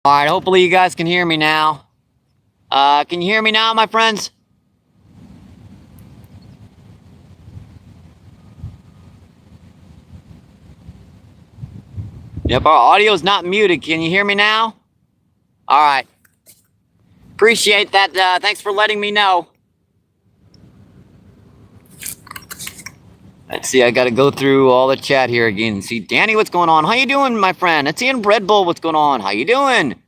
All right, hopefully you guys can hear me now. Can you hear me now, my friends? Yep, our audio is not muted. Can you hear me now? All right. Appreciate that. Thanks for letting me know. Let's see, I got to go through all the chat here again. See, Danny, what's going on? How you doing, my friend? It's Ian Red Bull, what's going on? How you doing?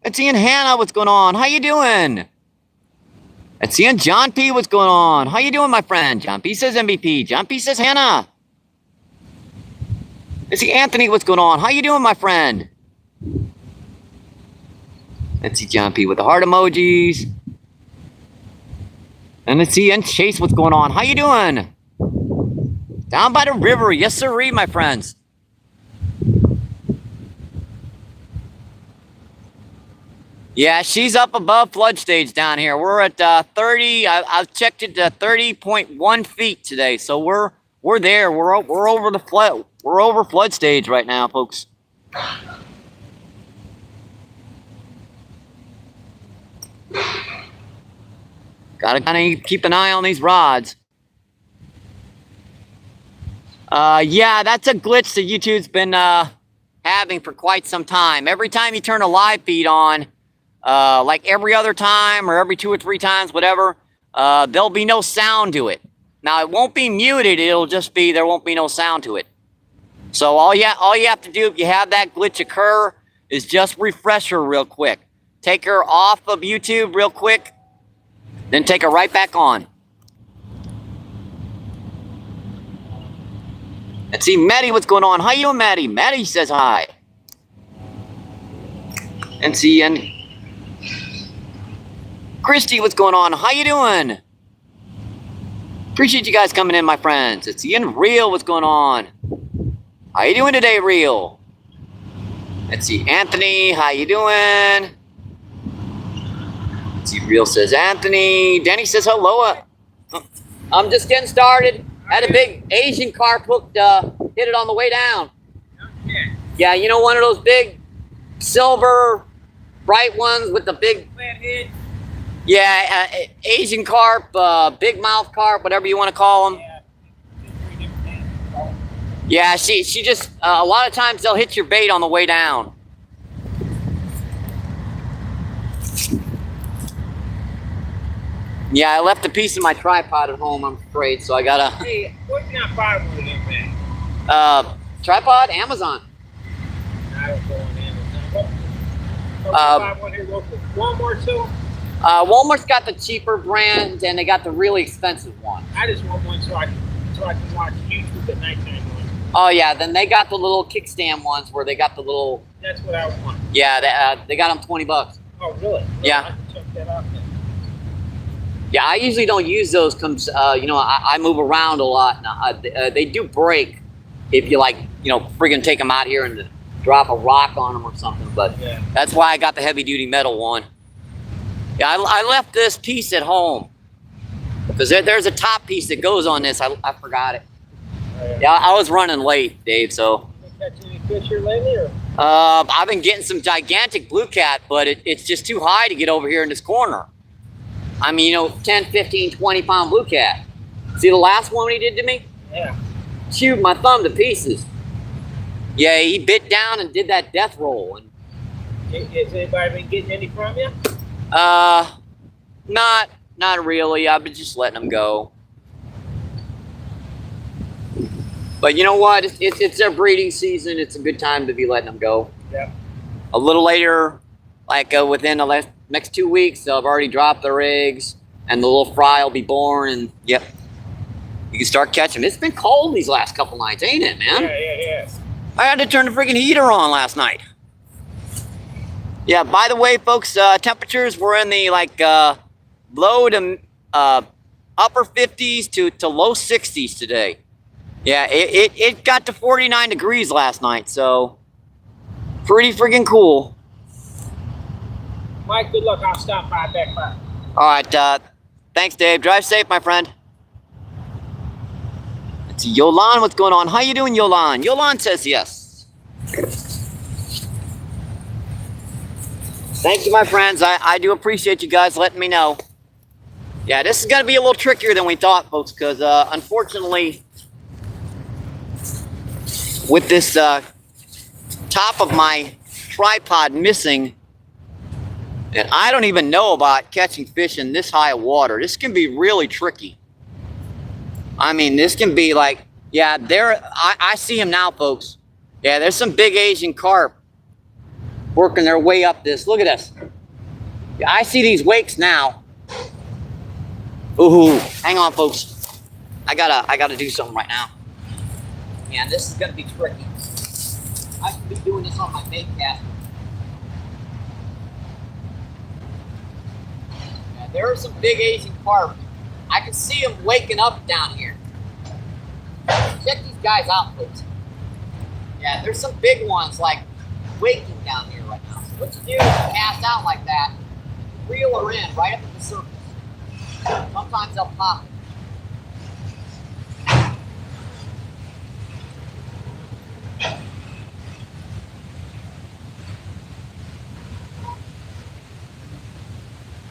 It's Ian Hannah, what's going on? How you doing? It's Ian John P, what's going on? How you doing, my friend? John P says MVP. John P says Hannah. Let's see, Anthony, what's going on? How you doing, my friend? Let's see, John P with the heart emojis. And let's see, and Chase, what's going on? How you doing? Down by the river, yes sirree, my friends. Yeah, she's up above flood stage down here. We're at 30. I've checked it 30.1 feet today, so we're there. We're over the flood. We're over flood stage right now, folks. Gotta kind of keep an eye on these rods. Yeah, that's a glitch that YouTube's been having for quite some time. Every time you turn a live feed on, like every other time or every 2 or 3 times, whatever, there'll be no sound to it. Now, it won't be muted. It'll just be there won't be no sound to it. So all you have to do if you have that glitch occur is just refresh her real quick. Take her off of YouTube real quick, then take her right back on. Let's see, Maddie, what's going on? How you doing, Maddie? Maddie says hi. And see, and Christy, what's going on? How you doing? Appreciate you guys coming in, my friends. It's Ian Real, what's going on? How you doing today, Real? Let's see, Anthony, how you doing? Let's see, Real says Anthony. Danny says hello. I'm just getting started. Had a big Asian carp hooked, hit it on the way down. Yeah, you know, one of those big silver, bright ones with the big flat head. Yeah, Asian carp, big mouth carp, whatever you want to call them. Yeah, she just a lot of times they'll hit your bait on the way down. Yeah, I left a piece of my tripod at home, I'm afraid, so I gotta... Hey, where can I buy one of them, man? Tripod? Amazon. I don't go on Amazon. What buy one here local? Walmart too? Walmart's got the cheaper brand, and they got the really expensive one. I just want one so I can watch YouTube at nighttime. Oh, yeah, then they got the little kickstand ones where they got the little... That's what I want. Yeah, they got them $20. Oh, really? Yeah. I can check that out then. Yeah, I usually don't use those. You know, I move around a lot. They do break if you friggin' take them out here and drop a rock on them or something. But yeah, that's why I got the heavy duty metal one. Yeah, I left this piece at home because there's a top piece that goes on this. I forgot it. Yeah, I was running late, Dave. So. Catch any fish here lately, or? I've been getting some gigantic blue cat, but it's just too high to get over here in this corner. I mean, you know, 10, 15, 20 pound blue cat. See the last one he did to me? Yeah. Chewed my thumb to pieces. Yeah, he bit down and did that death roll. And, has anybody been getting any from you? Not really. I've been just letting them go. But you know what? It's their breeding season. It's a good time to be letting them go. Yeah. A little later, like within the next 2 weeks, they'll have already dropped their eggs, and the little fry will be born, and yep, you can start catching them. It's been cold these last couple nights, ain't it, man? Yeah. I had to turn the freaking heater on last night. Yeah, by the way, folks, temperatures were in the low to upper 50s to low 60s today. Yeah, it got to 49 degrees last night, so pretty freaking cool. Mike, good luck. I'll stop by back by. All right, thanks, Dave. Drive safe, my friend. Let's see, Yolan, what's going on? How you doing, Yolan? Yolan says yes. Thank you, my friends. I do appreciate you guys letting me know. Yeah, this is going to be a little trickier than we thought, folks, because unfortunately, with this top of my tripod missing, and I don't even know about catching fish in this high of water. This can be really tricky. I mean, this can be like, yeah, I see them now, folks. Yeah, there's some big Asian carp working their way up this. Look at this. Yeah, I see these wakes now. Ooh, hang on, folks. I gotta do something right now. Yeah, this is gonna be tricky. I should be doing this on my bait caster. Yeah, there are some big Asian carp. I can see them waking up down here. Check these guys out, folks. Yeah, there's some big ones like waking down here right now. So what you do is you cast out like that, reel her in right up at the surface. Sometimes they'll pop it.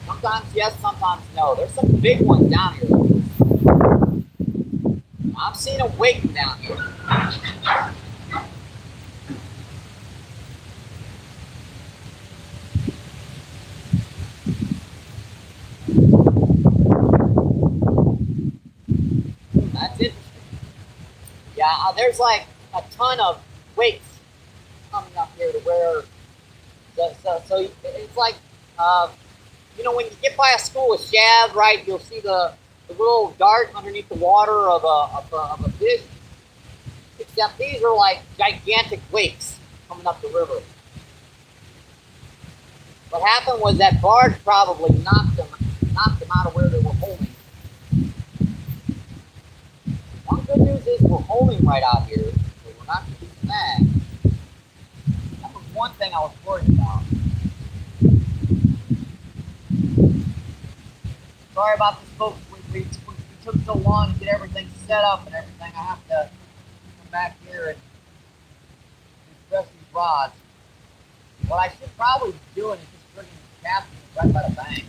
Sometimes yes, sometimes no. There's some big ones down here. I'm seeing a wake down here. That's it. Yeah, there's like a ton of wakes coming up here to where, so it's like, you know, when you get by a school of shad, right, you'll see the little dart underneath the water of a fish. Except these are like gigantic wakes coming up the river. What happened was that barge probably knocked them out of where they were holding. One good news is we're holding right out here, so we're not going to be snagged. That was one thing I was worried about. Sorry about this, folks. We took so long to get everything set up and everything. I have to come back here and stress these rods. What I should probably be doing is just bringing the casting right by the bank.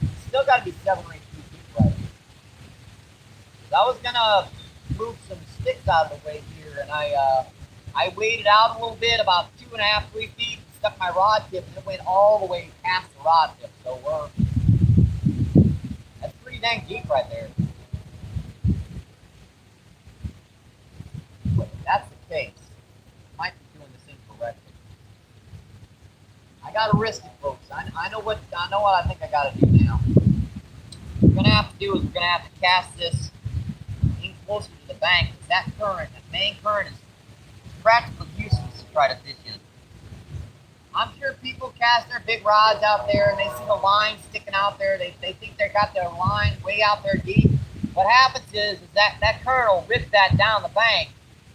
It's still got to be 7 or 8 feet deep right here. I was gonna move some sticks out of the way here, and I waded out a little bit, about 2.5, 3 feet, and stuck my rod tip, and it went all the way past the rod tip. So that's pretty dang deep right there. But if that's the case, I might be doing this incorrectly. I gotta risk it, folks. I know what I think I gotta do now. What we're gonna have to do is we're gonna have to cast this in closer to the bank, because that current, that main current, is practically useless to try to fish in. I'm sure people cast their big rods out there and they see the line sticking out there. They think they got their line way out there deep. What happens is that current will rip that down the bank,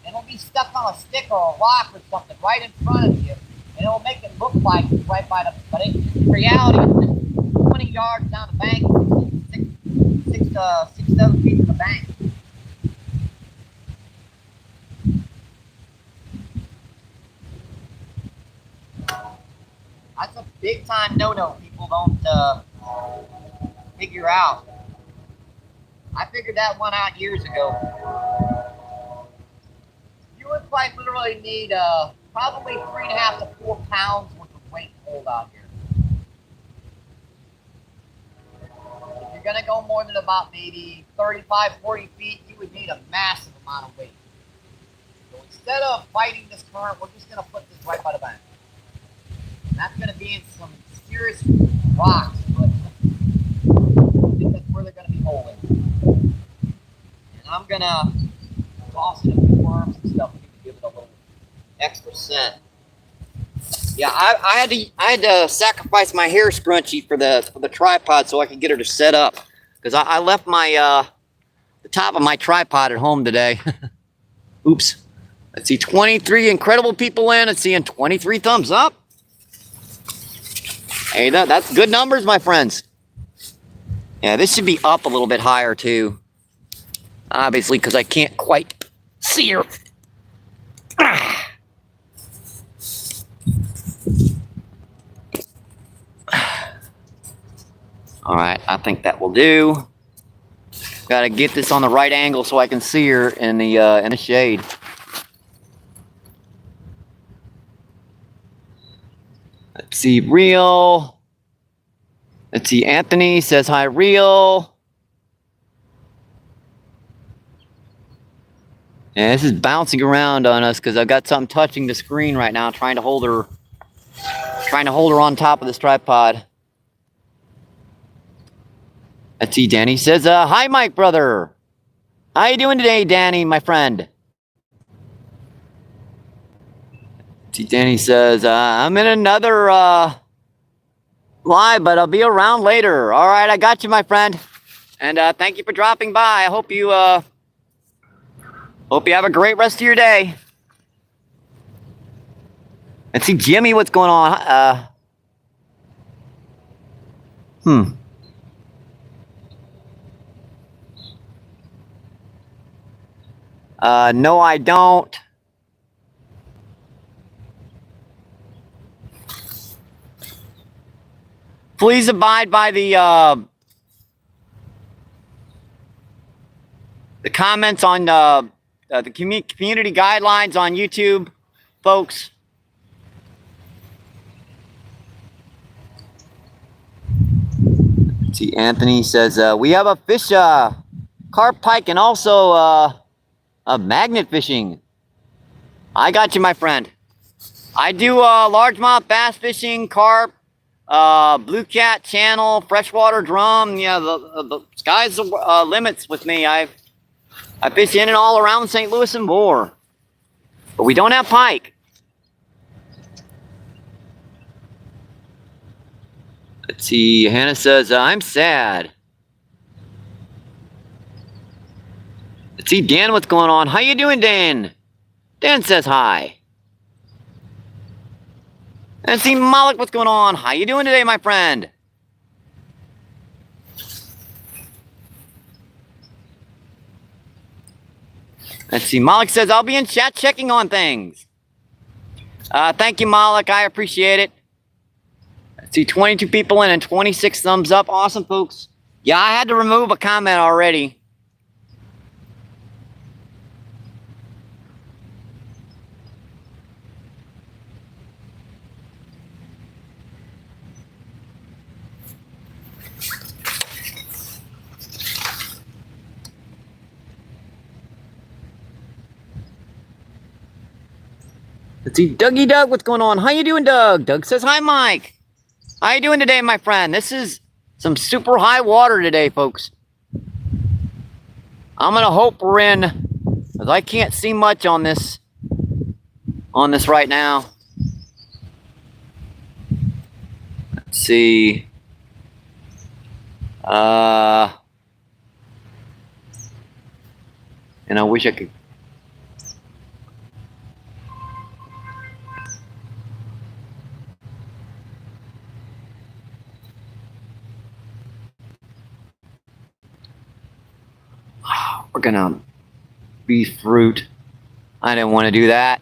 and it'll be stuck on a stick or a rock or something right in front of you, and it'll make it look like it's right by the, but in reality, it's just 20 yards down the bank, 6, 7 feet from the bank. That's a big time no-no people don't figure out. I figured that one out years ago. You would quite literally need probably 3.5 to 4 pounds worth of weight to hold out here. If you're gonna go more than about maybe 35, 40 feet, you would need a massive amount of weight. So instead of fighting this current, we're just gonna put this right by the bank. And that's gonna be in some serious rocks, but I think that's where they're gonna be holding. And I'm gonna toss in a few worms and stuff to give it a little extra scent. Yeah, I had to sacrifice my hair scrunchie for the tripod so I could get her to set up, because I left my the top of my tripod at home today. Oops. Let's see, 23 incredible people in. Let's see, and 23 thumbs up. Hey, that's good numbers, my friends. Yeah, this should be up a little bit higher too. Obviously, because I can't quite see her. All right, I think that will do. Got to get this on the right angle so I can see her in the shade. Let's see, reel. Let's see, Anthony says hi, reel. And this is bouncing around on us because I've got something touching the screen right now, trying to hold her on top of this tripod. Let's see, Danny says, hi, Mike, brother. How you doing today, Danny, my friend? Let's see, Danny says, I'm in another live, but I'll be around later. All right, I got you, my friend. And thank you for dropping by. I hope you have a great rest of your day. Let's see, Jimmy, what's going on? No, I don't. Please abide by the comments on the community guidelines on YouTube, folks. Let's see, Anthony says, we have a fish, carp, pike, and also a magnet fishing. I got you, my friend. I do largemouth bass fishing, carp, blue cat, channel, freshwater drum. Yeah, the sky's the limits with me. I fish in and all around St. Louis and more. But we don't have pike. Let's see, Hannah says, I'm sad. Let's see, Dan, what's going on? How you doing, Dan? Dan says hi. Let's see, Malik, what's going on? How you doing today, my friend? Let's see, Malik says, I'll be in chat checking on things. Thank you, Malik. I appreciate it. Let's see, 22 people in and 26 thumbs up. Awesome, folks. Yeah, I had to remove a comment already. Let's see, Dougie Doug, what's going on? How you doing, Doug? Doug says, hi, Mike. How you doing today, my friend? This is some super high water today, folks. I'm gonna hope we're in, because I can't see much on this right now. Let's see. And I wish I could. We're gonna beef fruit. I didn't want to do that.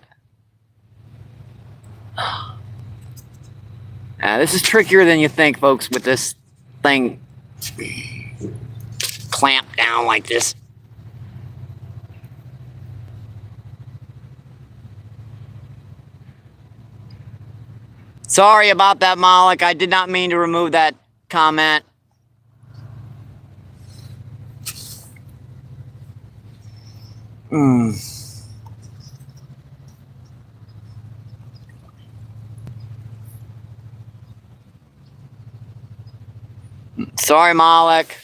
This is trickier than you think, folks, with this thing clamped down like this. Sorry about that, Malik. I did not mean to remove that comment. Sorry, Malik.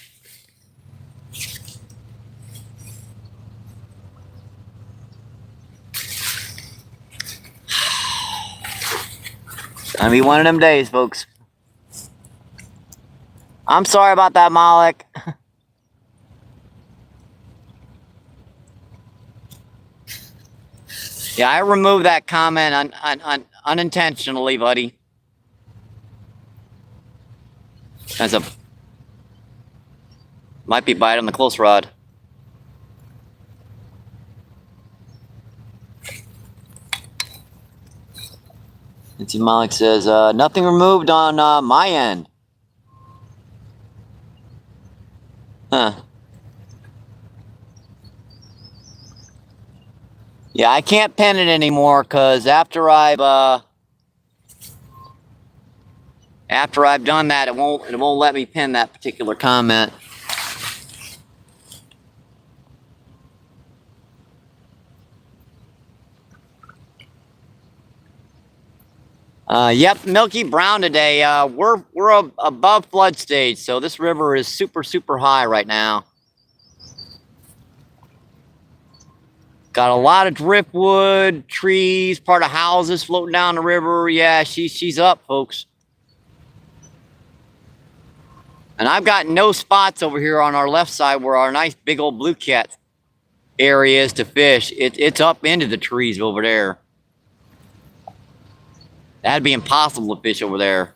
Gonna be one of them days, folks. I'm sorry about that, Malik. Yeah, I removed that comment unintentionally, buddy. Might be bite on the close rod. Let's see, Malik says, nothing removed on my end. Huh. Yeah, I can't pin it anymore because after I've done that, it won't let me pin that particular comment. Yep, milky brown today. We're above flood stage, so this river is super high right now. Got a lot of driftwood, trees, part of houses floating down the river. Yeah, she's up, folks. And I've got no spots over here on our left side where our nice big old blue cat area is to fish. It's up into the trees over there. That'd be impossible to fish over there.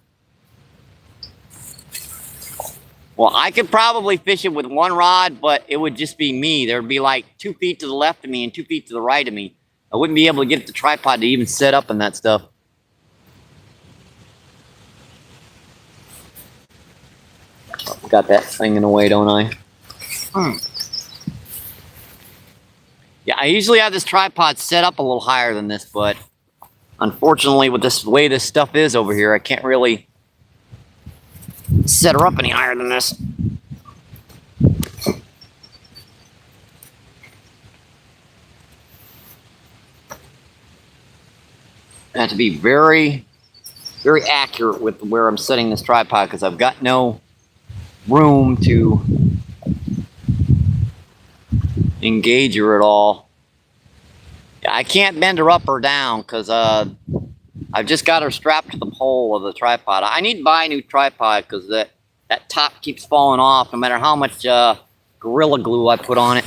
Well, I could probably fish it with one rod, but it would just be me. There'd be like 2 feet to the left of me and 2 feet to the right of me. I wouldn't be able to get the tripod to even set up and that stuff. Oh, got that thing in the way, don't I? Yeah, I usually have this tripod set up a little higher than this, but unfortunately, with this way this stuff is over here, I can't really set her up any higher than this. I have to be very accurate with where I'm setting this tripod because I've got no room to engage her at all. Yeah, I can't bend her up or down because I've just got her strapped to the pole of the tripod. I need to buy a new tripod because that top keeps falling off no matter how much Gorilla Glue I put on it.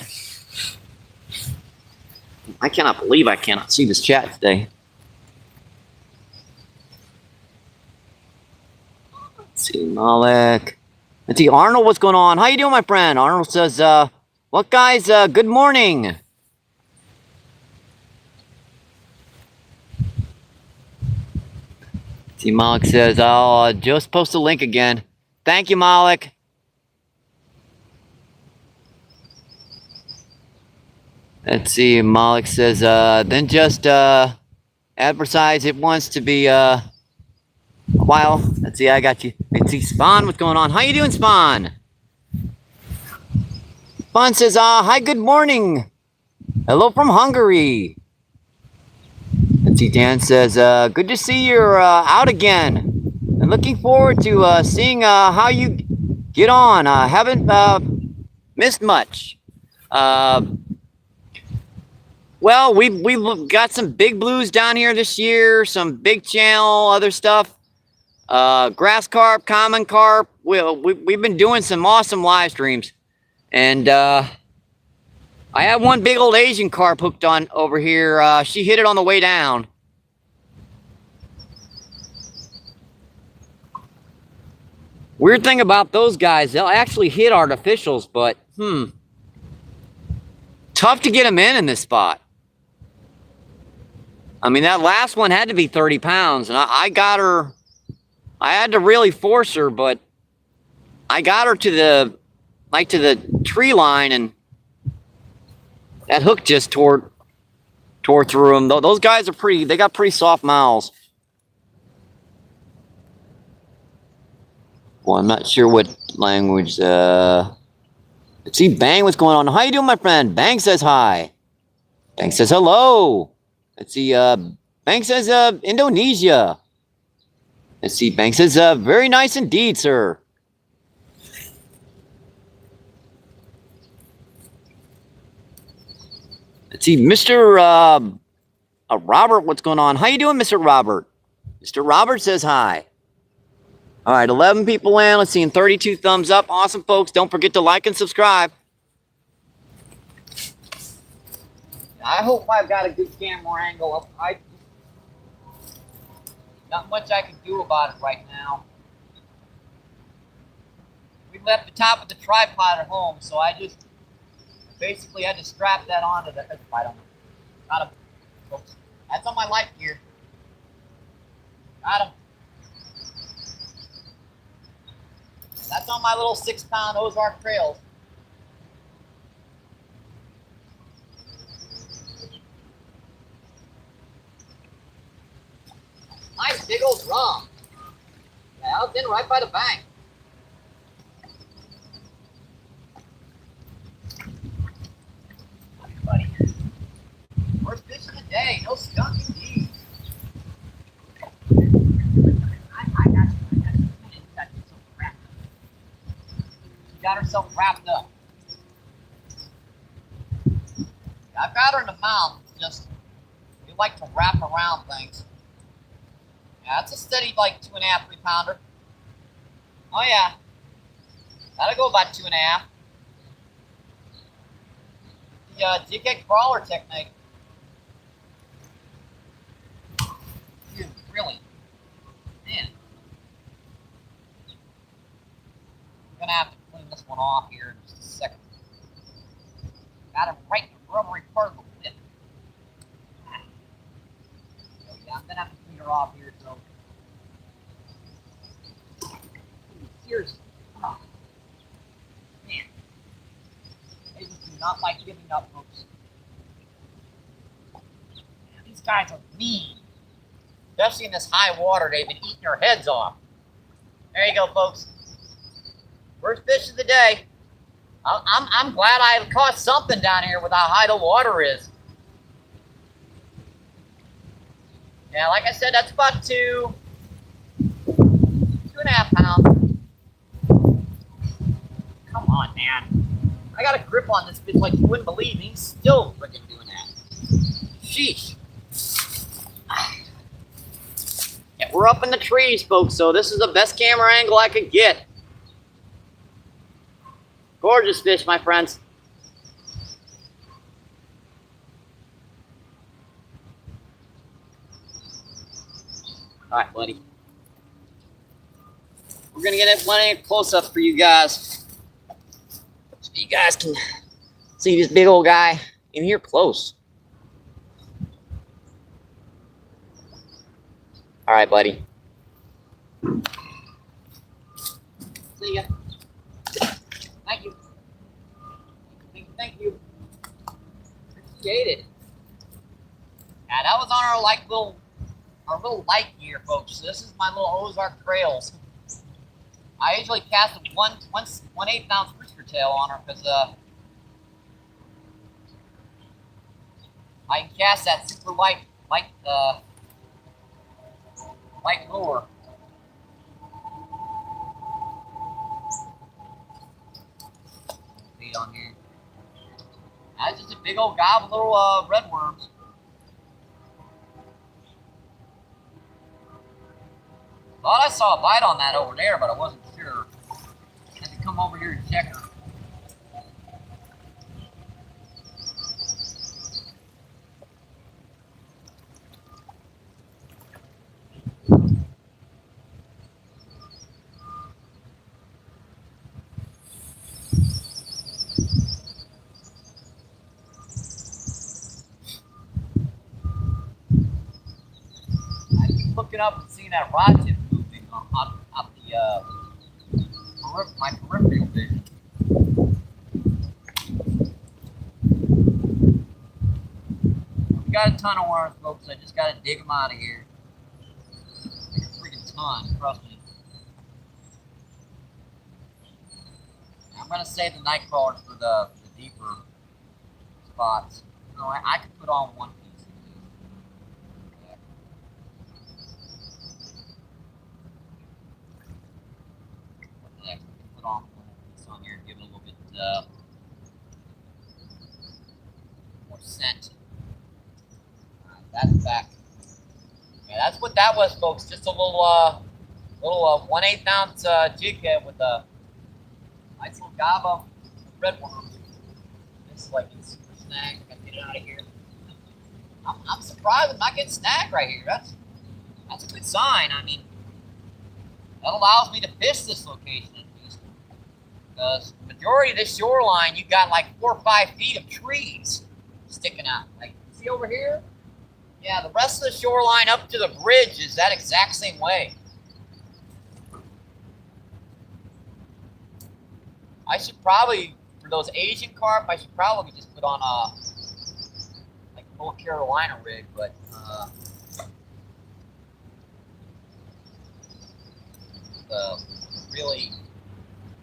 I cannot believe I cannot see this chat today. Let's see, Malik. Let's see, Arnold, what's going on? How you doing, my friend? Arnold says, what guys, good morning. See, Malik says, I'll just post a link again. Thank you, Malik. Let's see, Malik says, then just advertise it wants to be a while. Let's see, I got you. Let's see, Spawn, what's going on? How you doing, Spawn? Spawn says, hi, good morning. Hello from Hungary. Let's see, Dan says, good to see you're out again. And looking forward to seeing how you get on. Haven't missed much. Well, we've got some big blues down here this year, some big channel, other stuff. Grass carp, common carp. We've been doing some awesome live streams. And I have one big old Asian carp hooked on over here. She hit it on the way down. Weird thing about those guys, they'll actually hit artificials, but tough to get them in this spot. I mean, that last one had to be 30 pounds, and I got her. I had to really force her, but I got her to the tree line, and that hook just tore through them. Those guys are they got pretty soft mouths. Well, I'm not sure what language. Let's see, Bang, what's going on? How you doing, my friend? Bang says hi. Bang says hello. Let's see, Bang says Indonesia. Let's see, Bang says very nice indeed, sir. Let's see, Mr. Robert, what's going on? How you doing, Mr. Robert? Mr. Robert says hi. All right, 11 people in. Let's see, 32 thumbs up. Awesome, folks. Don't forget to like and subscribe. I hope I've got a good camera angle up. Not much I can do about it right now. We left the top of the tripod at home, so I just basically had to strap that onto the. I don't know. Got him, folks. That's on my light gear. Got him. That's on my little 6-pound Ozark Trails. big old drum. Yeah, I was in right by the bank. Buddy. First fish of the day. No skunk indeed. I got you. She got herself wrapped up. I've got her in the mouth. Just, you like to wrap around things. Yeah, it's a steady, like 2.5, 3 pounder. Oh yeah, that'll go about 2.5. The jig head crawler technique. Dude, really, man. I'm gonna have to clean this one off here in just a second. Got him right in the rubbery part of the lip. So yeah, I'm gonna have to clean her off here. So seriously, oh, man, they just do not like giving up, folks. Man, these guys are mean. Especially in this high water, they've been eating their heads off. There you go, folks. First fish of the day. I'm glad I caught something down here with how high the water is. Yeah, like I said, that's about 2.5 pounds. Come on, man. I got a grip on this fish like you wouldn't believe. He's still freaking doing that. Sheesh. Yeah, we're up in the trees, folks, so this is the best camera angle I could get. Gorgeous fish, my friends. All right, buddy. We're going to get plenty of close-ups for you guys. So you guys can see this big old guy in here close. All right, buddy. See ya. Thank you. Thank you. Appreciate it. Yeah, that was on our little light gear, folks. This is my little Ozark Trails. I usually cast a 1/8 ounce rooster tail on her because I can cast that super light lure. On here. That's just a big old gob of little red worms. Thought I saw a bite on that over there, but I wasn't sure. Had to come over here and check her. Looking up and seeing that rod tip moving up my peripheral vision. We got a ton of worms, folks. I just got to dig them out of here. Like a freaking ton, trust me. I'm going to save the night crawlers for the deeper spots. No, I could put on one piece. On here and give it a little bit more scent. Alright, that's back. Yeah, that's what that was, folks. Just a little 1/8 ounce jig head with a nice little gob of red worms. This is like a super snag. I gotta get it out of here. I'm surprised I'm not getting snagged right here. That's a good sign. I mean, that allows me to fish this location. Because the majority of this shoreline, you got like 4 or 5 feet of trees sticking out. Like, see over here? Yeah, the rest of the shoreline up to the bridge is that exact same way. I should probably, for those Asian carp, I should probably just put on a like a North Carolina rig, but a really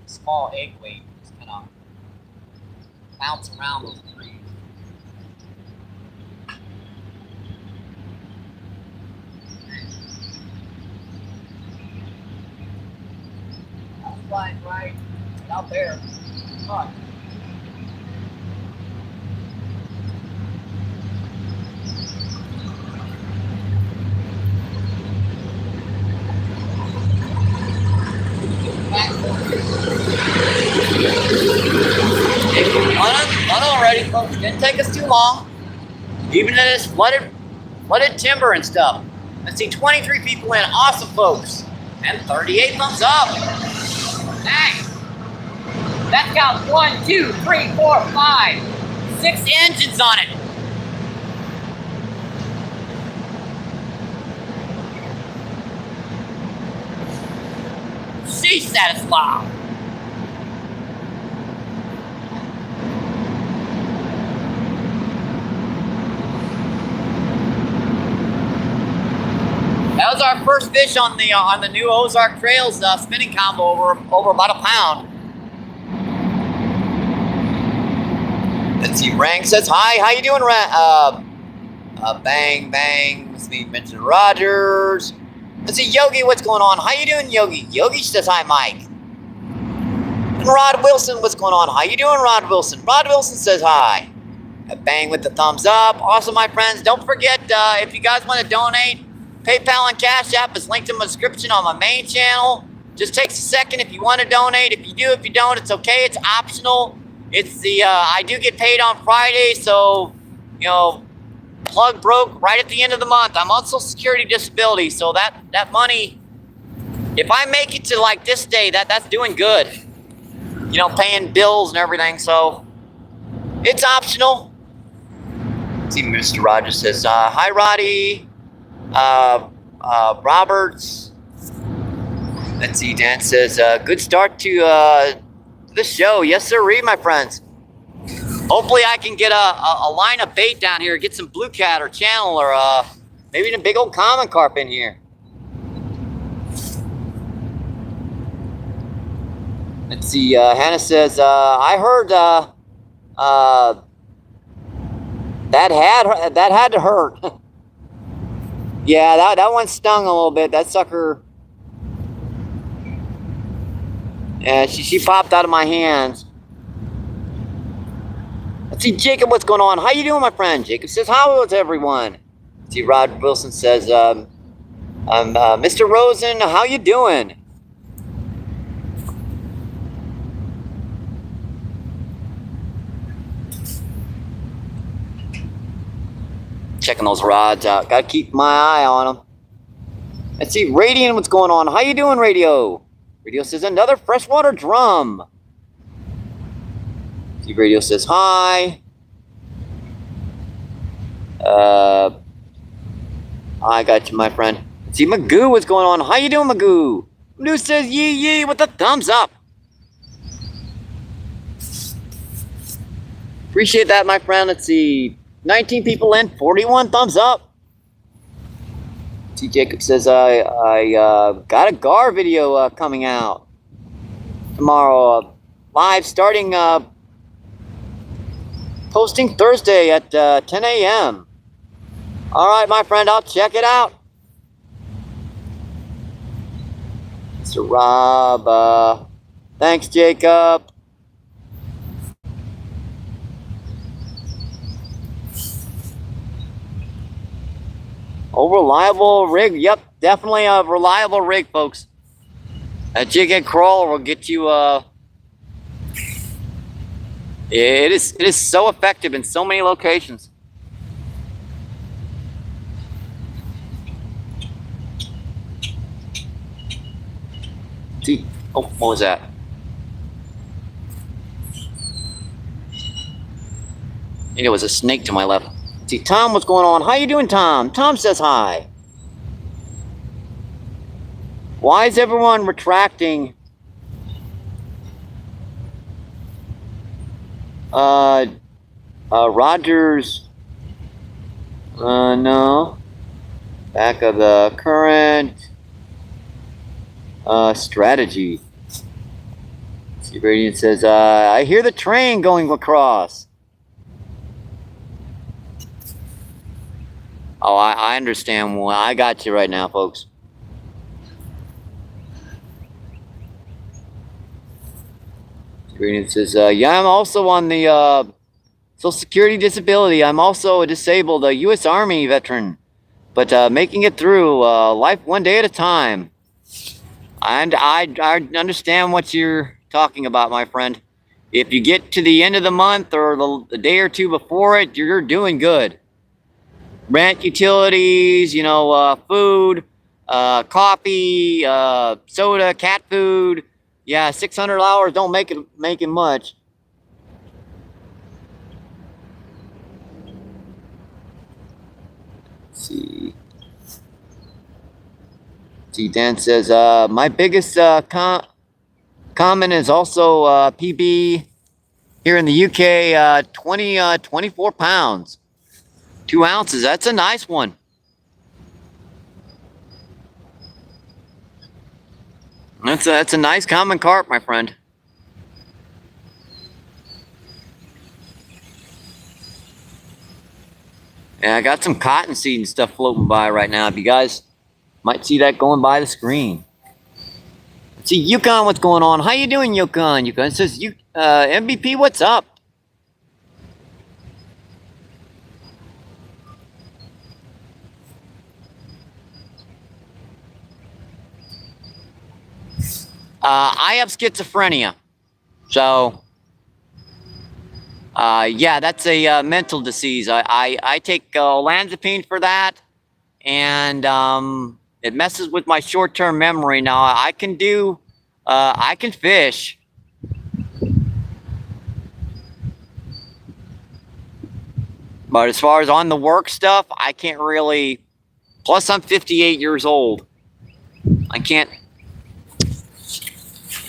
small egg weight, just kind of bounce around those trees. That's flying right out there. Come on. One already, folks. Didn't take us too long. Even in this flooded timber and stuff. Let's see, 23 people in. Awesome, folks. And 38 thumbs up. Nice. That's got 1, 2, 3, 4, 5, 6 engines on it. She's satisfied. That was our first fish on the new Ozark Trails spinning combo over about a pound. Let's see, Rang says hi. How you doing, Bang Bang. Let's see, mention Rogers. Let's see, Yogi, what's going on? How you doing, Yogi? Yogi says hi, Mike. And Rod Wilson, what's going on? How you doing, Rod Wilson? Rod Wilson says hi. Bang with the thumbs up. Also, my friends, don't forget, if you guys want to donate, PayPal and Cash App is linked in my description on my main channel. Just takes a second if you want to donate. If you do, if you don't, it's okay. It's optional. It's the, I do get paid on Friday, so, you know, plug broke right at the end of the month. I'm on Social Security Disability, so that money, if I make it to like this day, that's doing good. You know, paying bills and everything, so it's optional. Let's see, Mr. Rogers says, hi, Roddy. Roberts. Let's see, Dan says, good start to the show. Yes, sir, my friends. Hopefully I can get a line of bait down here, get some blue cat or channel or maybe a big old common carp in here. Let's see, Hannah says, I heard that had to hurt. Yeah, that one stung a little bit. That sucker. Yeah, she popped out of my hands. Let's see, Jacob, what's going on? How you doing, my friend? Jacob says, how is everyone? Let's see, Rod Wilson says, Mr. Rosen, how you doing? Checking those rods out. Gotta keep my eye on them. Let's see, Radiant, what's going on? How you doing, Radio? Radio says, another freshwater drum. Let's see, Radio says, hi. I got you, my friend. Let's see, Magoo, what's going on? How you doing, Magoo? Magoo says, yee yee, with a thumbs up. Appreciate that, my friend. Let's see. 19 people in, 41 thumbs up. T. Jacob says, I got a GAR video coming out tomorrow. Live starting, posting Thursday at 10 a.m. All right, my friend, I'll check it out. Mr. Rob, thanks, Jacob. Oh, reliable rig. Yep, definitely a reliable rig, folks. A jig and crawler will get you. It is so effective in so many locations. See, oh, what was that? I think it was a snake to my left. See, Tom, what's going on? How you doing, Tom? Tom says hi. Why is everyone retracting? Rogers. No. Back of the current. strategy. See, Radiant says, I hear the train going across. Oh, I understand. Well, I got you right now, folks. Radiant says, yeah, I'm also on the Social Security disability. I'm also a disabled U.S. Army veteran, but making it through life one day at a time. And I understand what you're talking about, my friend. If you get to the end of the month or the day or two before it, you're doing good. Rent, utilities, food, coffee, soda, cat food. Yeah, $600 don't make it much. Let's see. See, Dan says, my biggest comment is also PB here in the UK, 24 pounds, 2 ounces. That's a nice one. That's a nice common carp, my friend. And I got some cottonseed and stuff floating by right now. If you guys might see that going by the screen. Let's see, Yukon, what's going on? How you doing, Yukon? Yukon says, MVP, what's up? I have schizophrenia. So, yeah, that's a mental disease. I take olanzapine for that, and it messes with my short-term memory. Now, I can fish. But as far as on the work stuff, I can't really. Plus, I'm 58 years old. I can't.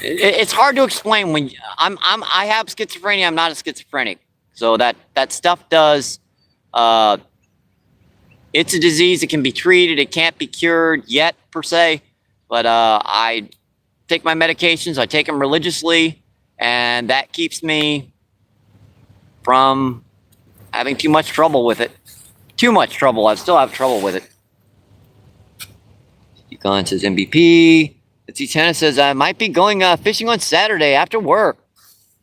It's hard to explain when I have schizophrenia. I'm not a schizophrenic, so that stuff does. It's a disease that can be treated. It can't be cured yet per se, but I take my medications. I take them religiously, and that keeps me from having too much trouble with it. Too much trouble. I still have trouble with it. Yukon says MVP. Let's see, Tana says, I might be going fishing on Saturday after work.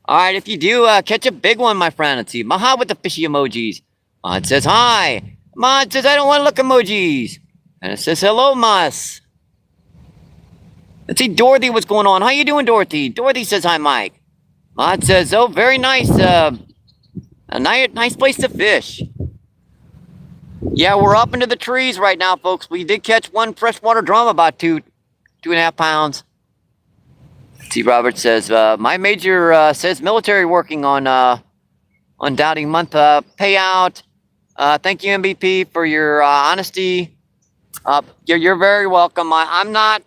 All right, if you do, catch a big one, my friend. Let's see. Maha with the fishy emojis. Mod says, hi. Mod says, I don't want to look emojis. And it says, hello, Mas. Let's see, Dorothy, what's going on? How you doing, Dorothy? Dorothy says, hi, Mike. Mod says, oh, very nice. A nice place to fish. Yeah, we're up into the trees right now, folks. We did catch one freshwater drum, about 2.5 pounds. T. Robert says, my major says military working on doubting month payout. Thank you, MVP, for your honesty. You're very welcome. I'm not,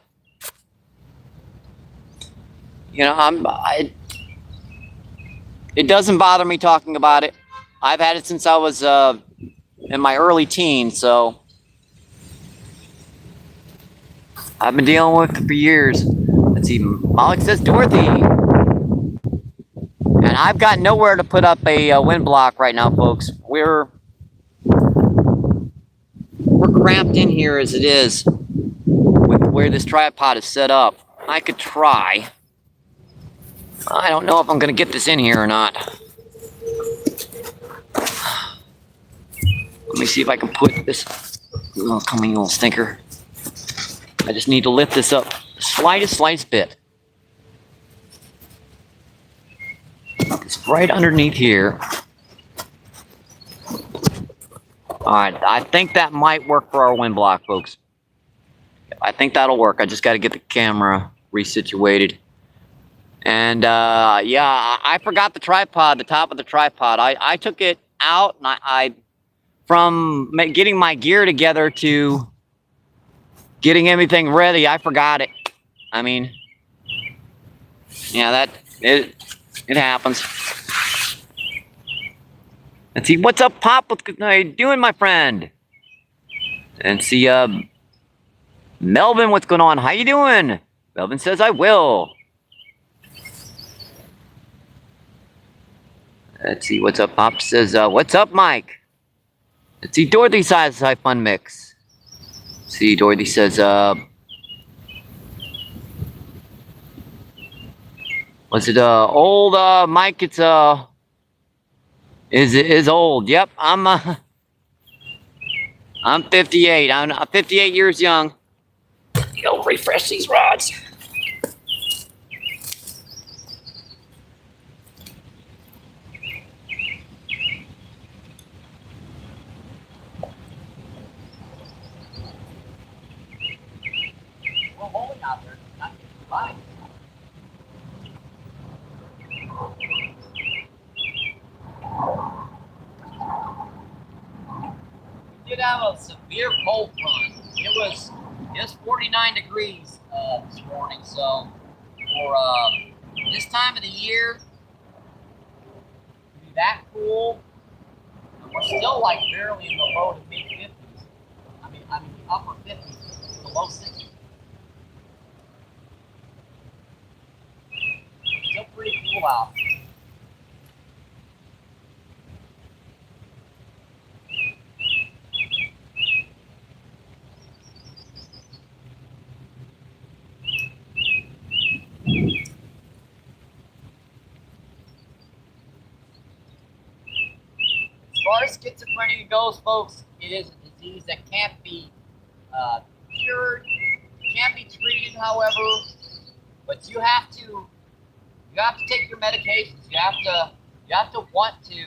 it doesn't bother me talking about it. I've had it since I was in my early teens, so I've been dealing with it for years. Let's see, Malik says Dorothy. And I've got nowhere to put up a wind block right now, folks. We're cramped in here as it is with where this tripod is set up. I could try. I don't know if I'm going to get this in here or not. Let me see if I can put this little coming little stinker. I just need to lift this up the slightest bit. It's right underneath here. Alright, I think that might work for our wind block, folks. I think that'll work. I just got to get the camera resituated. And yeah, I forgot the tripod, the top of the tripod. I took it out, and I from getting my gear together to getting everything ready, I forgot it. I mean, yeah, it happens. Let's see, what's up, Pop? What are you doing, my friend? And see, Melvin, what's going on? How you doing? Belvin says, I will. Let's see, what's up? Pop says, what's up, Mike? Let's see, Dorothy says, hi, fun mix. Let's see, Dorothy says, was it, old, Mike? It's, is old. Yep, I'm 58. I'm 58 years young. Go refresh these rods. Well, holding out there, not getting by. We did have a severe cold front. It was 49 degrees this morning, so for this time of the year, to be that cool, and we're still like barely in the low to mid 50s. I mean the upper 50s, the low 60s. Still pretty cool out. As far as schizophrenia goes, folks, it is a disease that can't be cured, can't be treated, however, but you have to take your medications. You have to want to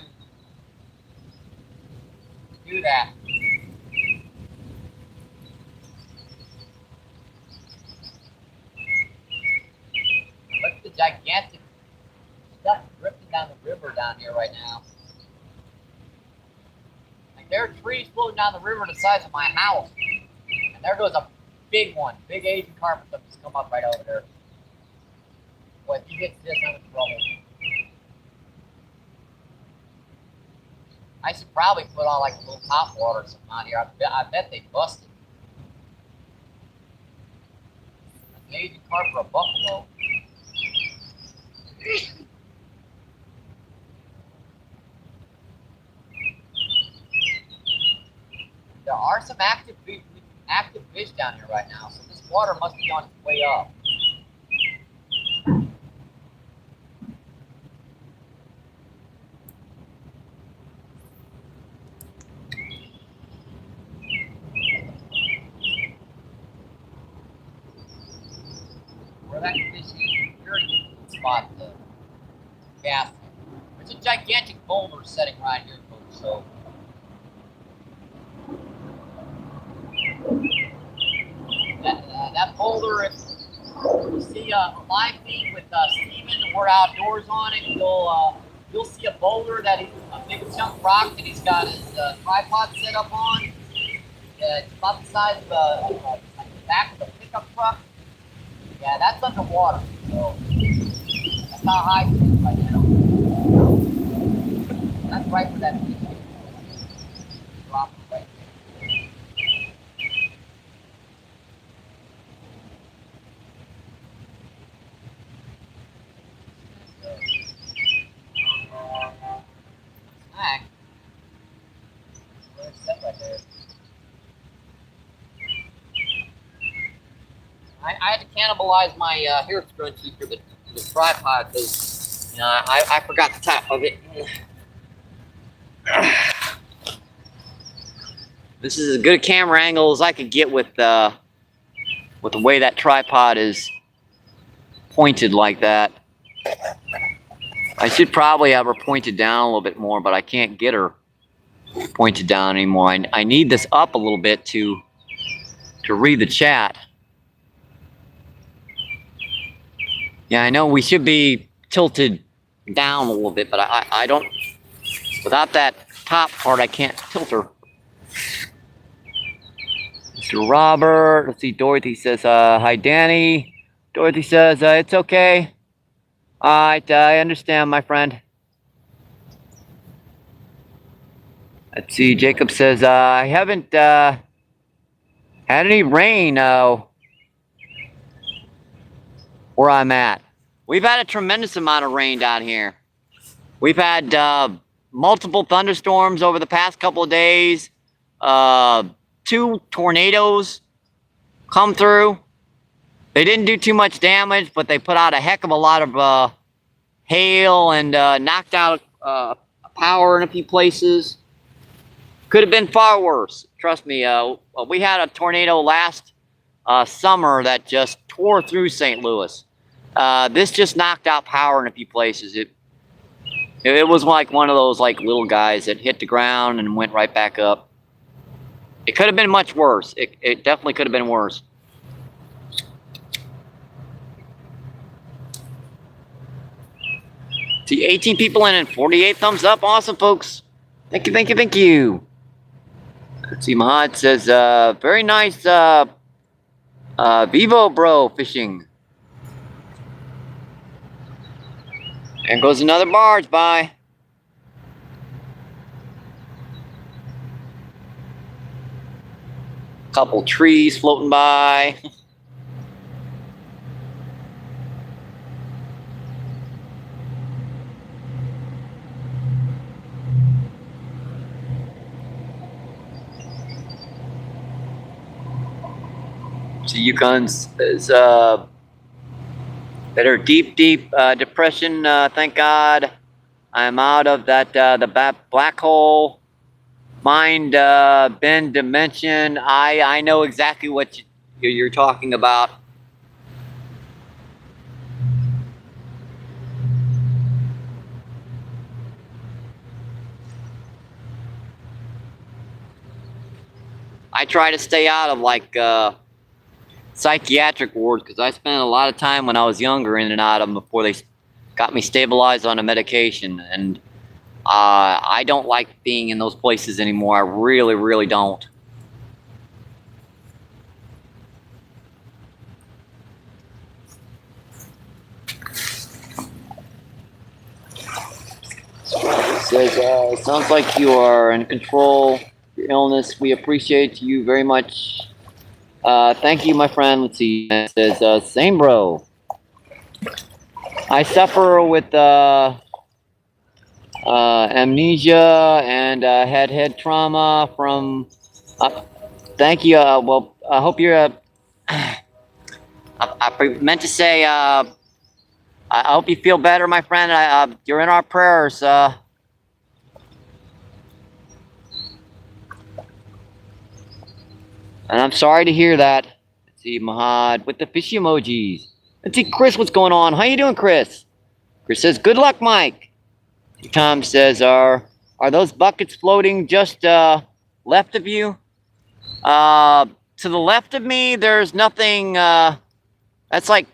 do that. Look at the gigantic stuff drifting down the river down here right now. Like there are trees floating down the river the size of my house. And there goes a big one, big Asian carpet that just come up right over there. Boy, if he gets this, I'm in trouble. I should probably put on like a little top water or something out here. I bet they busted. An Asian carp for a buffalo. There are some active fish down here right now, so this water must be on its way up. Where that fish is a very difficult spot to cast. There's a gigantic boulder setting right here, folks, so that boulder, if you see a live feed with Steven, the Word Outdoors on it, you'll see a boulder that is a big chunk of rock that he's got his tripod set up on. It's about the size of like the back of a pickup truck. Yeah, that's underwater, so that's how high it is right now. That's right where that fish is. Drop it right there. Snack. Where's that right there? I had to cannibalize my hair scrunchie for the tripod because I forgot the top of it. This is as good a camera angle as I could get with the way that tripod is pointed like that. I should probably have her pointed down a little bit more, but I can't get her pointed down anymore. I need this up a little bit to read the chat. Yeah, I know we should be tilted down a little bit, but I don't, without that top part, I can't tilt her. Mr. Robert, let's see, Dorothy says, hi, Danny. Dorothy says, it's okay. All right, I understand, my friend. Let's see, Jacob says, I haven't had any rain. where I'm at. We've had a tremendous amount of rain down here. We've had multiple thunderstorms over the past couple of days. 2 tornadoes come through. They didn't do too much damage, but they put out a heck of a lot of hail and knocked out power in a few places. Could have been far worse. Trust me. We had a tornado last summer that just tore through St. Louis. This just knocked out power in a few places. It was like one of those like little guys that hit the ground and went right back up. It could have been much worse. It definitely could have been worse. See, 18 people in and 48 thumbs up. Awesome, folks. Thank you, thank you, thank you. Let's see, Mahad says, very nice, Vivo bro fishing. And goes another barge by. Couple trees floating by. So Yukon's is that are deep depression. Thank God I'm out of that the black hole mind bend dimension. I know exactly what you're talking about. I try to stay out of like psychiatric wards because I spent a lot of time when I was younger in and out of them before they got me stabilized on a medication, and I don't like being in those places anymore. I really, really don't. Says, sounds like you are in control of your illness. We appreciate you very much. Thank you, my friend. Let's see. It says, same bro. I suffer with amnesia and had head trauma from. Thank you. Well, I hope you're. I meant to say. I hope you feel better, my friend. You're in our prayers. And I'm sorry to hear that. Let's see, Mahad with the fishy emojis. Let's see, Chris, what's going on? How you doing, Chris? Chris says, good luck, Mike. Tom says, are those buckets floating just left of you? To the left of me, there's nothing. That's like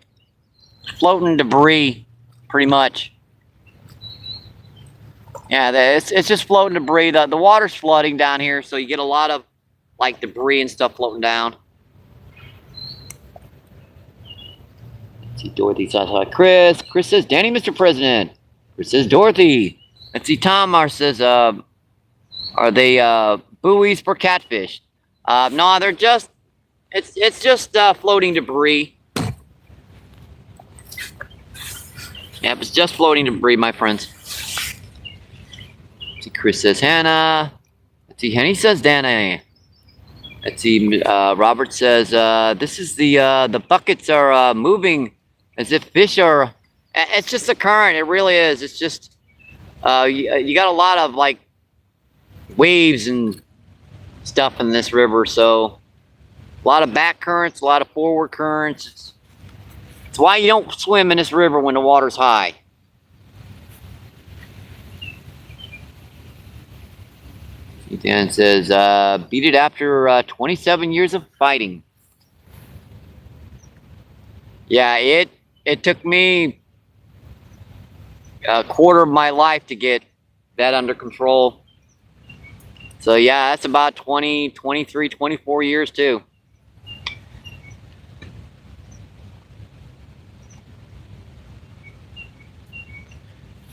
floating debris, pretty much. Yeah, it's just floating debris. The water's flooding down here, so you get a lot of like debris and stuff floating down. Let's see, Dorothy says hi. Chris says, Danny, Mr. President. Chris says, Dorothy. Let's see, Tom says, are they buoys for catfish? No, they're just, it's just floating debris. Yep, it's just floating debris, my friends. Let's see, Chris says, Hannah. Let's see, Henny says, Danny. Let's see, Robert says, this is the buckets are moving as if fish are, it's just a current, it really is. It's just, you got a lot of like waves and stuff in this river, so a lot of back currents, a lot of forward currents. It's why you don't swim in this river when the water's high. Dan says, beat it after 27 years of fighting. Yeah, it took me a quarter of my life to get that under control. So yeah, that's about 20, 23, 24 years too.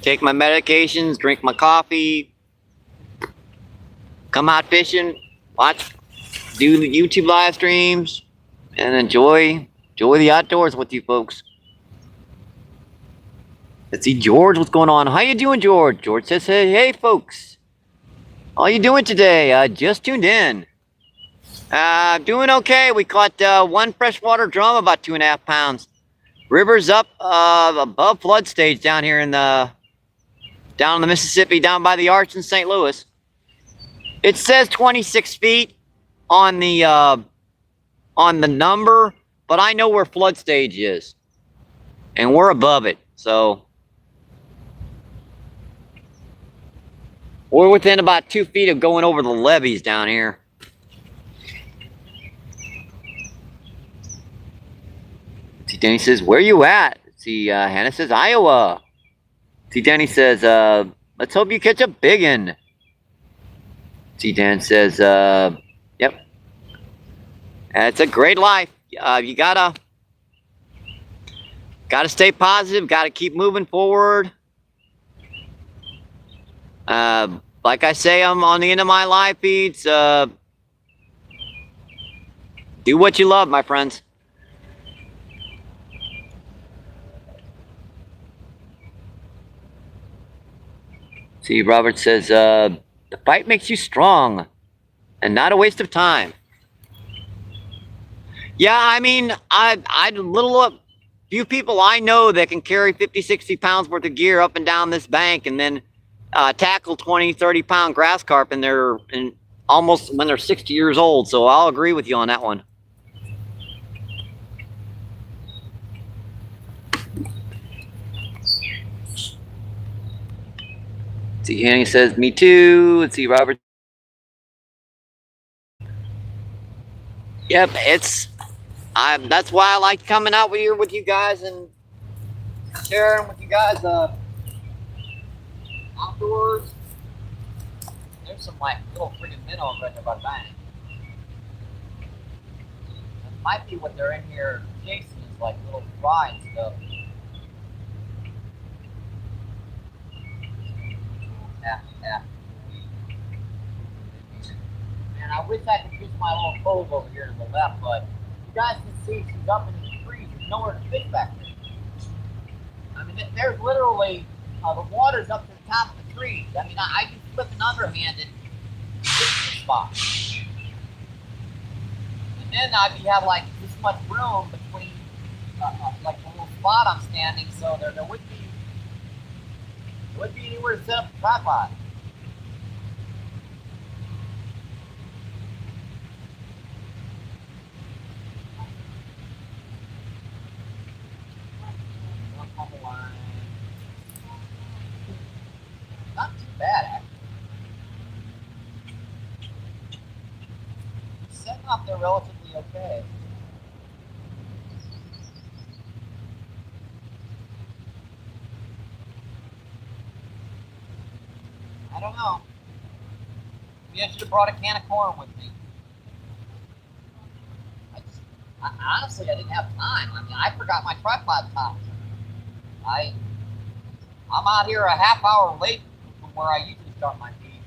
Take my medications, drink my coffee, come out fishing, do the YouTube live streams, and enjoy the outdoors with you folks. Let's see, George, what's going on? How you doing, George? George says, hey, folks. How you doing today? Just tuned in. Doing okay. We caught one freshwater drum, about 2.5 pounds. River's up above flood stage down here in the down in the Mississippi, down by the Arch in St. Louis. It says 26 feet on the number, but I know where flood stage is, and we're above it, so we're within about 2 feet of going over the levees down here. See, Danny says, where you at? See, Hannah says, Iowa. See, Danny says, let's hope you catch a biggin. See, Dan says, yep. It's a great life. You gotta stay positive, gotta keep moving forward. Like I say, I'm on the end of my live feeds. Do what you love, my friends. See, Robert says, the fight makes you strong and not a waste of time. Yeah, I mean, few people I know that can carry 50, 60 pounds worth of gear up and down this bank and then tackle 20, 30 pound grass carp almost when they're 60 years old. So I'll agree with you on that one. See, Hanny says, me too. Let's see, Robert. Yep, that's why I like coming out here with you guys and sharing with you guys outdoors. There's some like little friggin' minnows right there by the bank. That might be what they're in here chasing, is like little fry and stuff. Yeah. Man, I wish I could use my little cove over here to the left, but you guys can see she's up in the trees. There's nowhere to fish back there. I mean, there's literally, the water's up to the top of the trees. I mean, I can flip an underhanded fishing spot. And then I'd have like this much room between, like the little spot I'm standing, so there wouldn't be anywhere to set up a tripod. Not too bad, actually. It's setting up there relatively okay. I don't know. Maybe I should have brought a can of corn with me. Honestly, I didn't have time. I mean, I forgot my tripod top. I'm out here a half hour late from where I usually start my feed.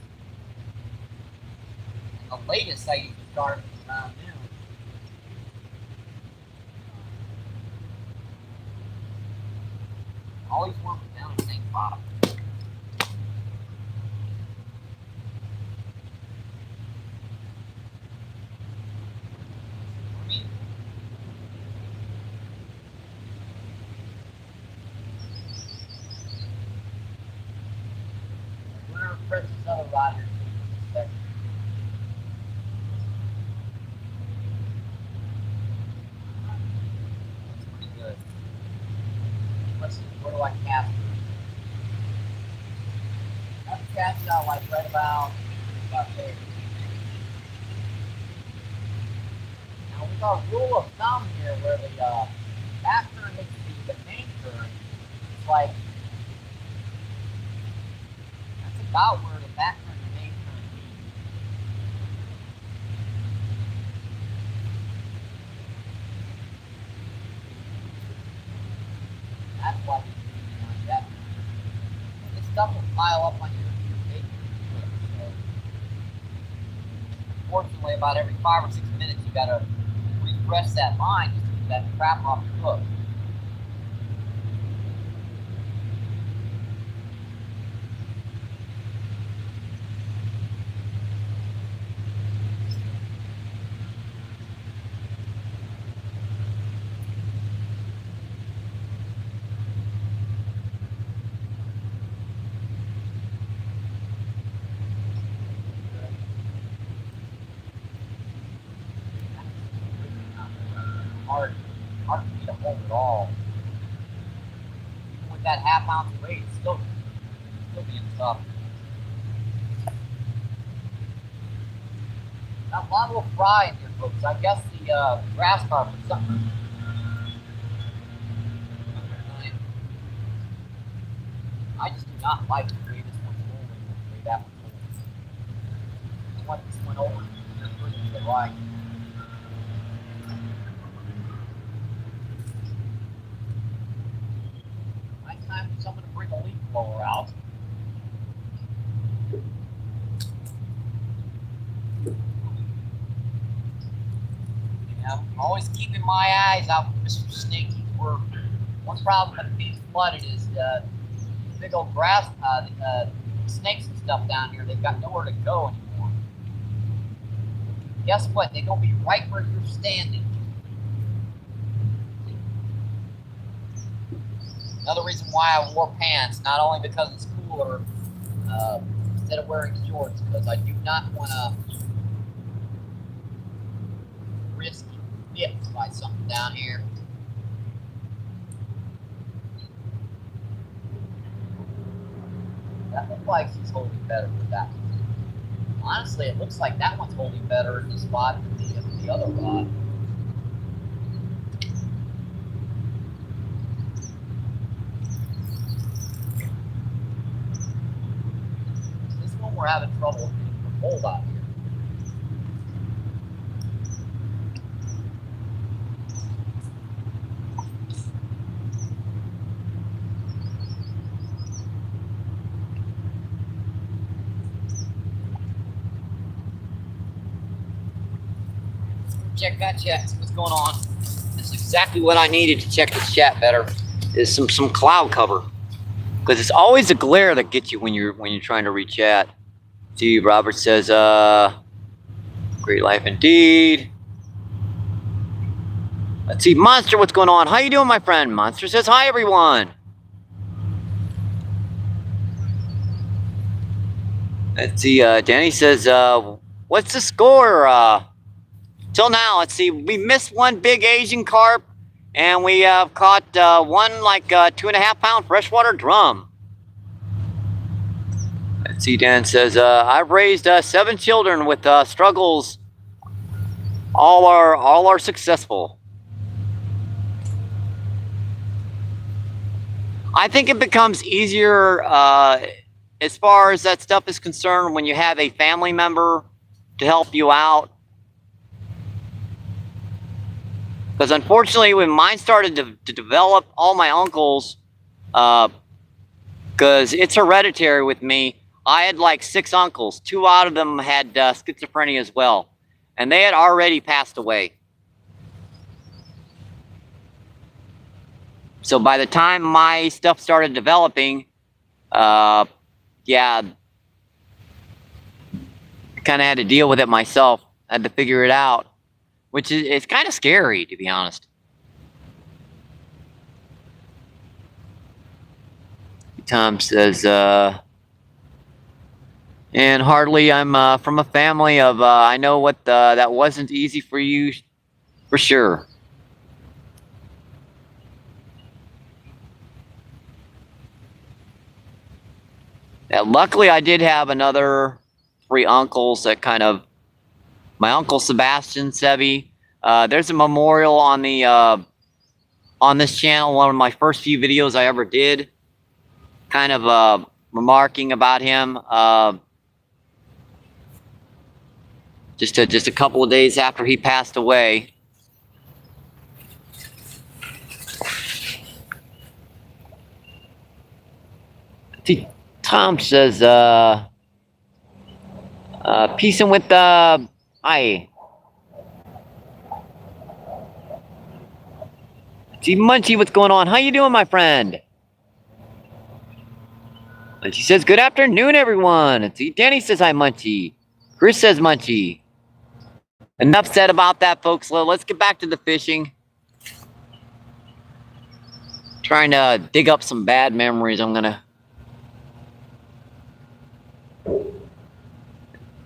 And the latest I usually start is around noon. Always working down the same bottom. Press this other rod here. That's pretty good. Let's see, where do I cast it? I've cast it out like right about there. Now we got a rule of thumb here where the back turn makes the main turn. It's like about where the back turn and main turn meet. That's why we do it like that. This stuff will pile up on your bait. So, unfortunately, about every 5 or 6 minutes, you gotta refresh that line just to get that crap off your hook. hard for me to hold at all. Even with that half-ounce weight, it's still being tough. Now, a lot will fry in here, folks. I guess the grass carp or something. I just do not like the way this one's rolling, the way that one's rolling. I want this one over to the right. Nice time for someone to bring a leaf blower out. I'm always keeping my eyes out for Mr. Snaky. One problem with being flooded is big old grass, snakes and stuff down here. They've got nowhere to go anymore. Guess what? They're going to be right where you're standing. Another reason why I wore pants, not only because it's cooler instead of wearing shorts, because I do not want to risk bit by something down here. That looks like he's holding better with that one. Honestly, it looks like that one's holding better in the spot than the other rod. This one we're having trouble getting the hold out here. Check that chat, see what's going on. This is exactly what I needed to check this chat better, is some cloud cover. Because it's always the glare that gets you when you're trying to read chat. See, Robert says, great life indeed. Let's see, Monster, what's going on? How you doing, my friend? Monster says, hi, everyone. Let's see, Danny says, what's the score? Till now, let's see, we missed one big Asian carp, and we caught one like 2.5 pound freshwater drum. Let's see, Dan says, I've raised 7 children with struggles. All are successful. I think it becomes easier as far as that stuff is concerned when you have a family member to help you out. Because unfortunately, when mine started to develop, all my uncles, because it's hereditary with me, I had like 6 uncles. 2 out of them had schizophrenia as well. And they had already passed away. So by the time my stuff started developing, yeah, I kind of had to deal with it myself. I had to figure it out. Which is, it's kind of scary, to be honest. Tom says, and hardly, I'm from a family of, I know what that wasn't easy for you, for sure. Yeah, luckily, I did have another 3 uncles that kind of, my uncle Sebastian Sebi. There's a memorial on the on this channel. One of my first few videos I ever did, kind of remarking about him. Just a couple of days after he passed away. See, Tom says, peace and with hi. See, Munchie, what's going on? How you doing, my friend? Munchie says, good afternoon, everyone. And see, Danny says, hi, Munchie. Chris says, Munchie. Enough said about that, folks. Let's get back to the fishing. Trying to dig up some bad memories. I'm gonna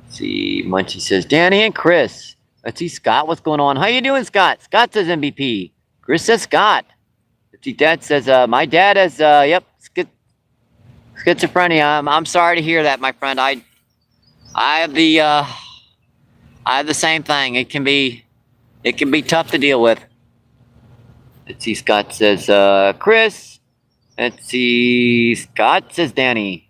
see. Munchie says, Danny and Chris, Let's see, Scott. What's going on? How you doing, Scott? Scott says MVP. Chris says Scott. Let's see, Dad says, my dad has, yep, schizophrenia. I'm sorry to hear that, my friend. I have the same thing. It can be tough to deal with. Let's see, Scott says, Chris. Let's see, Scott says Danny.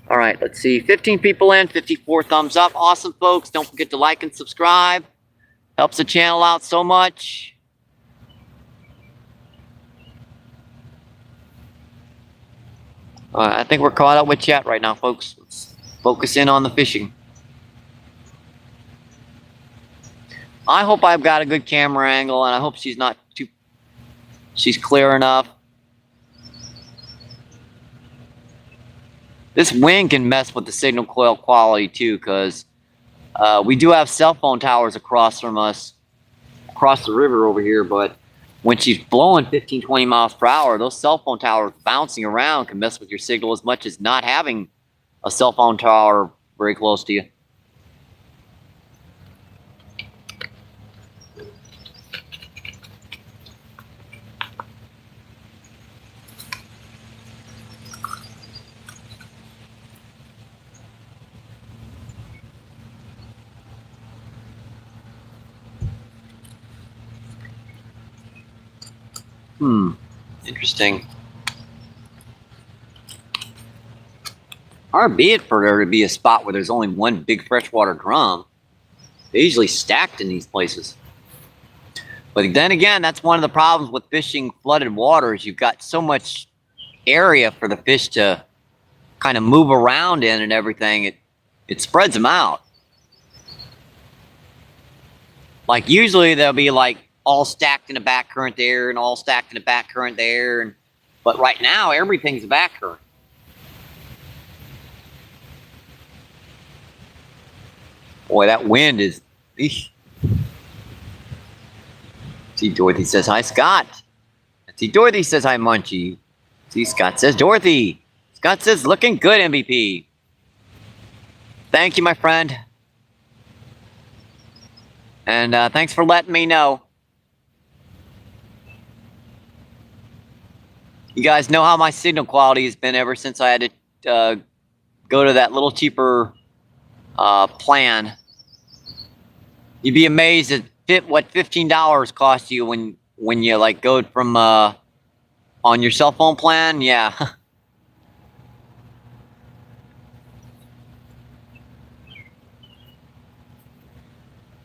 All right, let's see, 15 people in, 54 thumbs up. Awesome, folks. Don't forget to like and subscribe. Helps the channel out so much. I think we're caught up with chat right now, folks. Let's focus in on the fishing. I hope I've got a good camera angle, and I hope she's clear enough. This wind can mess with the signal quality too, because we do have cell phone towers across from us, across the river over here, but when she's blowing 15, 20 miles per hour, those cell phone towers bouncing around can mess with your signal as much as not having a cell phone tower very close to you. Interesting. Hard be it for there to be a spot where there's only one big freshwater drum. They're usually stacked in these places. But then again, that's one of the problems with fishing flooded waters. You've got so much area for the fish to kind of move around in and everything. It spreads them out. Like usually they'll be like all stacked in a back current there and all stacked in a back current there. But right now, everything's a back current. Boy, that wind is... Eesh. See, Dorothy says, hi, Scott. See, Dorothy says, hi, Munchie. See, Scott says, Dorothy. Scott says, looking good, MVP. Thank you, my friend. And thanks for letting me know. You guys know how my signal quality has been ever since I had to go to that little cheaper plan. You'd be amazed at what $15 costs you when you like go from on your cell phone plan. Yeah.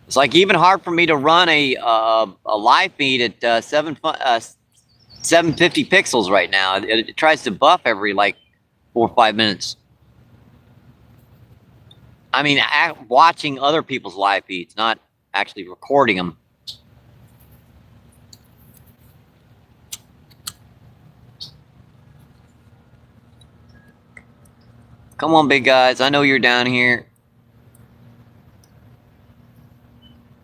It's like even hard for me to run a live feed at 750 pixels right now. It tries to buff every like 4 or 5 minutes. I mean, watching other people's live feeds, not actually recording them. Come on, big guys. I know you're down here.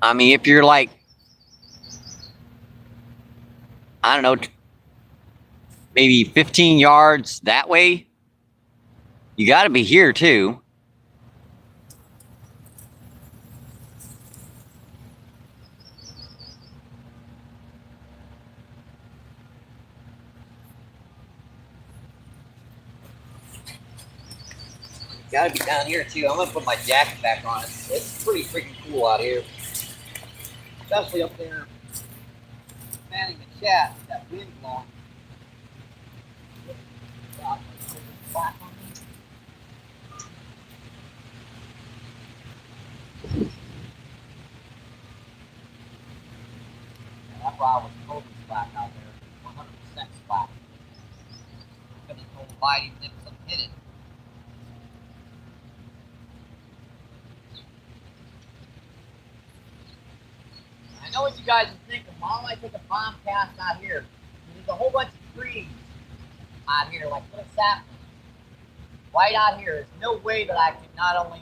I mean, if you're like, I don't know, maybe 15 yards that way, you got to be here too. Got to be down here too. I'm gonna put my jacket back on. It's pretty freaking cool out here, especially up there, manning the chat. That wind blowing. That rod was totally flat out there, 100% flat. Couldn't hold wide even if something hit it. I know what you guys are thinking. Why don't I take a bomb cast out here? There's a whole bunch of trees out here, like little saplings. Right out here. There's no way that I can not only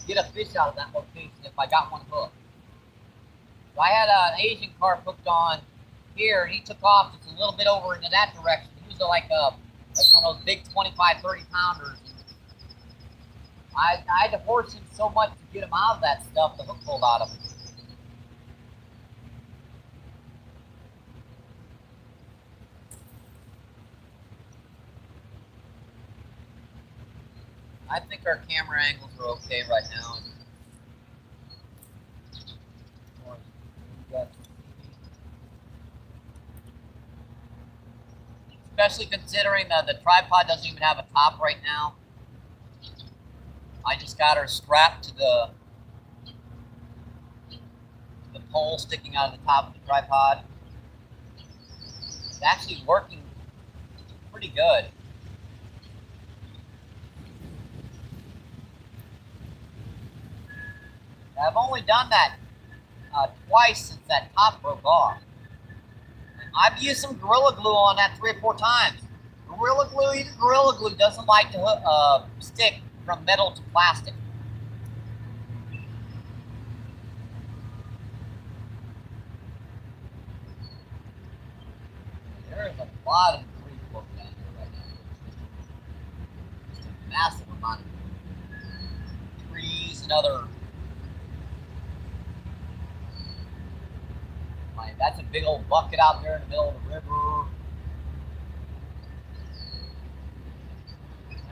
get a fish out of that location if I got one hooked. So I had an Asian carp hooked on here, and he took off just a little bit over into that direction. He was like one of those big 25, 30 pounders. I had to force him so much to get him out of that stuff, the hook pulled out of him. I think our camera angles are okay right now. Especially considering the tripod doesn't even have a top right now. I just got her strapped to the pole sticking out of the top of the tripod. It's actually working pretty good. I've only done that twice since that top broke off. I've used some Gorilla Glue on that 3 or 4 times. Gorilla Glue, even Gorilla Glue doesn't like to stick from metal to plastic. There is a lot of debris floating down here right now. Just a massive amount of trees and other. That's a big old bucket out there in the middle of the river.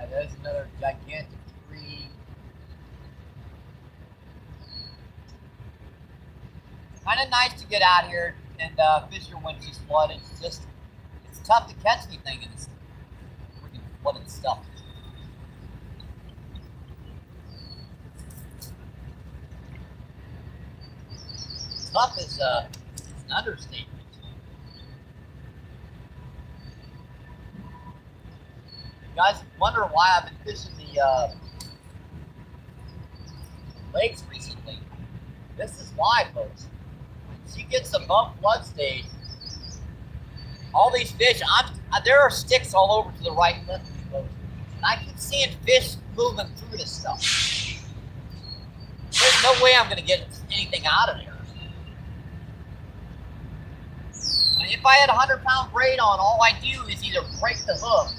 There's another gigantic tree. Kind of nice to get out here and fish here when she's flooded. It's tough to catch anything in this freaking flooded stuff. Tough is an understatement. You guys wonder why I've been fishing the lakes recently. This is why, folks. When she gets above flood stage, all these fish, there are sticks all over to the right and left of me, folks. And I keep seeing fish moving through this stuff. There's no way I'm going to get anything out of there. If I had a 100-pound braid on, all I do is either break the hook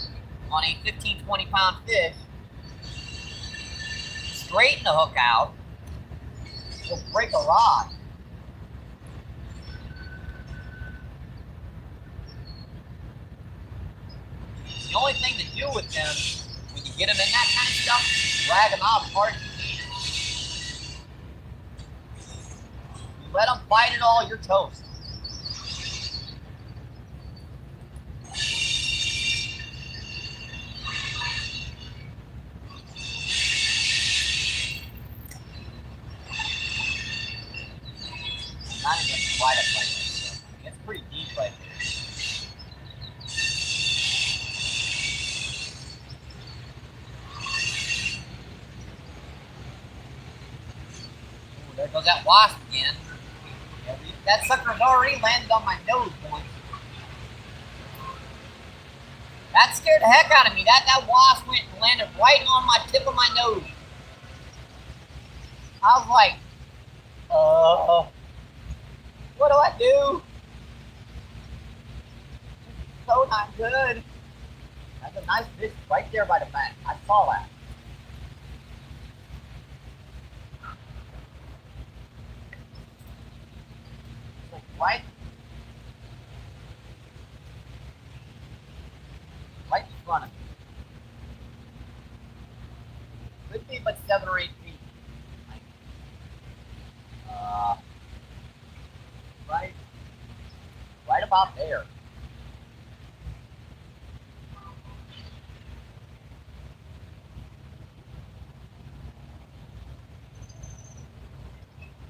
on a 15, 20-pound fish, straighten the hook out, or break a rod. The only thing to do with them, when you get them in that kind of stuff, is drag them out as hard as you can. You let them fight it all, you're toast. Not even quite up like this. I mean, it's pretty deep right there. Ooh, there goes that wasp again. Yeah, that sucker's already landed on my nose once. That scared the heck out of me. That wasp went and landed right on my tip of my nose. I was like, what do I do? So not good. That's a nice fish right there by the bank. I saw that. Like right in front of me. Could be but 7 or 8 feet. Right about there.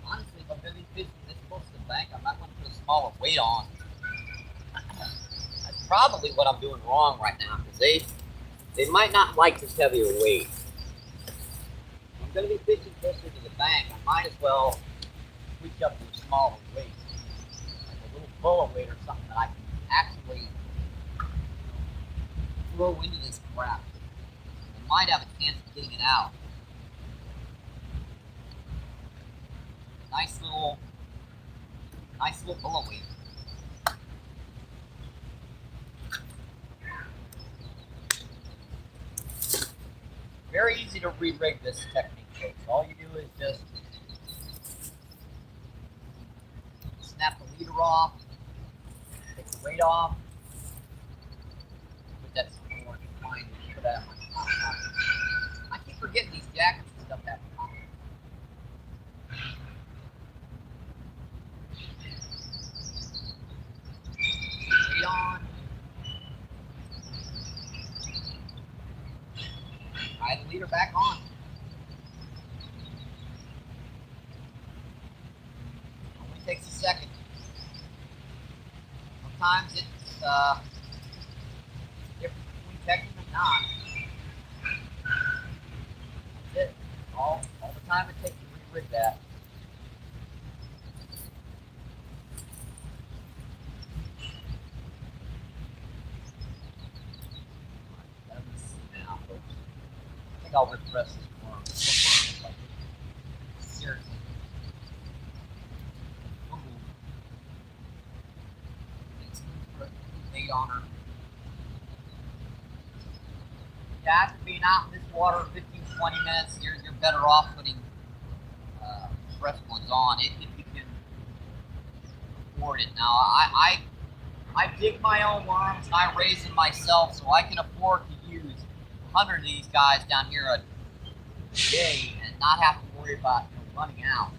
Honestly, if I'm going to be fishing this close to the bank, I might want to put a smaller weight on. That's probably what I'm doing wrong right now, because they might not like this heavier weight. If I'm going to be fishing closer to the bank, I might as well switch up to a smaller weight. Bullet weight or something that I can actually throw into this crap. I might have a chance of getting it out. Nice little bullet weight. Very easy to re-rig this technique, folks. All you do is just snap the leader off, take the weight off, put that somewhere fine, put that on my top. I keep forgetting these jackets and stuff that weight on. Tie the leader back on. Only takes a second. Sometimes it's different between catching and not. That's it. All the time it takes to re-rig that. Let me see now, folks. I think I'll rip the rest of this worm. This one worm is like, seriously. Weight on her. Yeah, after being out in this water 15-20 minutes, you're better off putting fresh ones on if you can afford it. Now, I dig my own worms and I raise them myself, so I can afford to use 100 of these guys down here a day and not have to worry about running out.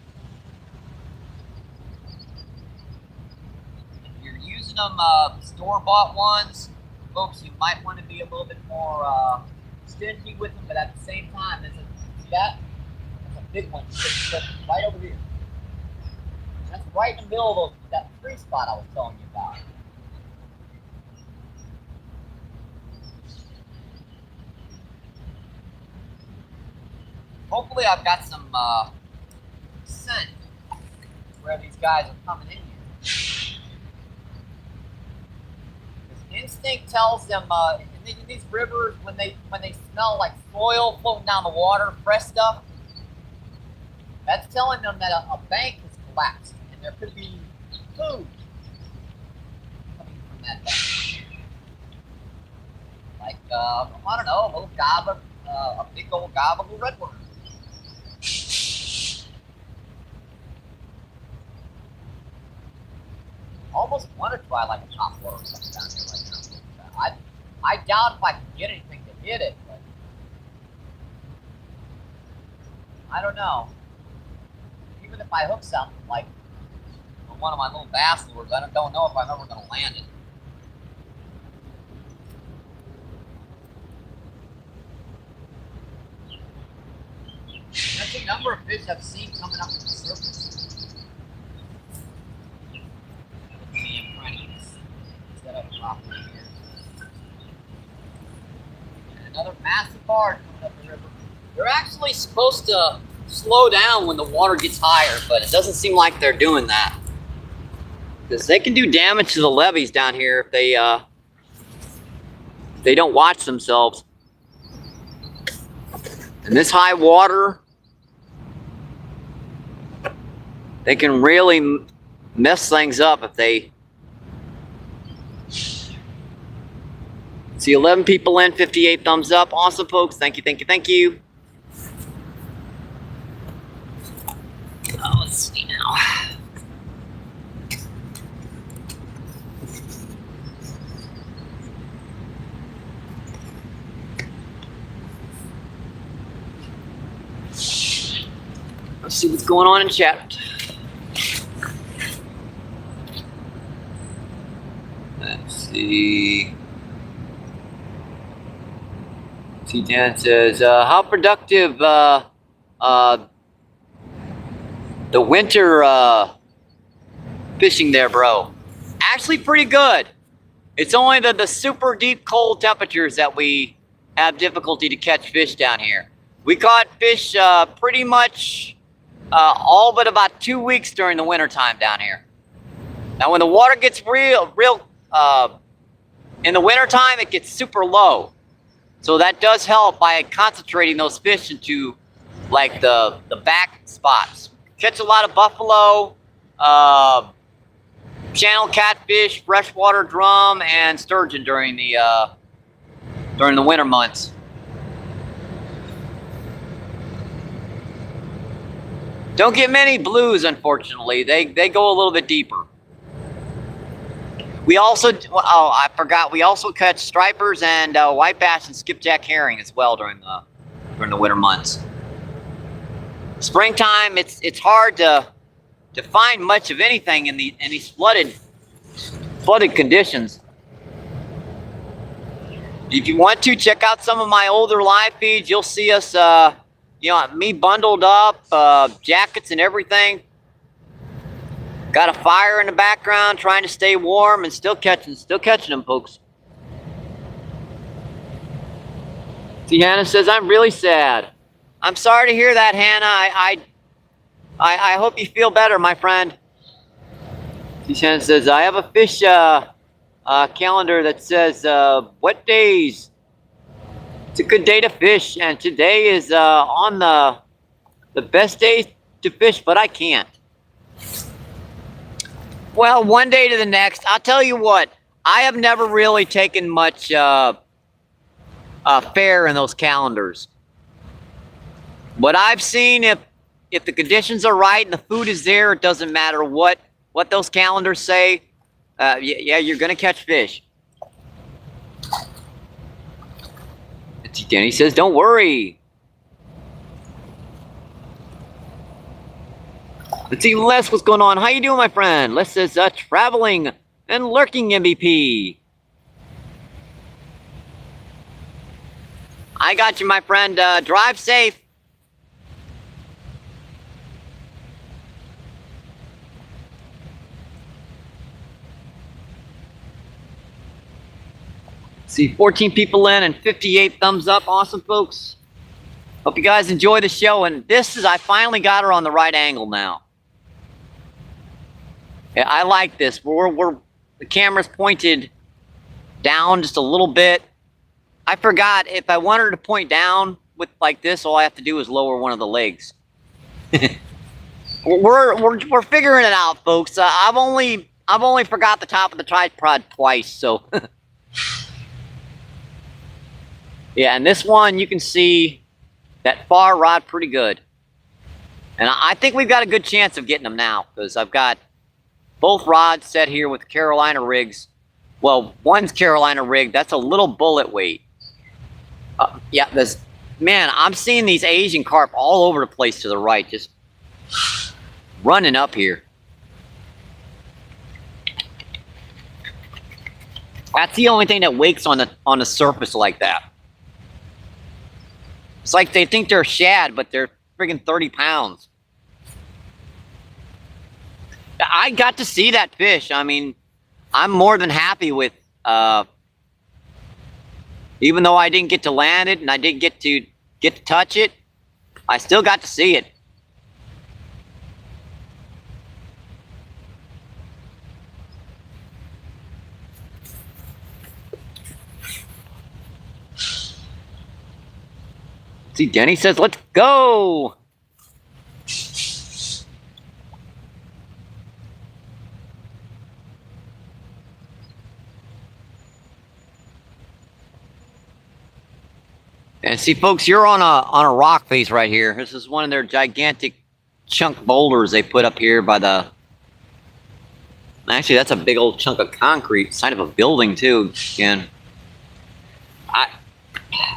Using them store-bought ones, folks, you might want to be a little bit more stingy with them, but at the same time, see that? That's a big one, right over here. That's right in the middle of that free spot I was telling you about. Hopefully I've got some scent where these guys are coming in here. Instinct tells them in these rivers when they smell like soil floating down the water, fresh stuff, that's telling them that a bank has collapsed and there could be food coming from that bank. Like I don't know, a little gobbler, a big old gobble of redworm. Almost want to try like a top water or something down here right now. I doubt if I can get anything to hit it, but I don't know. Even if I hook something like on one of my little bass lures, I don't know if I'm ever going to land it. That's a number of fish I've seen coming up to the surface. I'm trying to set up properly here. And another massive barge coming up the river. They're actually supposed to slow down when the water gets higher, but it doesn't seem like they're doing that. Because they can do damage to the levees down here if they don't watch themselves. In this high water, they can really mess things up if they... See 11 people in, 58 thumbs up. Awesome, folks. Thank you, thank you, thank you. Let's see now. Let's see what's going on in chat. Let's see. T10 says, how productive the winter fishing there, bro? Actually pretty good. It's only the super deep cold temperatures that we have difficulty to catch fish down here. We caught fish pretty much all but about 2 weeks during the winter time down here. Now when the water gets real in the winter time, it gets super low. So that does help by concentrating those fish into like the back spots. Catch a lot of buffalo, channel catfish, freshwater drum, and sturgeon during the winter months. Don't get many blues, unfortunately. They go a little bit deeper. We also, oh, I forgot. We also catch stripers and white bass and skipjack herring as well during the winter months. Springtime, it's hard to find much of anything in these flooded conditions. If you want to check out some of my older live feeds, you'll see us, you know, me bundled up, jackets and everything. Got a fire in the background, trying to stay warm and still catching them, folks. See, Hannah says, I'm really sad. I'm sorry to hear that, Hannah. I hope you feel better, my friend. See, Hannah says, I have a fish calendar that says what days. It's a good day to fish, and today is on the best days to fish, but I can't. Well, one day to the next. I'll tell you what, I have never really taken much fare in those calendars. What I've seen, if the conditions are right and the food is there, it doesn't matter what those calendars say. Yeah, you're gonna catch fish. Danny says, don't worry. Let's see, Les, what's going on? How you doing, my friend? Les says, traveling and lurking MVP. I got you, my friend. Drive safe. See, 14 people in and 58 thumbs up. Awesome, folks. Hope you guys enjoy the show. And I finally got her on the right angle now. Yeah, I like this. The camera's pointed down just a little bit. I forgot, if I want her to point down with like this, all I have to do is lower one of the legs. we're figuring it out, folks. I've only forgot the top of the tripod twice, so. Yeah, and this one you can see that far rod pretty good. And I think we've got a good chance of getting them now, because I've got both rods set here with Carolina rigs. Well, one's Carolina rig, that's a little bullet weight. Yeah, man, I'm seeing these Asian carp all over the place to the right, just running up here. That's the only thing that wakes on the surface like that. It's like they think they're shad, but they're friggin' 30 pounds. I got to see that fish. I mean, I'm more than happy with, even though I didn't get to land it and I didn't get to touch it, I still got to see it. See, Denny says, let's go. And see, folks, you're on a rock face right here. This is one of their gigantic chunk boulders they put up here by the. Actually, that's a big old chunk of concrete, side of a building too. Again,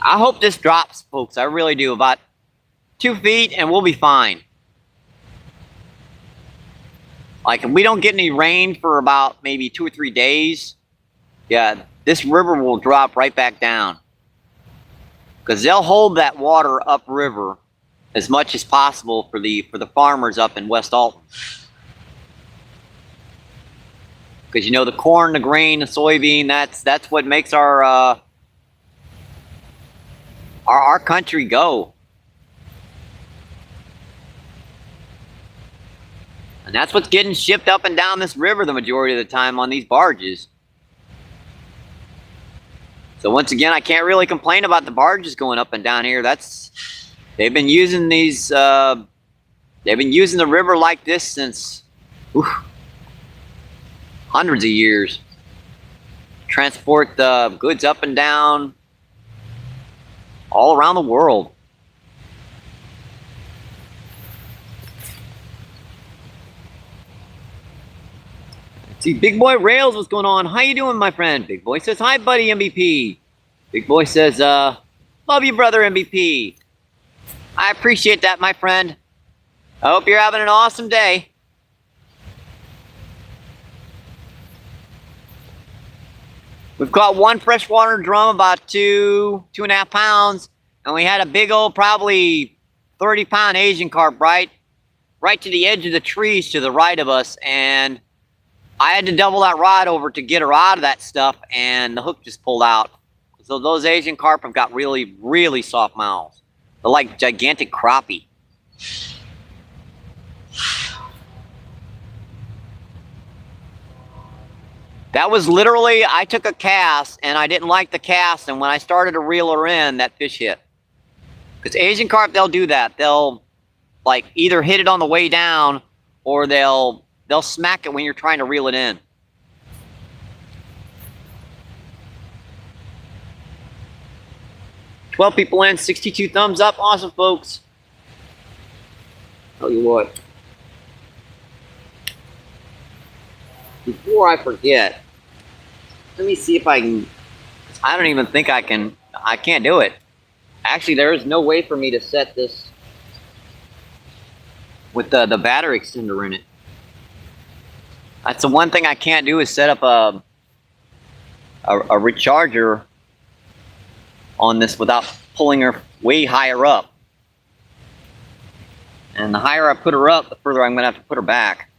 I hope this drops, folks. I really do. About 2 feet, and we'll be fine. Like, if we don't get any rain for about maybe 2 or 3 days, yeah, this river will drop right back down. Because they'll hold that water upriver as much as possible for the farmers up in West Alton. Because, you know, the corn, the grain, the soybean, that's what makes our country go. And that's what's getting shipped up and down this river the majority of the time on these barges. So once again, I can't really complain about the barges going up and down here. They've been using these, they've been using the river like this since hundreds of years. Transport the goods up and down all around the world. See, Big Boy Rails, what's going on? How you doing, my friend? Big Boy says, hi, buddy, MVP. Big Boy says, love you, brother, MVP. I appreciate that, my friend. I hope you're having an awesome day. We've caught one freshwater drum, about 2.5 pounds, and we had a big old, probably 30-pound Asian carp right to the edge of the trees to the right of us, and I had to double that rod over to get her out of that stuff, and the hook just pulled out. So those Asian carp have got really, really soft mouths. They're like gigantic crappie. That was literally, I took a cast and I didn't like the cast, and when I started to reel her in, that fish hit. Because Asian carp, they'll do that. They'll like either hit it on the way down, or they'll smack it when you're trying to reel it in. "12 people in, 62 thumbs up. Awesome, folks. Tell you what. Before I forget, let me see if I can. I don't even think I can. I can't do it. Actually, there is no way for me to set this with the battery extender in it. That's the one thing I can't do, is set up a recharger on this without pulling her way higher up. And the higher I put her up, the further I'm going to have to put her back.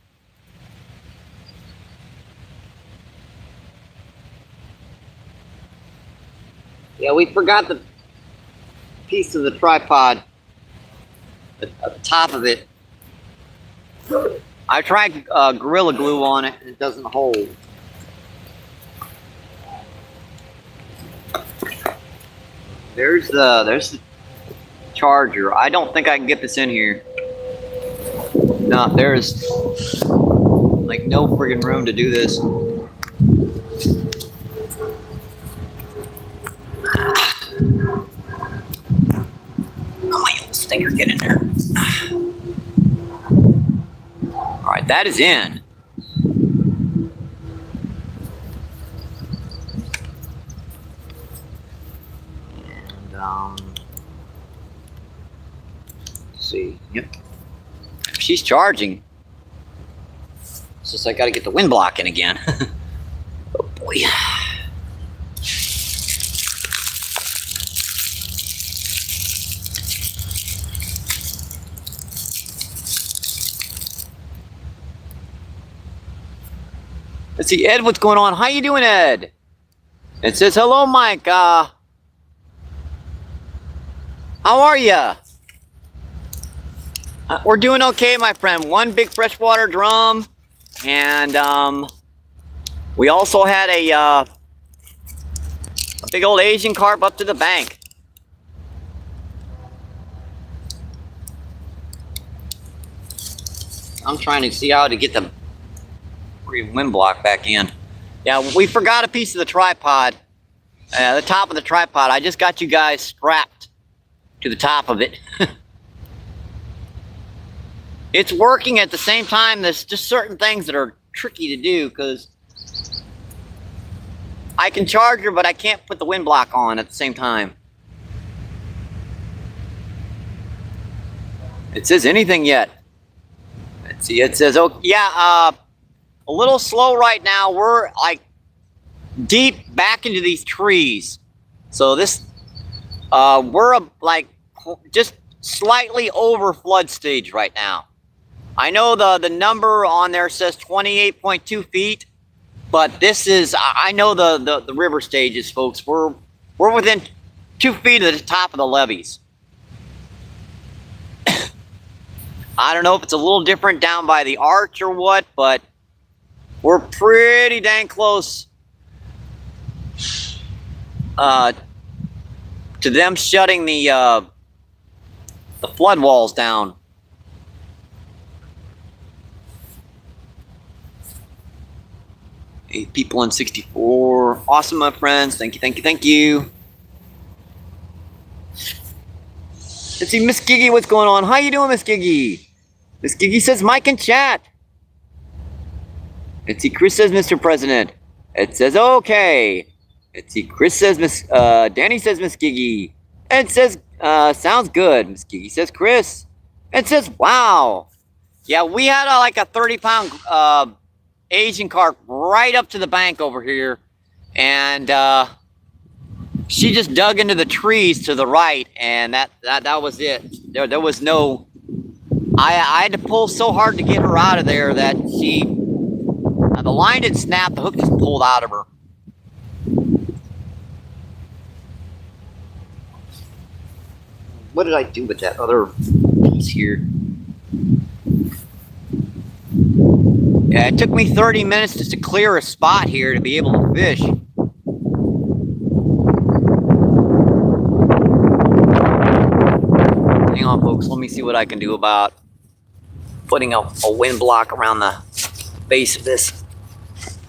Yeah, we forgot the piece of the tripod at the top of it. I tried Gorilla Glue on it, and it doesn't hold. There's the charger. I don't think I can get this in here. No, there's like no friggin' room to do this. Oh, my little stinger, get in there. All right, that is in. And let's see. Yep. She's charging. It's just I got to get the wind block in again. Oh boy. Let's see, Ed, what's going on? How you doing, Ed? It says, hello, Mike. How are you? We're doing okay, my friend. One big freshwater drum, and we also had a big old Asian carp up to the bank. I'm trying to see how to get the wind block back in. Yeah, we forgot a piece of the tripod. The top of the tripod. I just got you guys strapped to the top of it. It's working at the same time. There's just certain things that are tricky to do, because I can charge her, but I can't put the wind block on at the same time. It says anything yet? Let's see. It says, oh yeah, a little slow right now. We're like deep back into these trees, so this we're like just slightly over flood stage right now. I know the number on there says 28.2 feet, but this is, I know the river stages, folks. We're within 2 feet of the top of the levees. I don't know if it's a little different down by the arch or what, but we're pretty dang close to them shutting the flood walls down. 8 people in 64. Awesome, my friends. Thank you, thank you, thank you. Let's see, Miss Giggy, what's going on? How you doing, Miss Giggy? Miss Giggy says, Mike in chat. Let's see, Chris says Mr. President. It says okay. Let's see, Chris says Danny says Miss Giggy. It says sounds good. Miss Giggy says Chris. It says wow. Yeah, we had like a 30-pound Asian carp right up to the bank over here, and she just dug into the trees to the right, and that was it. There was no. I had to pull so hard to get her out of there that the line didn't snap. The hook just pulled out of her. What did I do with that other piece here? Yeah, it took me 30 minutes just to clear a spot here to be able to fish. Hang on, folks. Let me see what I can do about putting a wind block around the base of this.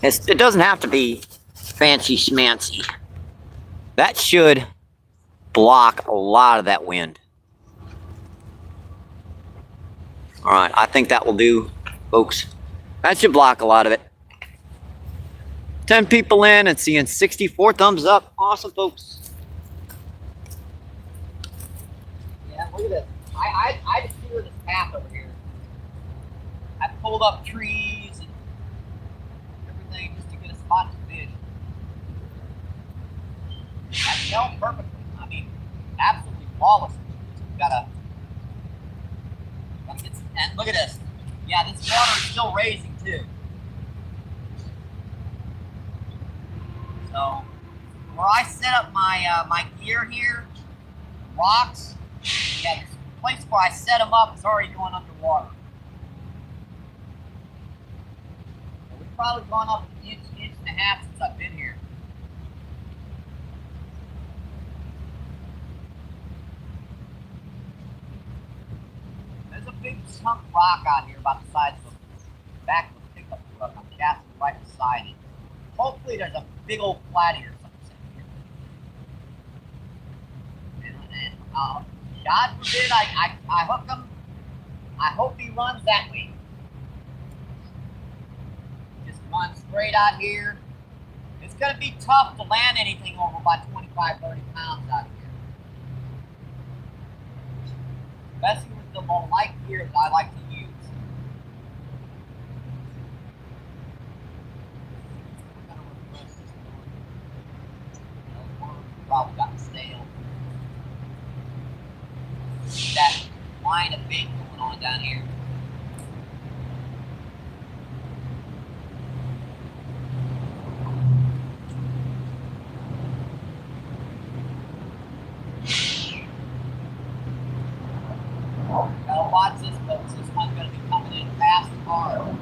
It doesn't have to be fancy schmancy. That should block a lot of that wind. All right, I think that will do, folks. That should block a lot of it. 10 people in and seeing 64 thumbs up. Awesome, folks. Yeah, look at this. I just cleared this path over here. I pulled up trees and everything just to get a spot to fish. I fell perfectly. I mean, absolutely flawless. Gotta get some, and look at this. Yeah, this water is still raising too. So, where I set up my gear here, rocks, yeah, this place where I set them up is already going underwater. So we've probably gone up an inch and a half since I've been here. There's a big chunk of rock out here about the size of the back of the pickup truck. I'm casting right beside it. Hopefully there's a big old flatty or something here. And God forbid I hook him. I hope he runs that way. Just run straight out here. It's going to be tough to land anything over about 25, 30 pounds out here. Especially with the more light gear that I like to use. Probably got stale. That line of bait going on down here. Now watch this, folks. This one's going to be coming in fast and hard.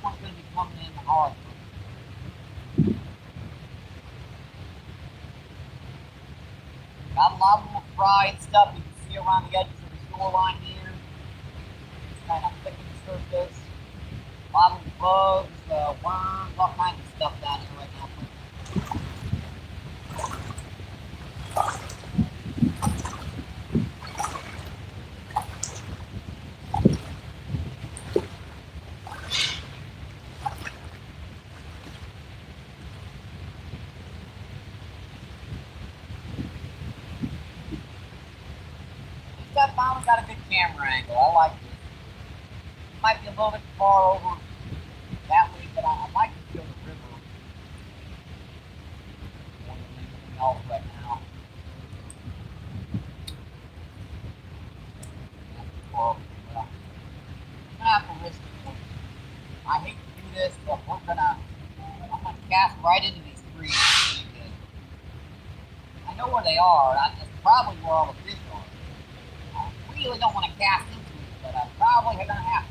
One's going to be coming in hard. Got a lot of little fry and stuff you can see around the edges of the shoreline here. It's kind of thick in the surface. A lot of bugs, worms, all kinds of stuff down here right now. I finally got a good camera angle. I like this. It might be a little bit far over that way, but I like to feel the river more than anything else right now. Well, I'm gonna have to risk it. I hate to do this, but I'm gonna cast right into these trees. I know where they are. That's probably where all the fish are. I really don't want to cast into it, but I probably are going to have to.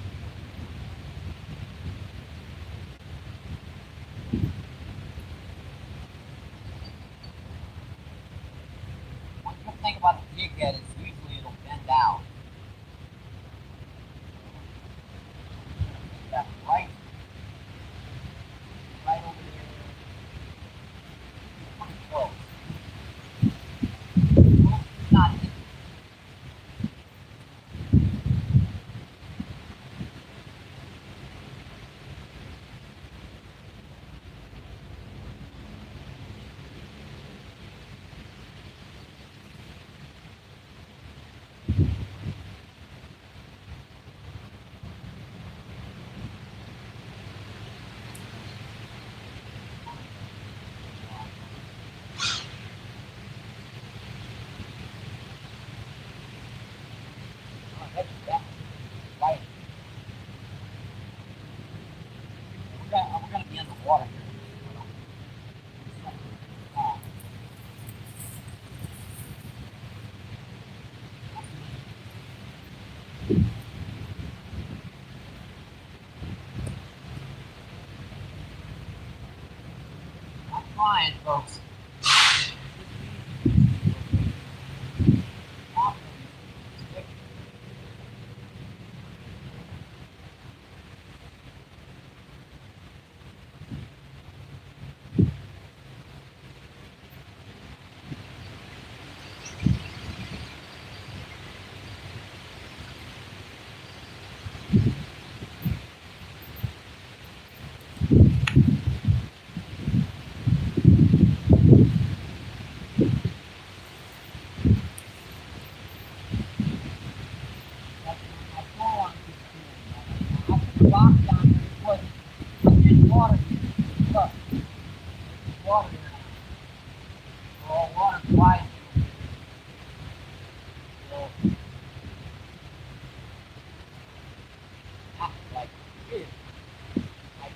water. I'm trying, folks.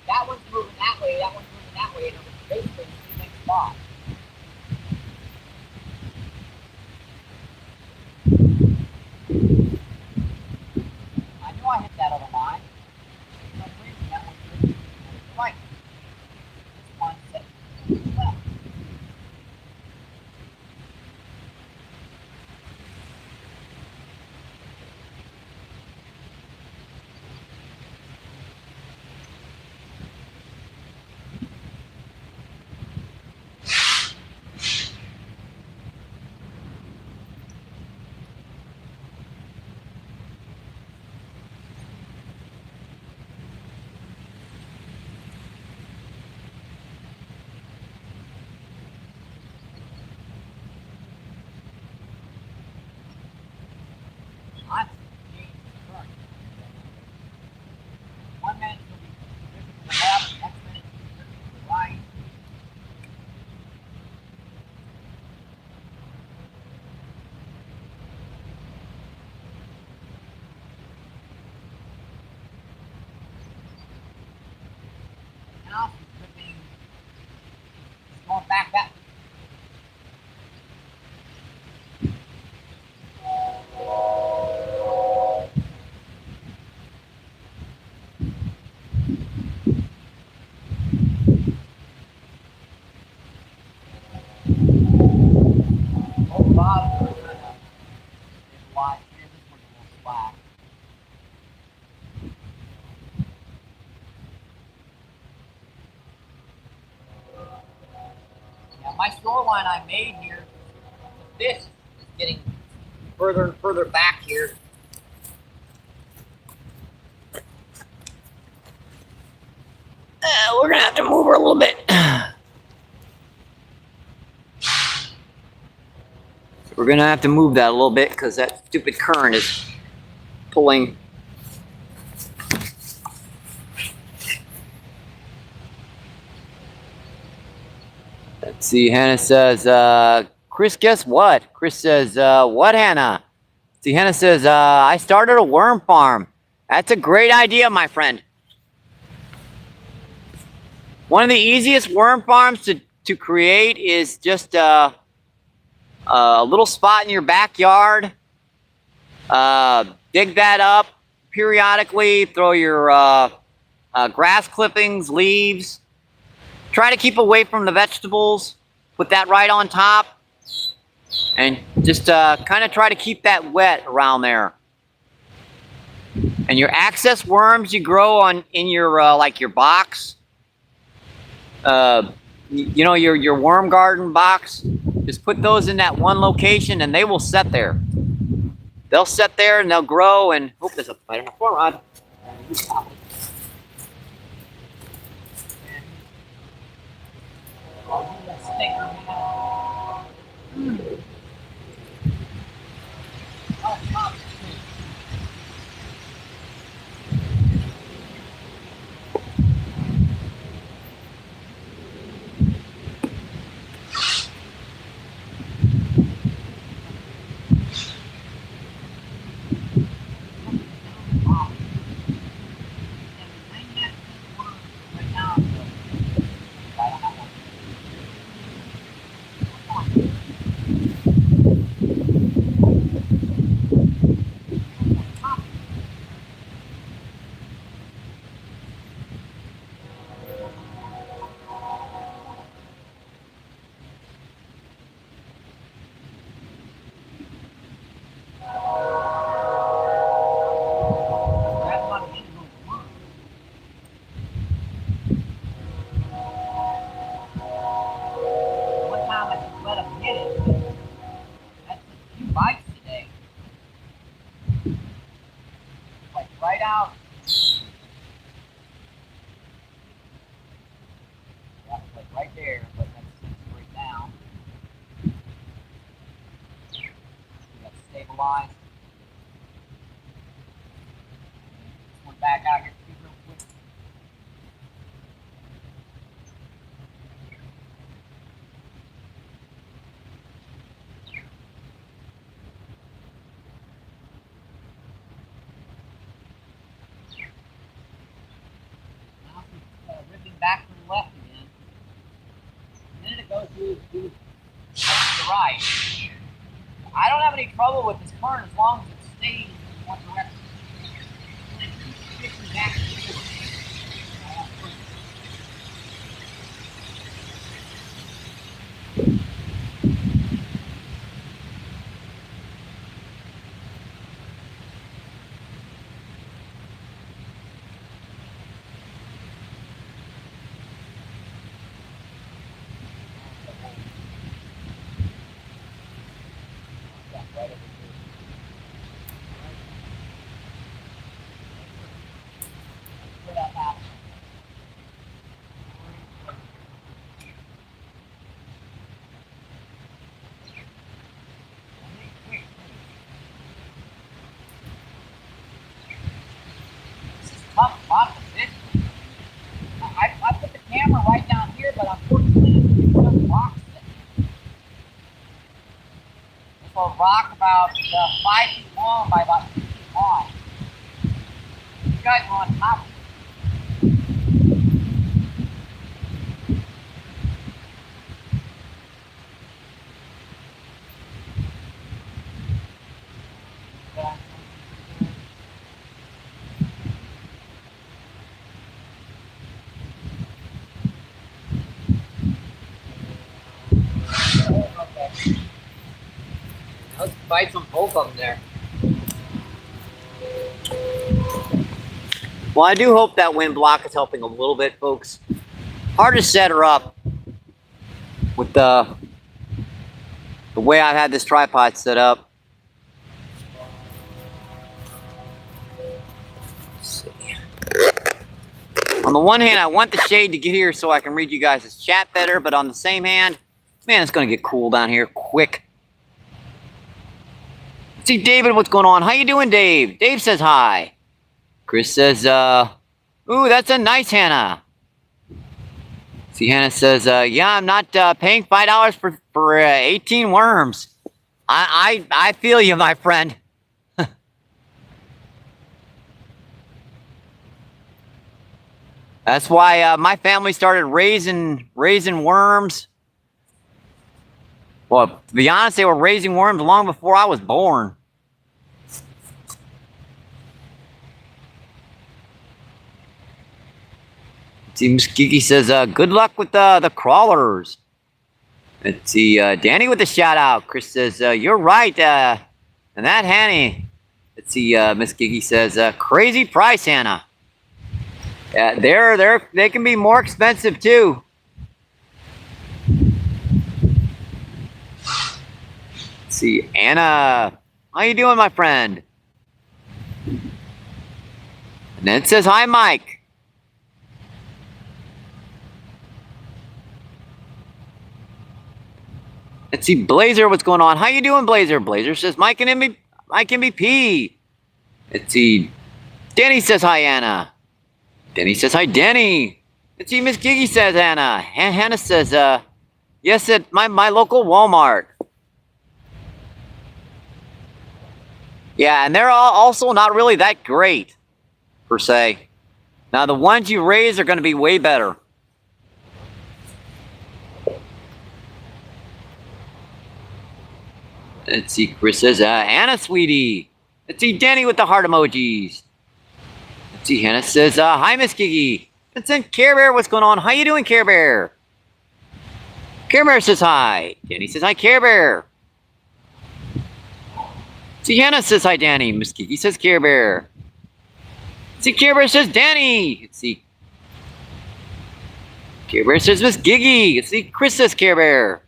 That one's moving that way, that one's moving that way, and it was basically the same spot. I knew I hit that other line. For some reason, that one's moving right. This one's set left. One minute's going to be drifting to the left, next minute's going to be drifting to the right. Now it's drifting, it's going back that way. My shoreline I made here, the fish is getting further and further back here. We're gonna have to move her a little bit. We're gonna have to move that a little bit because that stupid current is pulling. Let's see, Hannah says, Chris, guess what? Chris says, what, Hannah? See, Hannah says, I started a worm farm. That's a great idea, my friend. One of the easiest worm farms to create is just a little spot in your backyard. Dig that up periodically, throw your grass clippings, leaves. Try to keep away from the vegetables. Put that right on top. And just kind of try to keep that wet around there. And your access worms you grow in your like your box. You know, your worm garden box. Just put those in that one location and they will set there. They'll set there and they'll grow and hope there's a bite on the floor rod. there, but that's right now. That's stabilized. This one back out here real quick. Now it's ripping back to the left again. A minute ago, she was to the right. I don't have any trouble with this current as long as it stays in one direction. And it keeps shifting back and forth. Lots of fish. I put the camera right down here, but unfortunately, there's some rocks there. This will rock about 5 feet long by about 2 feet wide. You guys are on top of it. Let's bite some both of them there. Well, I do hope that wind block is helping a little bit, folks. Hard to set her up with the way I've had this tripod set up. Let's see. On the one hand, I want the shade to get here so I can read you guys' chat better, but on the same hand, man, it's going to get cool down here quick. See, David, what's going on? How you doing, Dave? Dave says hi. Chris says, ooh, that's a nice Hannah. See, Hannah says, yeah, I'm not paying $5 for 18 worms. I feel you, my friend. That's why my family started raising worms. Well, to be honest, they were raising worms long before I was born. See, Miss Kiki says, good luck with the crawlers. Let's see, Danny with the shout out. Chris says, you're right, and that Hanny. Let's see, Miss Kiki says, crazy price, Hannah. Yeah, they can be more expensive too. Let's see, Anna, how you doing, my friend? And then it says, hi, Mike. Let's see, Blazer, what's going on? How you doing, Blazer? Blazer says, Mike MVP. Let's see, Danny says, hi, Anna. Danny says, hi, Danny. Let's see, Miss Gigi says, Anna. Hannah says, yes, at my local Walmart. Yeah, and they're all also not really that great, per se. Now, the ones you raise are going to be way better. Let's see, Chris says, Anna, sweetie. Let's see, Danny with the heart emojis. Let's see, Hannah says, hi, Miss Gigi. Let's send Care Bear, what's going on? How you doing, Care Bear? Care Bear says hi. Danny says, hi, Care Bear. See, Hannah says, hi, Danny. Miss Gigi says, Care Bear. See, Care Bear says, Danny. Let's see. Care Bear says, Miss Gigi. Let's see, Chris says, Care Bear.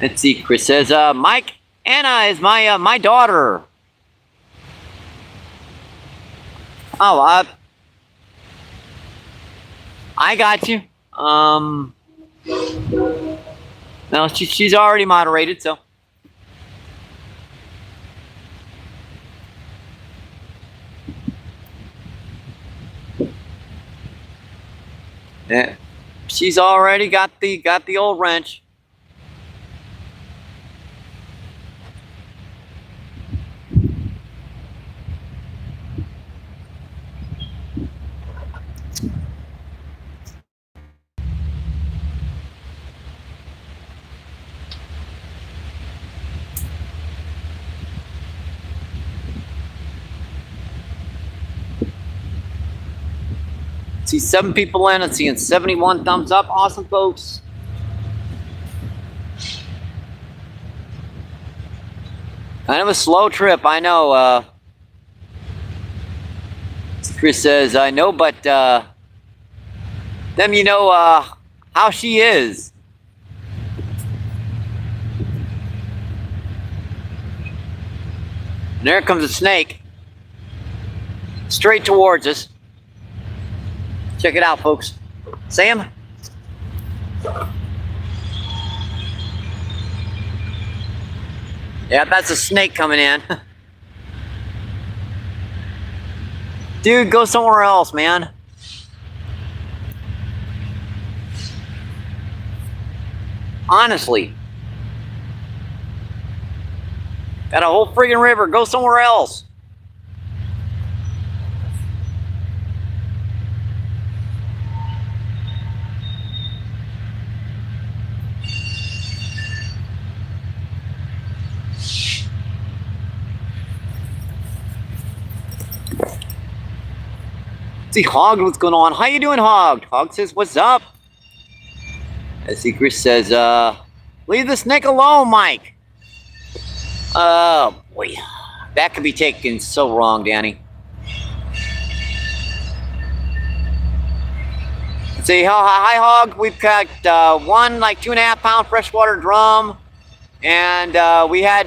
Let's see, Chris says, Mike, Anna is my daughter. Oh, I got you. No, she's already moderated, so. Yeah, she's already got the old wrench. See 7 people in and seeing 71 thumbs up. Awesome, folks. Kind of a slow trip, I know. Chris says, I know, but them, you know how she is. And there comes a snake. Straight towards us. Check it out, folks. Sam? Yeah, that's a snake coming in. Dude, go somewhere else, man. Honestly. Got a whole friggin' river. Go somewhere else. See, Hog, what's going on? How you doing, Hog? Hog says, what's up? As Chris says, leave the snake alone, Mike. Oh, boy. That could be taken so wrong, Danny. Say, hi, Hog. We've got one, like, 2.5 pound freshwater drum. And we had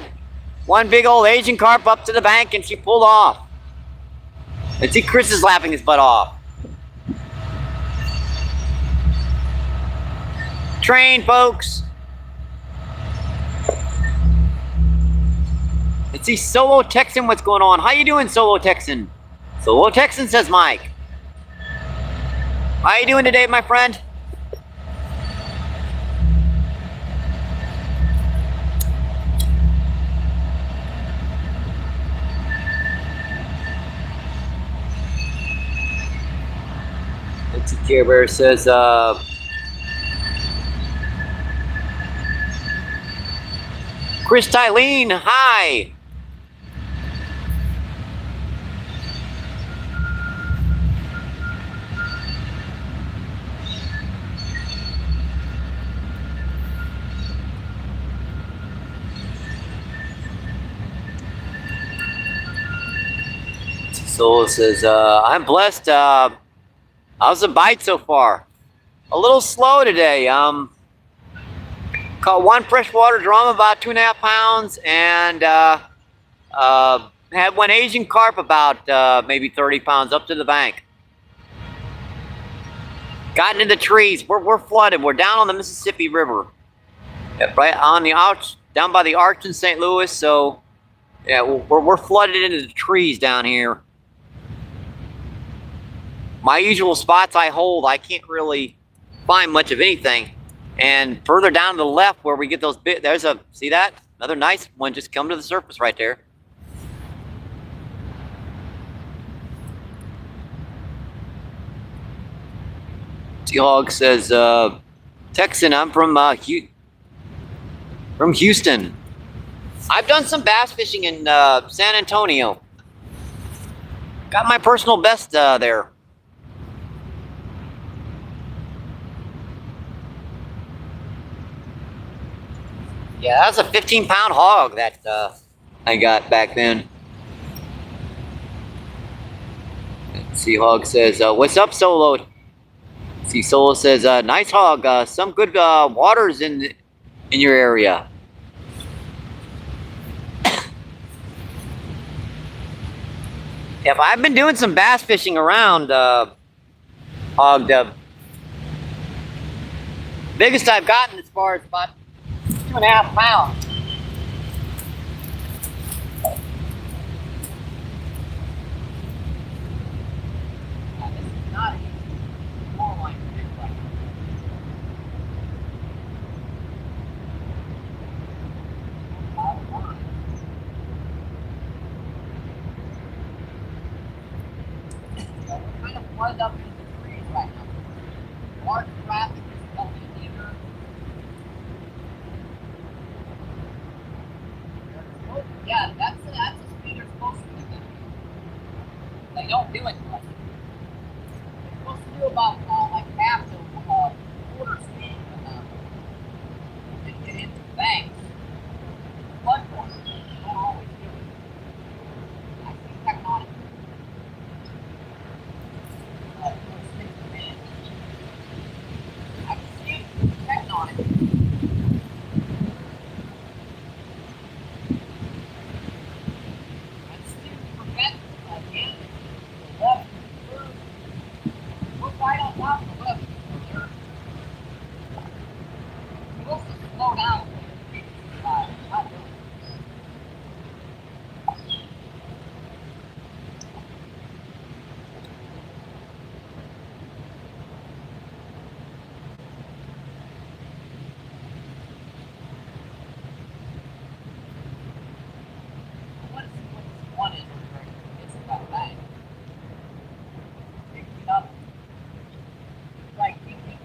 one big old Asian carp up to the bank, and she pulled off. And see, Chris is laughing his butt off. Train, folks. And see, Solo Texan, what's going on? How you doing, Solo Texan? Solo Texan, says Mike. How you doing today, my friend? Care Bear says, Chris Tylene, hi. Soul says, I'm blessed. How's the bite so far? A little slow today. Caught one freshwater drum, about 2.5 pounds, and had one Asian carp, about maybe 30 pounds, up to the bank. Gotten into the trees. We're flooded. We're down on the Mississippi River, right on the arch, down by the arch in St. Louis. So, yeah, we're flooded into the trees down here. My usual spots I hold, I can't really find much of anything. And further down to the left where we get those there's a, see that? Another nice one just come to the surface right there. T-Hog says, Texan, I'm from Houston. I've done some bass fishing in San Antonio. Got my personal best there. Yeah, that was a 15-pound hog that I got back then. See, Hog says, what's up, Solo? See, Solo says, nice hog. Some good waters in your area. If I've been doing some bass fishing around, Hog, Biggest I've gotten as far as about 2.5 pounds. This is not easy. More like big one. We're kind of flooded up into the trees right now. Large traffic is coming either. Yeah, that's a speed they're supposed to be doing. They don't do it much. They're supposed to do about like half to quarter speed when they get into banks. Floodwaters, they don't always do it. I see tectonic. I see tectonic. Right on top of the left. You're supposed to slow down. Not doing it. I want to see what this one is where it gets that bank. Picking it up. Like thinking.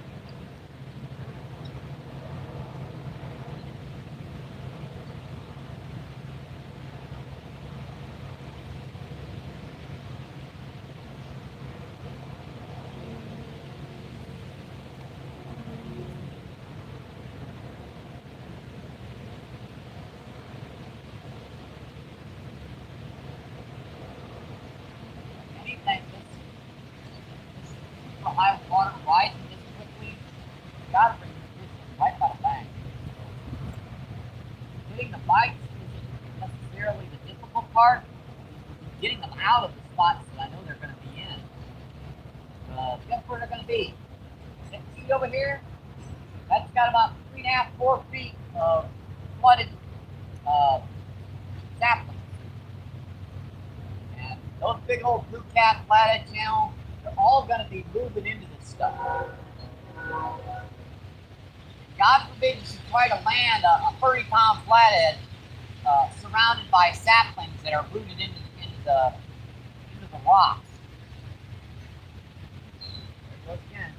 Anything this high water rising this quickly, you gotta bring the fish right by the bank. Getting the bites isn't necessarily the difficult part. Getting them out of the spots that I know they're going to be in. Guess where they're going to be? See over here? That's got about 3.5, 4 feet of flooded saplings. And those big old blue cat flathead channel, they're all going to be moving into this stuff. God forbid you should try to land a 30-pound flathead surrounded by saplings that are rooted into the rocks. There it goes again.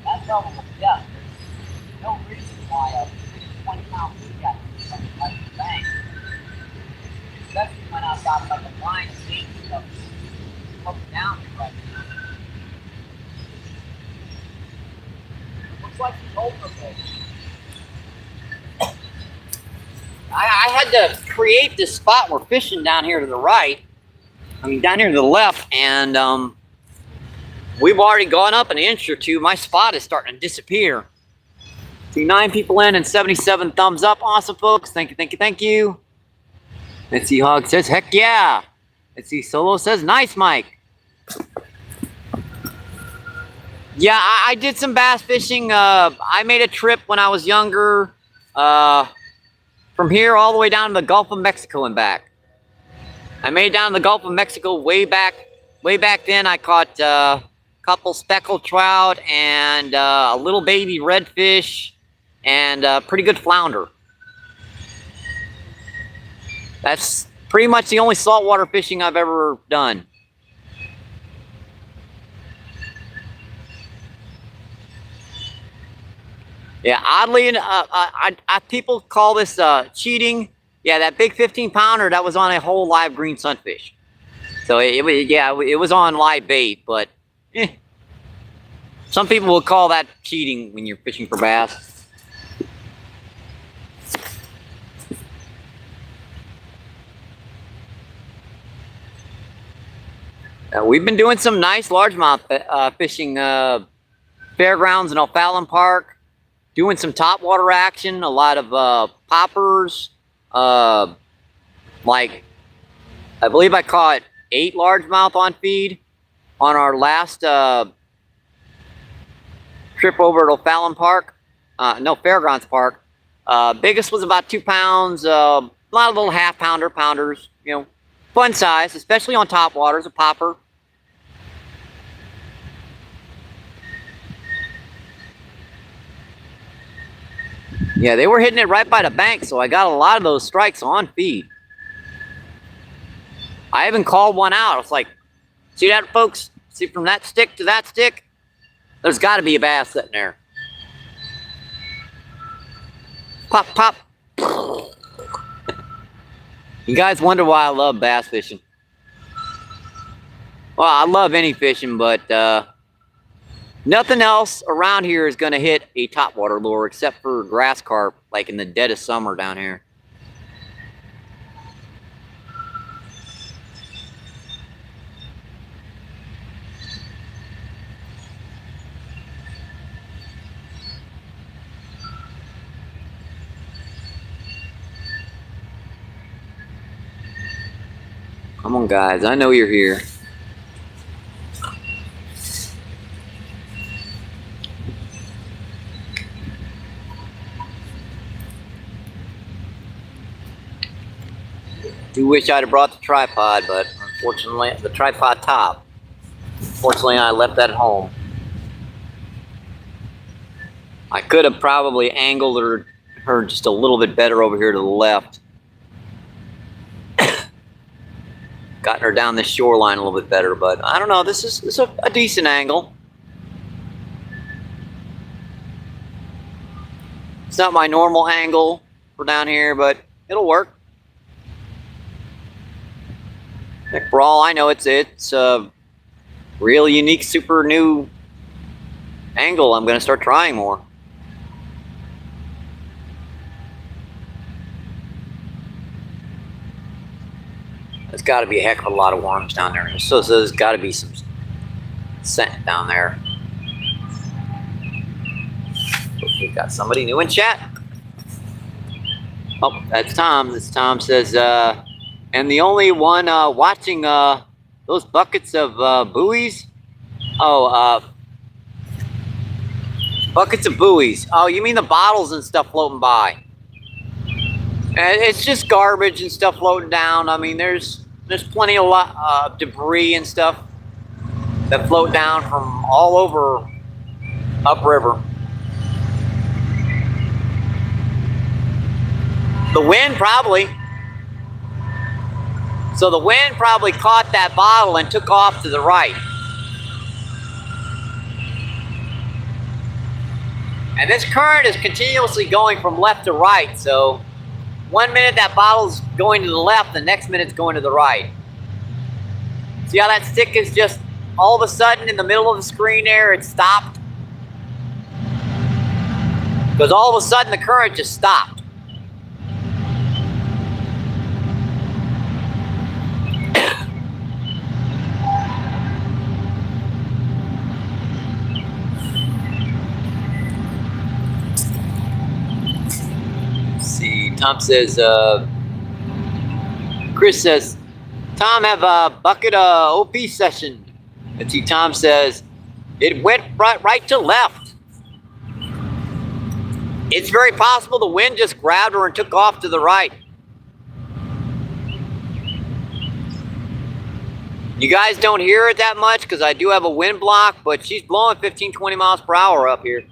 That's all. Yeah. There's no reason why a 20-pound blue cat is something like the bank. Especially when I've got like a line of bait stuff coming down here right now. Looks like he's over there. I had to create this spot we're fishing down here to the right. I mean, down here to the left, and we've already gone up an inch or two. My spot is starting to disappear. See 9 people in and 77 thumbs up. Awesome, folks. Thank you, thank you, thank you. Let's see, Hog says, heck yeah. Let's see, Solo says, nice, Mike. Yeah, I did some bass fishing. I made a trip when I was younger, from here all the way down to the Gulf of Mexico and back. I made it down to the Gulf of Mexico way back then. I caught a couple speckled trout and a little baby redfish and pretty good flounder. That's pretty much the only saltwater fishing I've ever done. Yeah, oddly, people call this cheating. Yeah, that big 15-pounder, that was on a whole live green sunfish. So it was on live bait, but some people will call that cheating when you're fishing for bass. We've been doing some nice largemouth fishing, fairgrounds in O'Fallon Park, doing some topwater action, a lot of poppers. Like, I believe I caught 8 largemouth on feed on our last trip over at O'Fallon Park. No, Fairgrounds Park. Biggest was about 2 pounds. A lot of little half-pounder, pounders. You know, fun size, especially on topwaters. A popper. Yeah, they were hitting it right by the bank, so I got a lot of those strikes on feed. I even called one out. I was like, see that, folks? See, from that stick to that stick, there's got to be a bass sitting there. Pop, pop. You guys wonder why I love bass fishing. Well, I love any fishing, but nothing else around here is going to hit a topwater lure except for grass carp, like in the dead of summer down here. Come on, guys. I know you're here. Do wish I'd have brought the tripod, but unfortunately, the tripod top. Unfortunately, I left that at home. I could have probably angled her just a little bit better over here to the left. Gotten her down this shoreline a little bit better, but I don't know. This is a decent angle. It's not my normal angle for down here, but it'll work. Heck, for all I know, it's a real unique, super new angle. I'm going to start trying more. There's got to be a heck of a lot of worms down there. So there's got to be some scent down there. We've got somebody new in chat. Oh, that's Tom. This Tom says, and the only one watching those buckets of buoys. Oh, buckets of buoys. Oh, you mean the bottles and stuff floating by? It's just garbage and stuff floating down. I mean, there's plenty of debris and stuff that float down from all over upriver. The wind probably. So the wind probably caught that bottle and took off to the right. And this current is continuously going from left to right, so 1 minute that bottle's going to the left, the next minute's going to the right. See how that stick is just all of a sudden in the middle of the screen there, it stopped? Because all of a sudden the current just stopped. Tom says, Tom have a bucket OP session. Let's see, Tom says, it went right to left. It's very possible the wind just grabbed her and took off to the right. You guys don't hear it that much because I do have a wind block, but she's blowing 15, 20 miles per hour up here.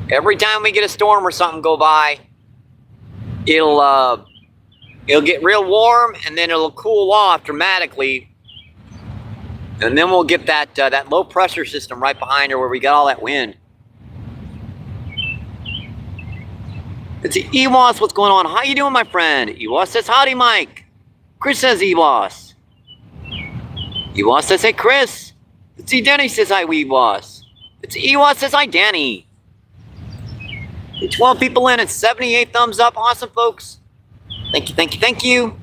Every time we get a storm or something go by, it'll get real warm and then it'll cool off dramatically. And then we'll get that low pressure system right behind her where we got all that wind. It's Ewas, what's going on? How you doing, my friend? Ewas says, howdy, Mike. Chris says, Ewas. Ewas says, hey, Chris. It's Danny says, hi, Ewas. It's Ewas says, hi, Danny. 12 people in and 78 thumbs up. Awesome, folks. Thank you, thank you, thank you.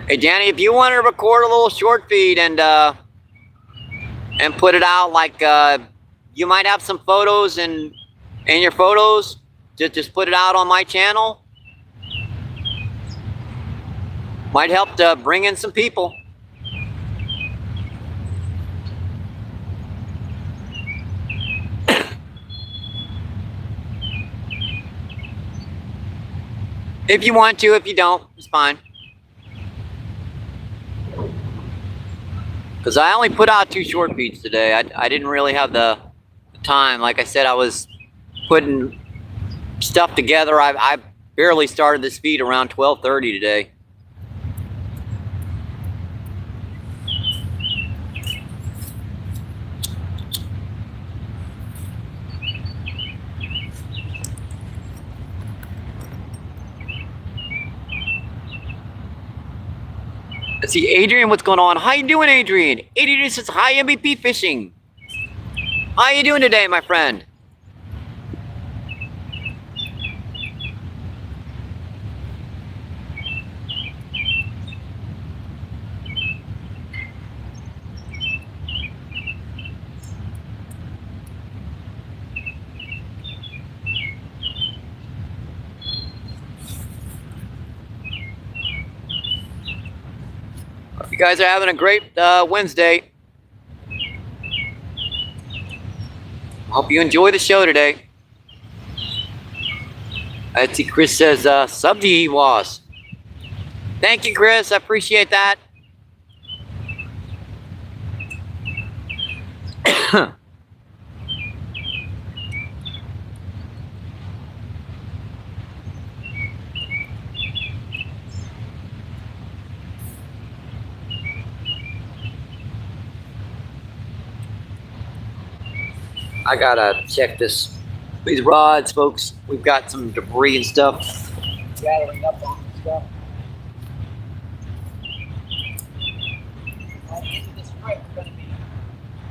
Hey, Danny, if you want to record a little short feed and put it out, like you might have some photos and your photos, just put it out on my channel. Might help to bring in some people. If you want to, if you don't, it's fine. Because I only put out 2 short feeds today. I didn't really have the time. Like I said, I was putting stuff together. I barely started this feed around 12:30 today. Let's see, Adrian, what's going on? How you doing, Adrian? Adrian says, hi, MBP Fishing. How you doing today, my friend? You guys are having a great Wednesday. Hope you enjoy the show today. Let's see, Chris says, sub to Ewas. Thank you, Chris. I appreciate that. I gotta check these rods, folks. We've got some debris and stuff gathering up on this stuff. By the end of this trip, we're gonna be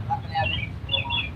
not gonna have anything going on.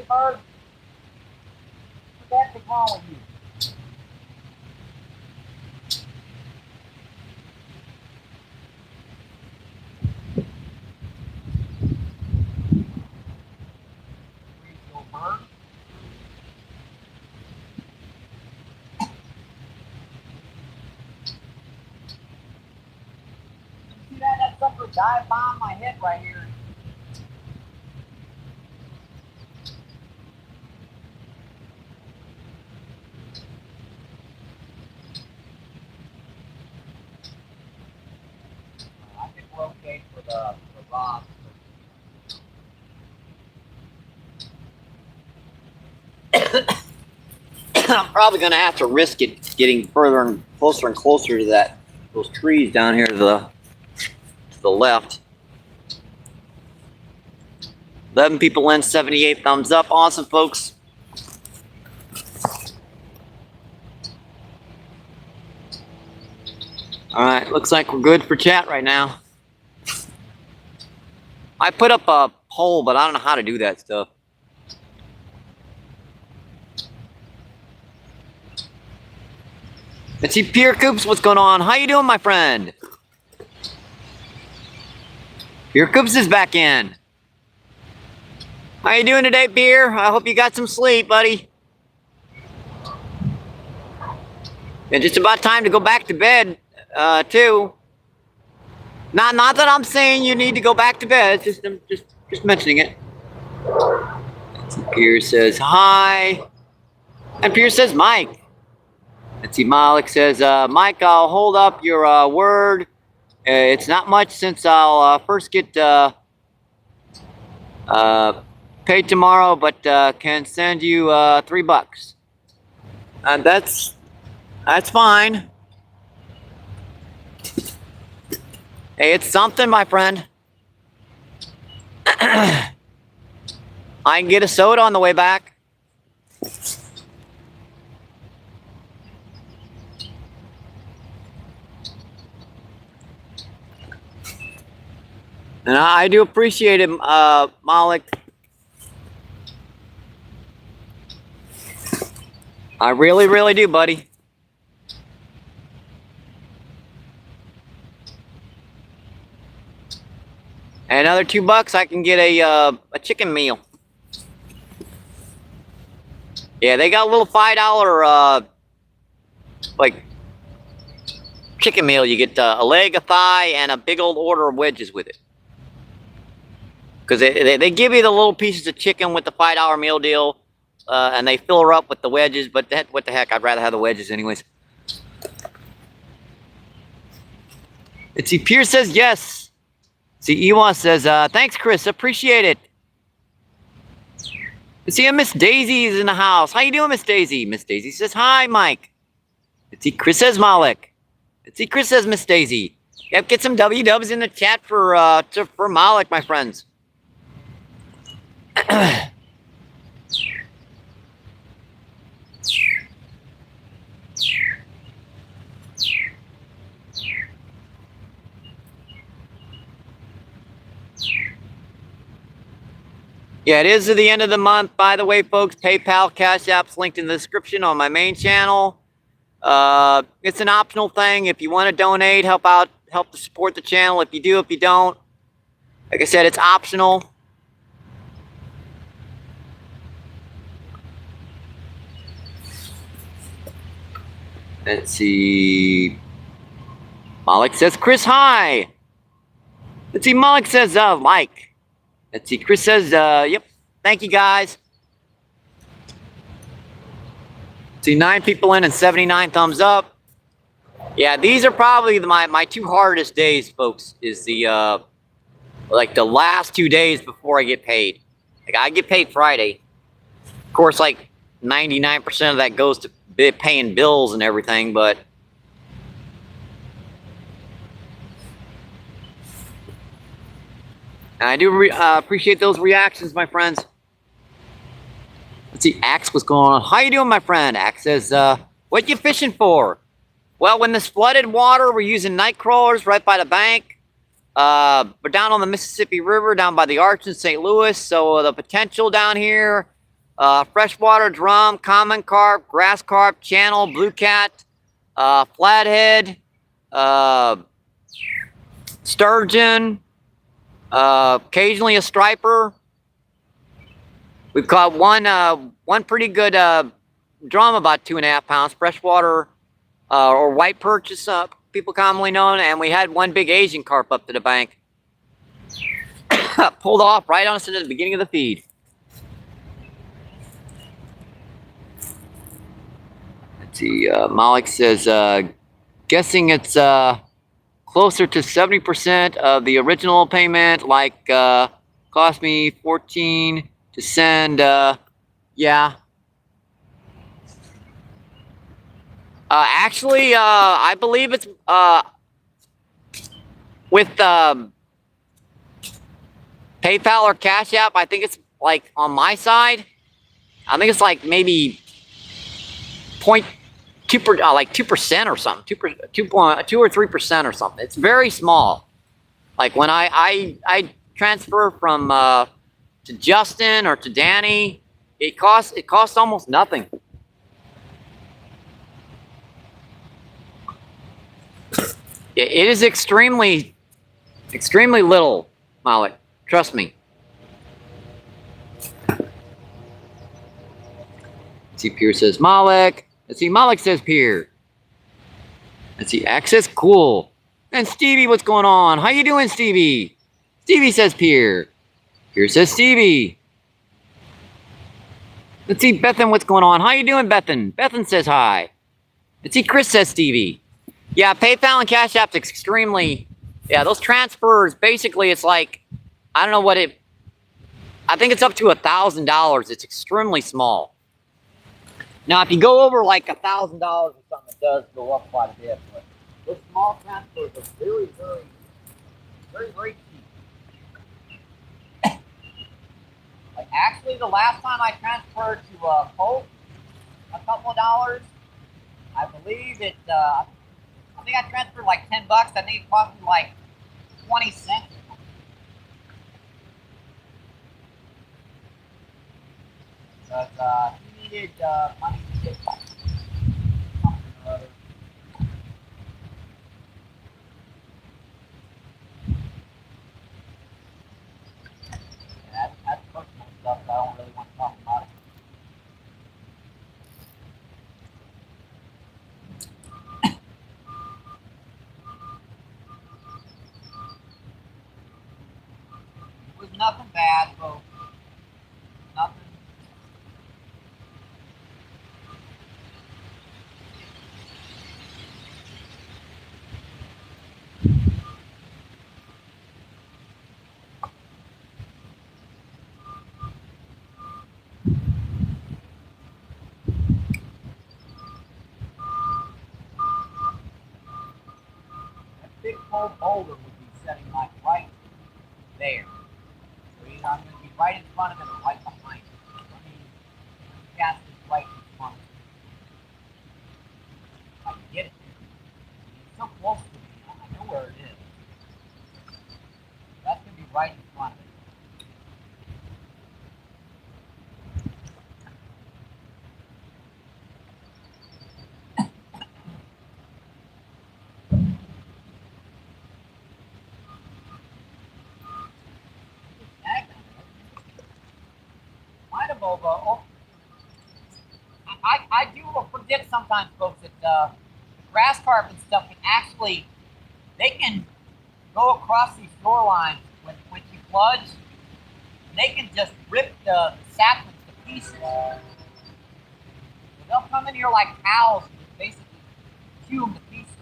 bird? What's wrong with you? See that sucker dive bomb my head right here. I think we're okay for the rods. I'm probably going to have to risk it getting further and closer to those trees down here to the left. 11 people in, 78 thumbs up. Awesome, folks. All right, looks like we're good for chat right now. I put up a poll, but I don't know how to do that stuff. Let's see, Pierre Coops, what's going on? How you doing, my friend? Pierre Coops is back in. How you doing today, Pierre? I hope you got some sleep, buddy. And just about time to go back to bed, too. Not that I'm saying you need to go back to bed. I'm just mentioning it. Pierre says hi, and Pierre says Mike. Let's see, Malik says, Mike, I'll hold up your word. It's not much since I'll first get paid tomorrow, but can send you $3. And that's fine. Hey, it's something, my friend. I can get a soda on the way back. And I do appreciate it, Malik. I really, really do, buddy. And another $2, I can get a chicken meal. Yeah, they got a little $5 like chicken meal. You get a leg, a thigh, and a big old order of wedges with it. Because they give you the little pieces of chicken with the $5 meal deal, and they fill her up with the wedges. But what the heck? I'd rather have the wedges anyways. Let's see, Pierce says yes. See, Ewa says, thanks, Chris. Appreciate it. Let's see, Miss Daisy is in the house. How you doing, Miss Daisy? Miss Daisy says, hi, Mike. Let's see, Chris says Malik. Let's see, Chris says Miss Daisy. Yep, get some W-dubs in the chat for Malik, my friends. Yeah, it is at the end of the month. By the way, folks, PayPal, Cash App's linked in the description on my main channel. It's an optional thing. If you want to donate, help to support the channel. If you do, if you don't, like I said, it's optional. Let's see. Malik says, Chris, hi. Let's see, Malik says, Mike. Let's see, Chris says, yep, thank you, guys. See, 9 people in and 79 thumbs up. Yeah, these are probably my 2 hardest days, folks, is the, like the last 2 days before I get paid. Like, I get paid Friday. Of course, like, 99% of that goes to paying bills and everything, but I do appreciate those reactions, my friends. Let's see, Axe, what's going on? How you doing, my friend? Axe says, what you fishing for? Well, when this flooded water, we're using night crawlers right by the bank. We're down on the Mississippi River, down by the Arch in St. Louis, so the potential down here freshwater drum, common carp, grass carp, channel, blue cat, flathead, sturgeon, occasionally a striper. We've caught one pretty good drum, about 2.5 pounds, freshwater or white perch, as people commonly known, and we had one big Asian carp up to the bank. Pulled off right on us at the beginning of the feed. Let's see, Malik says, guessing it's closer to 70% of the original payment, like cost me 14 to send. Yeah. Actually, I believe it's with PayPal or Cash App. I think it's like on my side. I think it's like maybe 0.2%, like 2% or something, 2 or 3% or something. It's very small. Like when I transfer from to Justin or to Danny, it costs almost nothing. It is extremely little, Malik. Trust me. Let's see, Pierre says Malik. Let's see, Malik says Pierre. Let's see, Access, cool. And Stevie, what's going on? How you doing, Stevie? Stevie says Pierre. Pierre says Stevie. Let's see, Bethan, what's going on? How you doing, Bethan? Bethan says hi. Let's see, Chris says Stevie. Yeah, PayPal and Cash App's extremely, yeah, those transfers, basically it's like, I don't know what it, I think it's up to $1,000. It's extremely small. Now, if you go over like $1,000 or something, it does go up quite a bit. But those small transfers are very cheap. Like actually, the last time I transferred to Colt, a couple of dollars, I believe it. I think I transferred like $10. I think it cost me like 20 cents. Because he needed money to get something or other. Yeah, that's personal stuff. I don't really want to talk about it. It was nothing bad, folks. Nothing. That big cold boulder would be setting like right there. So either I'm going to be right in front of it or right behind it. Let me cast this right in front of it. I can get it there. It's so close to me, I know where it is. That's going to be right in front of it. Might have I do forget sometimes, folks, that grass carp and stuff can actually, they can go across these shorelines when she floods, and they can just rip the saplings to pieces. So they'll come in here like cows and just basically chew them to pieces.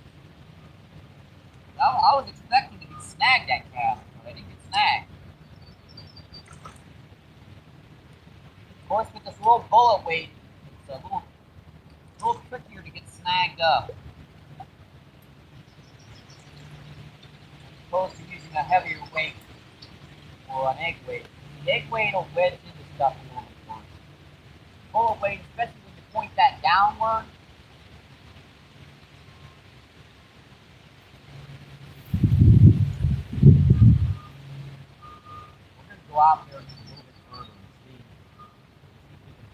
I was expecting to be snagged that cast, but I didn't get snagged. Of course, with this little bullet weight, it's a little trickier to get snagged up. As opposed to using a heavier weight or an egg weight. The egg weight will wedge into stuff a little bit worse. Bullet weight, especially when you point that downward, we're going to go out there and a little bit further and see if we can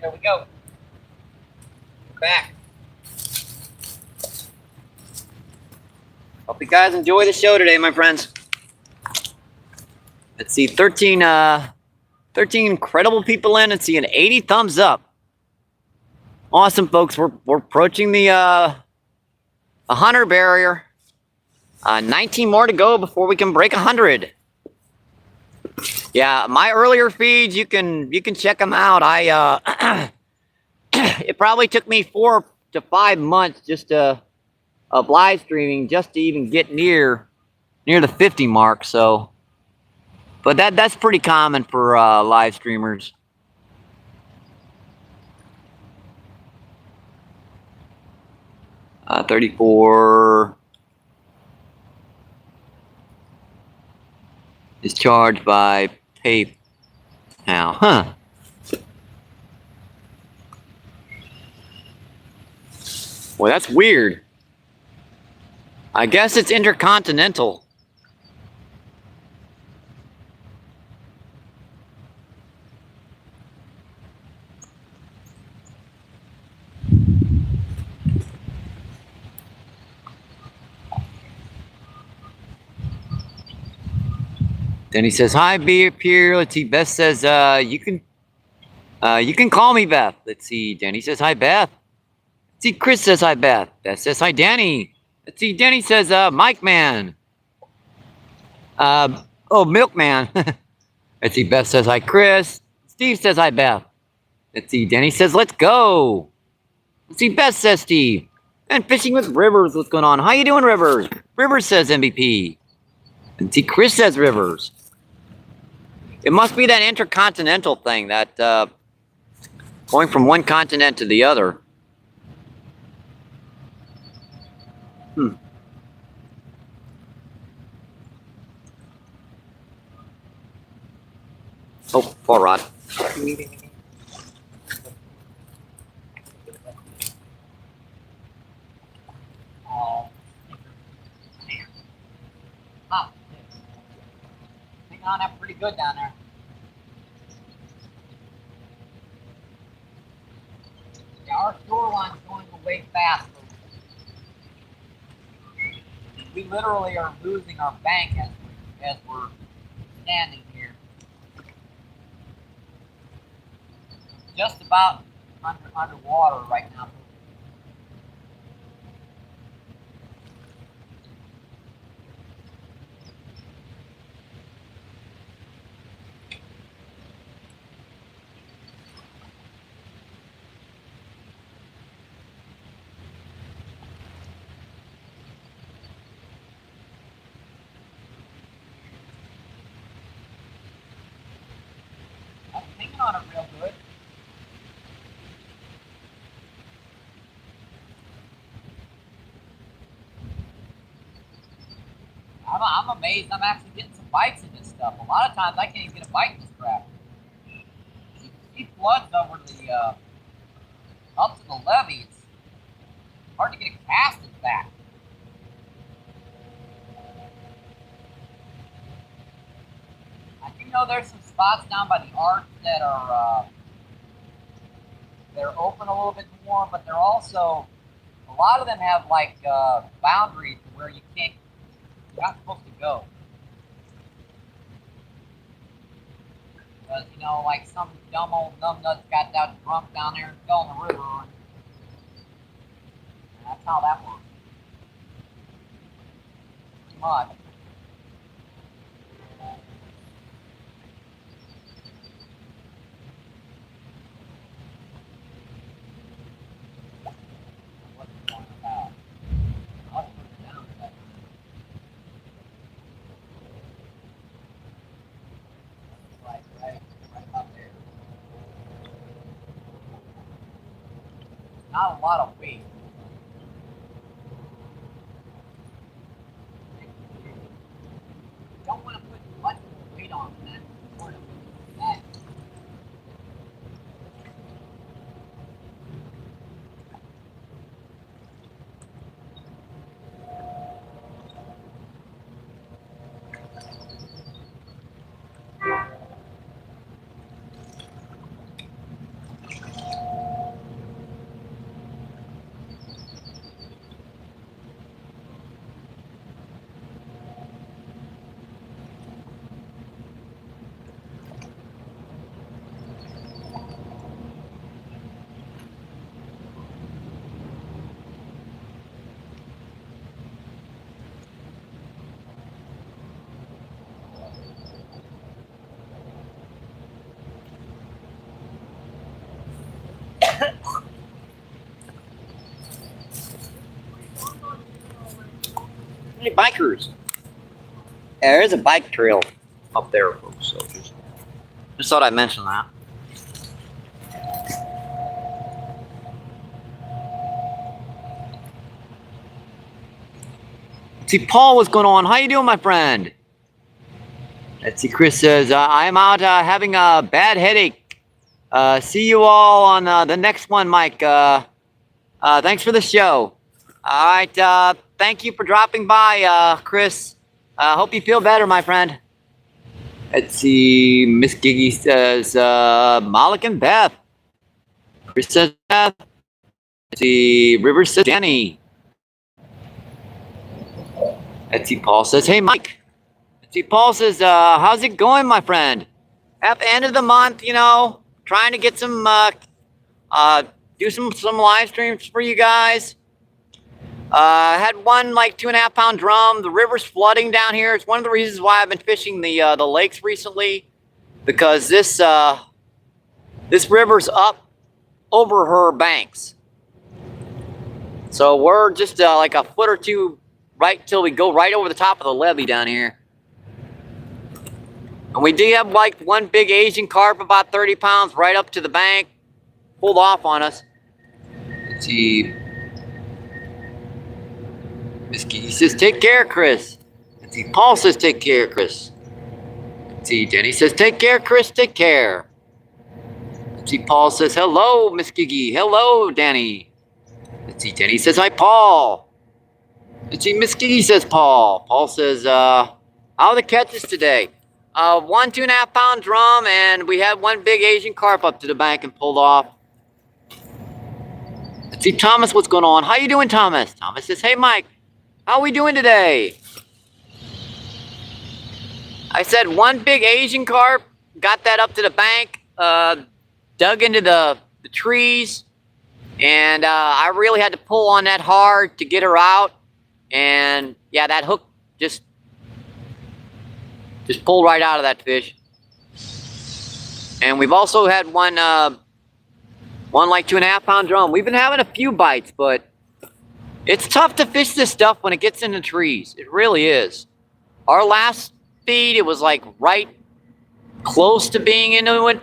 There we go. We're back. Hope you guys enjoy the show today, my friends. Let's see, 13 incredible people in. Let's see, an 80 thumbs up. Awesome, folks. We're approaching the 100 barrier. 19 more to go before we can break 100. Yeah, my earlier feeds, you can check them out. It probably took me 4 to 5 months just of live streaming just to even get near the 50 mark. So, but that's pretty common for live streamers. Uh, 34 is charged by PayPal. Huh. Well, that's weird. I guess it's intercontinental. Then he says, "Hi, Beer Pier." Let's see. Beth says, "You can call me Beth." Let's see. Danny says, "Hi, Beth." Let's see. Chris says, "Hi, Beth." Beth says, "Hi, Danny." Let's see. Danny says, "Mike Man." Oh, Milkman. Let's see. Beth says, "Hi, Chris." Steve says, "Hi, Beth." Let's see. Danny says, "Let's go." Let's see. Beth says, "Steve." And Fishing with Rivers. What's going on? How you doing, Rivers? Rivers says MVP. And see, Chris says Rivers. It must be that intercontinental thing, that going from one continent to the other. Oh, poor Rod. Hang on, that's pretty good down there. Yeah, our shoreline's going way fast. We literally are losing our bank as we're standing here. Just about underwater right now. I'm hanging on it real good. I'm amazed I'm actually getting some bites in this stuff. A lot of times I can't even get a bite in this crap. She floods over the up to the levee. It's hard to get a cast in back. I do know there's some spots down by the arch that are they're open a little bit more, but they're also, a lot of them have like boundaries where you're not supposed to go. Because, you know, like some dumb old numbnuts got down drunk down there and fell in the river. And that's how that works. Pretty much. What's the point about? I'll put it down to that. Right up there. Not a lot of weight. You don't want to put much weight on that. Hey, bikers. Yeah, there is a bike trail up there, folks. So just thought I'd mention that. See, Paul, what's going on? How you doing, my friend? Let's see, Chris says, I'm out having a bad headache. See you all on the next one, Mike. Thanks for the show. All right, thank you for dropping by, Chris. Hope you feel better, my friend. Let's see, Miss Giggy says, Malik and Beth. Chris says, Beth. Let's see, Rivers says, Danny. Let's see, Paul says, hey, Mike. Let's see, Paul says, how's it going, my friend? At the end of the month, you know, trying to get some, do some live streams for you guys. Had one like 2.5 pound drum. The river's flooding down here. It's one of the reasons why I've been fishing the lakes recently, because this river's up over her banks. So we're just like a foot or two right till we go right over the top of the levee down here. And we do have like one big Asian carp, about 30 pounds, right up to the bank, pulled off on us. Let's see. Miss Kitty says, take care, Chris. Let's see. Paul says, take care, Chris. Let's see. Danny says, take care, Chris. Take care. Let's see. Paul says, hello, Miss Giggy. Hello, Danny. Let's see. Danny says, hi, Paul. Let's see. Miss Giggy says, Paul. Paul says, how are the catches today? 1 2.5 pound drum, and we had one big Asian carp up to the bank and pulled off. Let's see, Thomas, what's going on? How you doing, Thomas? Thomas says, hey, Mike, how are we doing today? I said one big Asian carp, got that up to the bank, dug into the trees, and I really had to pull on that hard to get her out. And yeah, that hook just pulled right out of that fish. And we've also had one like 2.5 pound drum. We've been having a few bites, but it's tough to fish this stuff when it gets in the trees. It really is. Our last feed, it was like right close to being into it,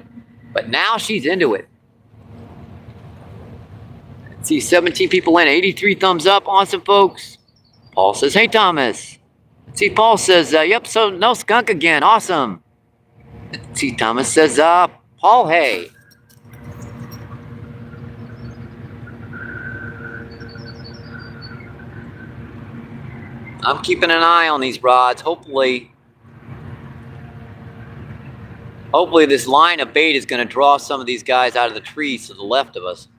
but now she's into it. Let's see, 17 people in, 83 thumbs up. Awesome, folks. Paul says, hey, Thomas. Let's see, Paul says, yep, so no skunk again. Awesome. Let's see, Thomas says, Paul, hey. I'm keeping an eye on these rods. Hopefully this line of bait is going to draw some of these guys out of the trees to the left of us.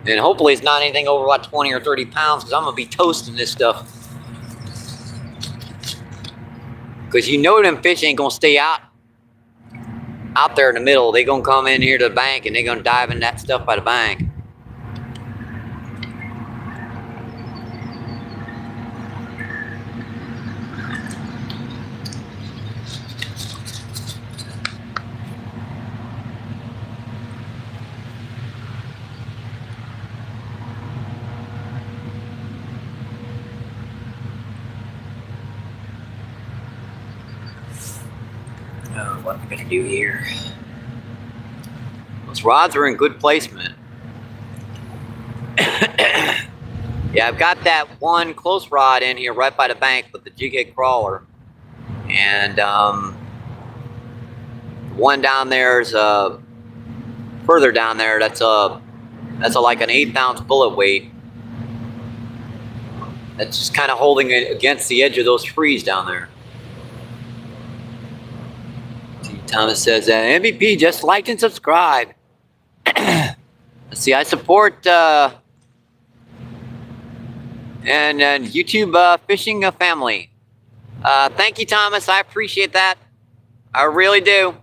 And hopefully it's not anything over about 20 or 30 pounds, because I'm going to be toasting this stuff. Because you know them fish ain't going to stay out there in the middle. They're going to come in here to the bank and they're going to dive in that stuff by the bank. What am I going to do here? Those rods are in good placement. Yeah, I've got that one close rod in here right by the bank with the jig head crawler. And one down there is further down there, that's like an 1/8 ounce bullet weight. That's just kind of holding it against the edge of those trees down there. Thomas says, MVP, just liked and subscribe. Let's see, I support and YouTube fishing family. Thank you, Thomas. I appreciate that. I really do.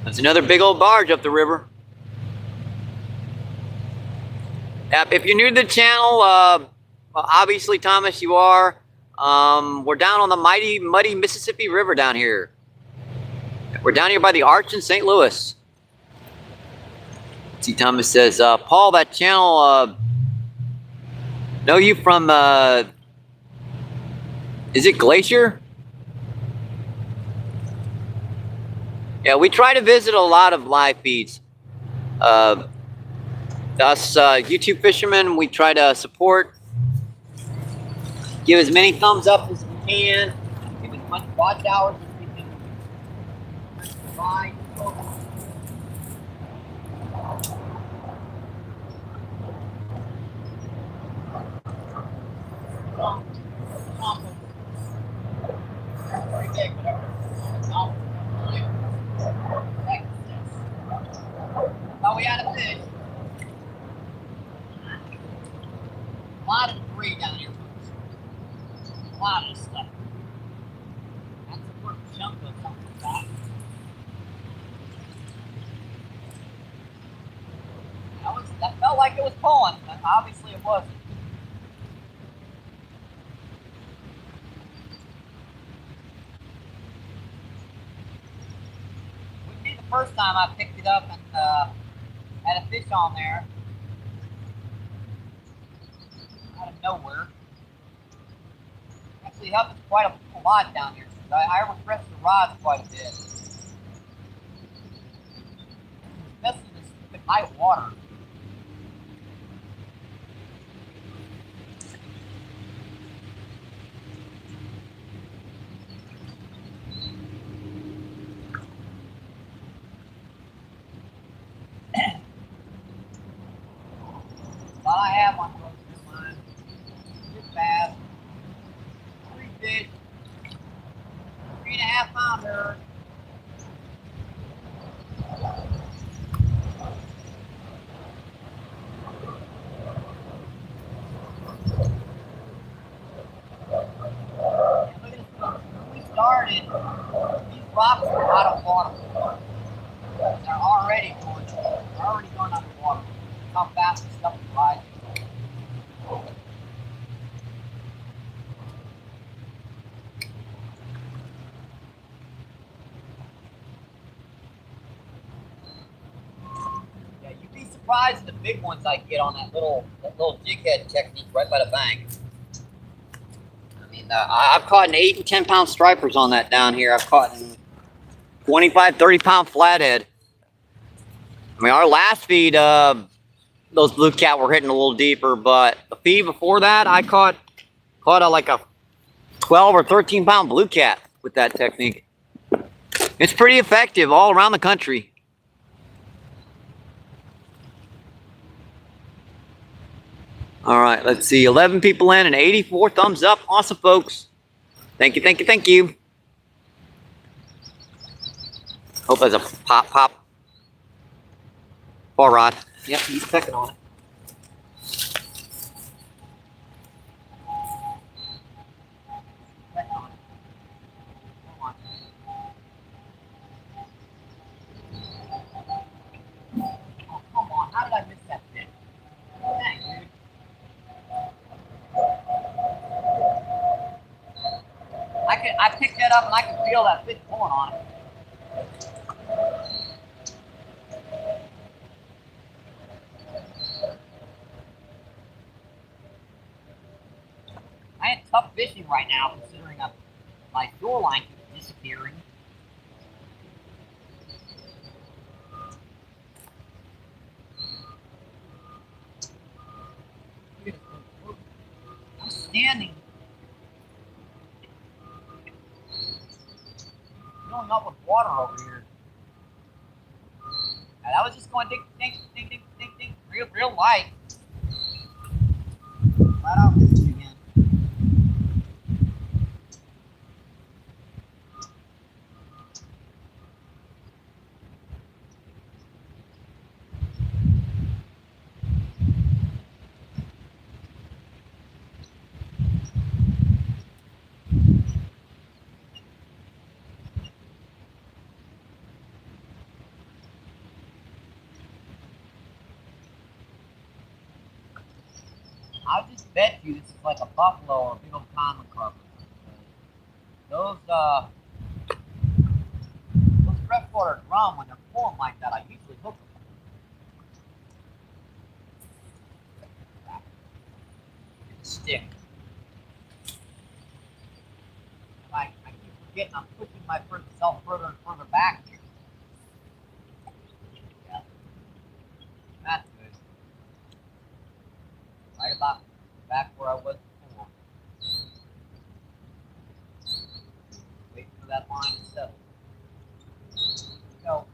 There's another big old barge up the river. If you're new to the channel, well, obviously, Thomas, you are. We're down on the mighty, muddy Mississippi River down here. We're down here by the Arch in St. Louis. See, Thomas says, Paul, that channel, know you from, is it Glacier? Yeah, we try to visit a lot of live feeds. Us YouTube fishermen, we try to support, give as many thumbs up as we can, give as much watch hours as we can provide. Oh, we had a fish. A lot of debris down here, folks. A lot of stuff. That's a worth chunk of something like that. That felt like it was pulling, but obviously it wasn't. Wouldn't be the first time I picked it up and had a fish on there out of nowhere. Actually happens quite a lot down here. I refresh the rods quite a bit. Especially in this stupid high water. Thought I had one close to mine. Just fast. 3 fish. 3.5 pounder. And look at this. When we started, these rocks were out of water. They're already going underwater. How fast this stuff is rising. Yeah, you'd be surprised at the big ones I get on that little jig head technique right by the bank. I mean, I've caught an 8 and 10 pound stripers on that down here. I've caught 25, 30 pound flathead. I mean, our last feed, those blue cat were hitting a little deeper, but the feed before that, I caught like a 12 or 13 pound blue cat with that technique. It's pretty effective all around the country. All right, let's see, 11 people in and 84 thumbs up. Awesome, folks. Thank you, thank you, thank you. Hope there's a pop. Ball rod. Yep, he's pecking on it. Oh, come on. How did I miss that fish? Dang, dude. I picked that up and I could feel that fish pulling on it. I had tough fishing right now, considering my shoreline keeps disappearing. I'm standing, filling up with water over here. And I was just going ding, ding, ding, ding, ding, ding, real light. Right off this again. I'll just bet you this is like a buffalo or a big old common carp. Those freshwater drum, when they're pulling like that, I usually hook them. Stick. I keep forgetting I'm pushing myself further and further back here. Yeah. That's good. Right about back where I was before. Waiting for that line to settle. Go.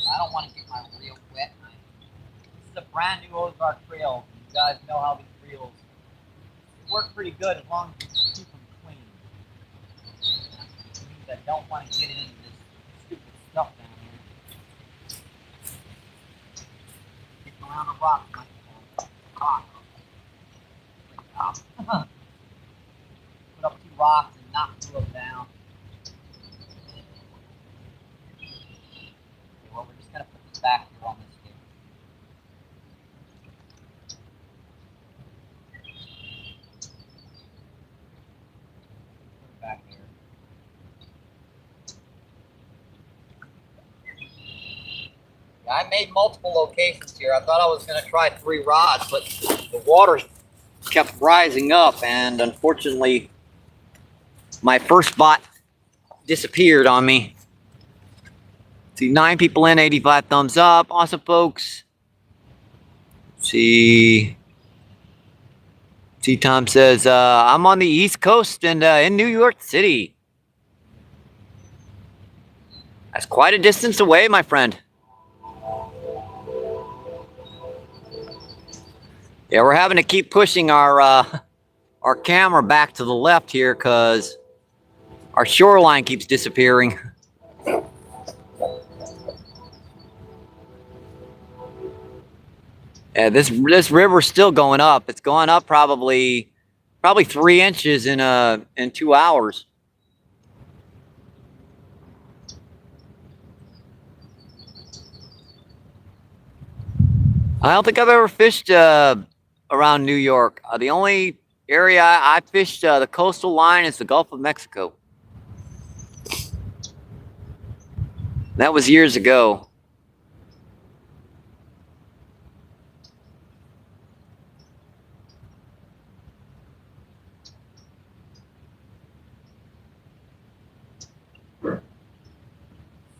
I don't want to get my reel wet. This is a brand new Ozark reel. You guys know how these reels work pretty good as long as you keep them clean. It means I don't want to get into this stupid stuff down here. Kicking around the rock like rock. Put up 2 rocks and knock 2 of them down. Okay, well, we're just going to put this back here on this stick. Put it back here. Yeah, I made multiple locations here. I thought I was going to try 3 rods, but the water kept rising up, and unfortunately, my first spot disappeared on me. See, 9 people in, 85 thumbs up. Awesome, folks. See, Tom says, I'm on the East Coast and in New York City. That's quite a distance away, my friend. Yeah, we're having to keep pushing our camera back to the left here because our shoreline keeps disappearing. Yeah, this river's still going up. It's going up probably 3 inches in 2 hours. I don't think I've ever fished around New York. The only area I fished the coastal line is the Gulf of Mexico. That was years ago.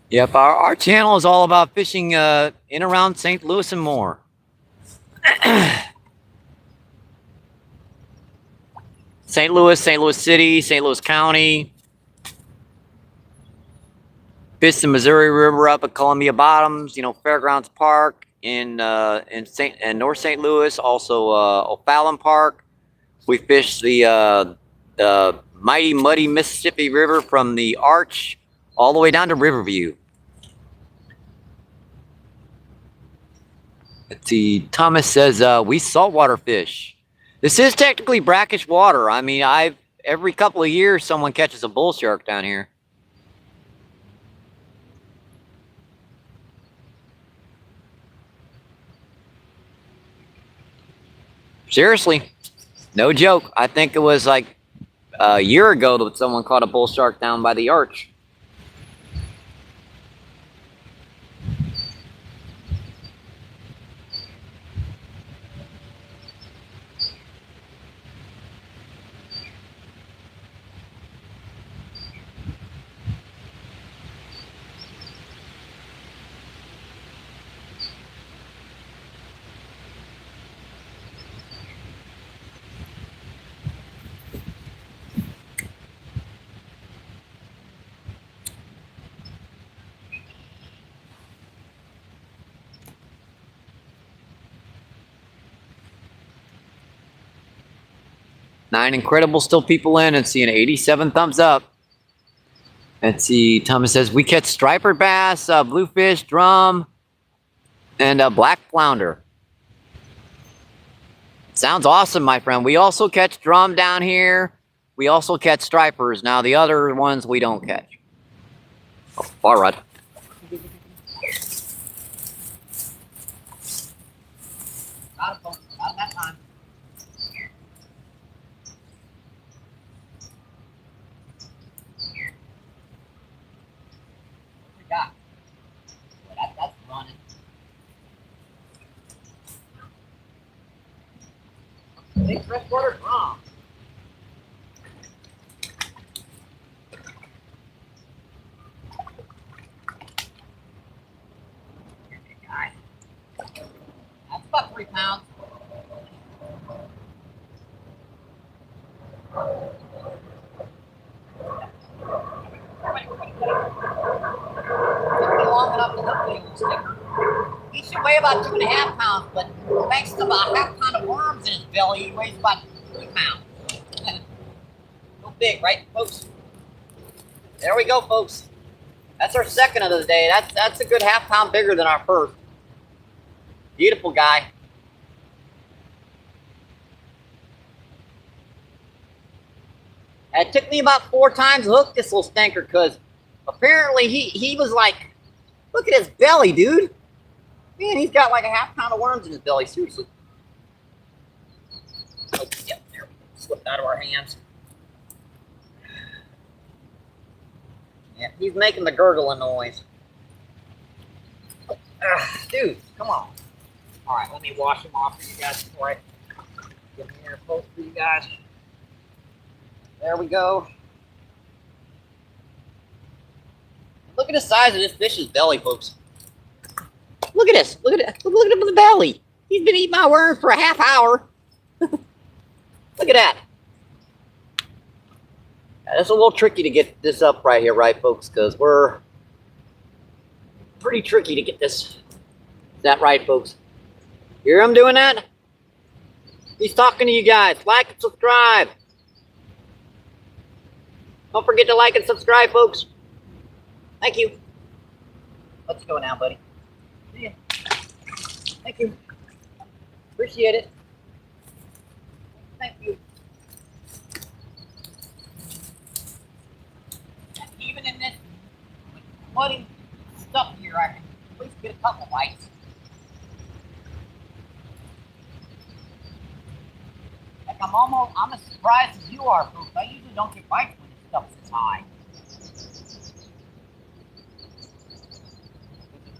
Yep, our channel is all about fishing in around St. Louis and more. St. Louis City, St. Louis County. Fished the Missouri River up at Columbia Bottoms, Fairgrounds Park in North St. Louis, also O'Fallon Park. We fished the mighty muddy Mississippi River from the Arch all the way down to Riverview. Let's see, Thomas says we saltwater fish. This is technically brackish water. I mean, every couple of years someone catches a bull shark down here. Seriously, no joke. I think it was like a year ago that someone caught a bull shark down by the Arch. Nine incredible still people in and seeing 87 thumbs up. Let's see, Thomas says we catch striper bass, bluefish, drum, and black flounder. Sounds awesome, my friend. We also catch drum down here. We also catch stripers. Now the other ones we don't catch. Oh, far rod. Not that time. big freshwater drum. Guy. That's about 3 pounds. Long enough to hook the sticker. He should weigh about 2.5 pounds, but thanks to about half pound of worms in his belly, he weighs about 3 pounds. Real big, right, folks? There we go, folks. That's our second of the day. That's a good half pound bigger than our first. Beautiful guy. It took me about 4 times to hook this little stinker because apparently he was like, look at his belly, dude. Man, he's got like a half pound of worms in his belly. Seriously. Oh, yeah, there we go. Slipped out of our hands. Yeah, he's making the gurgling noise. Dude, come on. All right, let me wash him off for you guys before I get him here close for you guys. There we go. Look at the size of this fish's belly, folks. Look at this. Look at it. Look at him in the belly. He's been eating my worms for a half hour. Look at that. Yeah, it's a little tricky to get this up right here, right, folks? Because we're pretty tricky to get this. Is that right, folks? You hear him doing that? He's talking to you guys. Like and subscribe. Don't forget to like and subscribe, folks. Thank you. Let's go now, buddy. See ya. Thank you. Appreciate it. Thank you. And even in this muddy stuff here, I can at least get a couple bites. Like I'm as surprised as you are, folks. I usually don't get bites when this stuff's this high.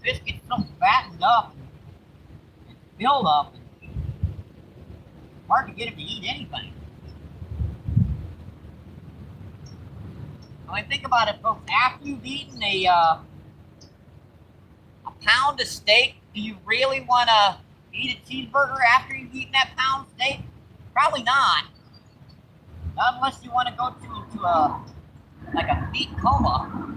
Fish gets so fattened up and filled up, and it's hard to get him to eat anything. I mean, think about it, folks. After you've eaten a pound of steak, do you really want to eat a cheeseburger after you've eaten that pound of steak? Probably not. Not unless you want to go to a like a meat coma.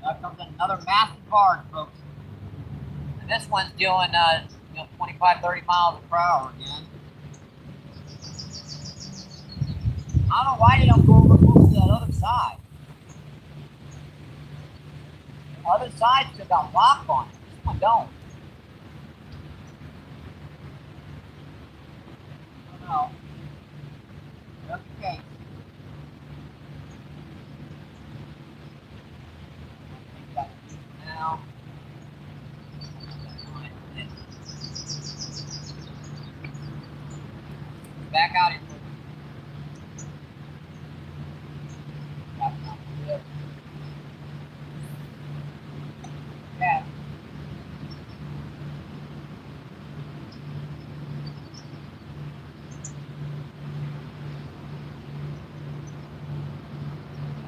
Now comes another massive barge, folks. And this one's doing 25, 30 miles per hour again. I don't know why they don't go over to that other side. The other side's still got rock on it. This one don't. I don't know. Okay. Now. Back out here. Yeah.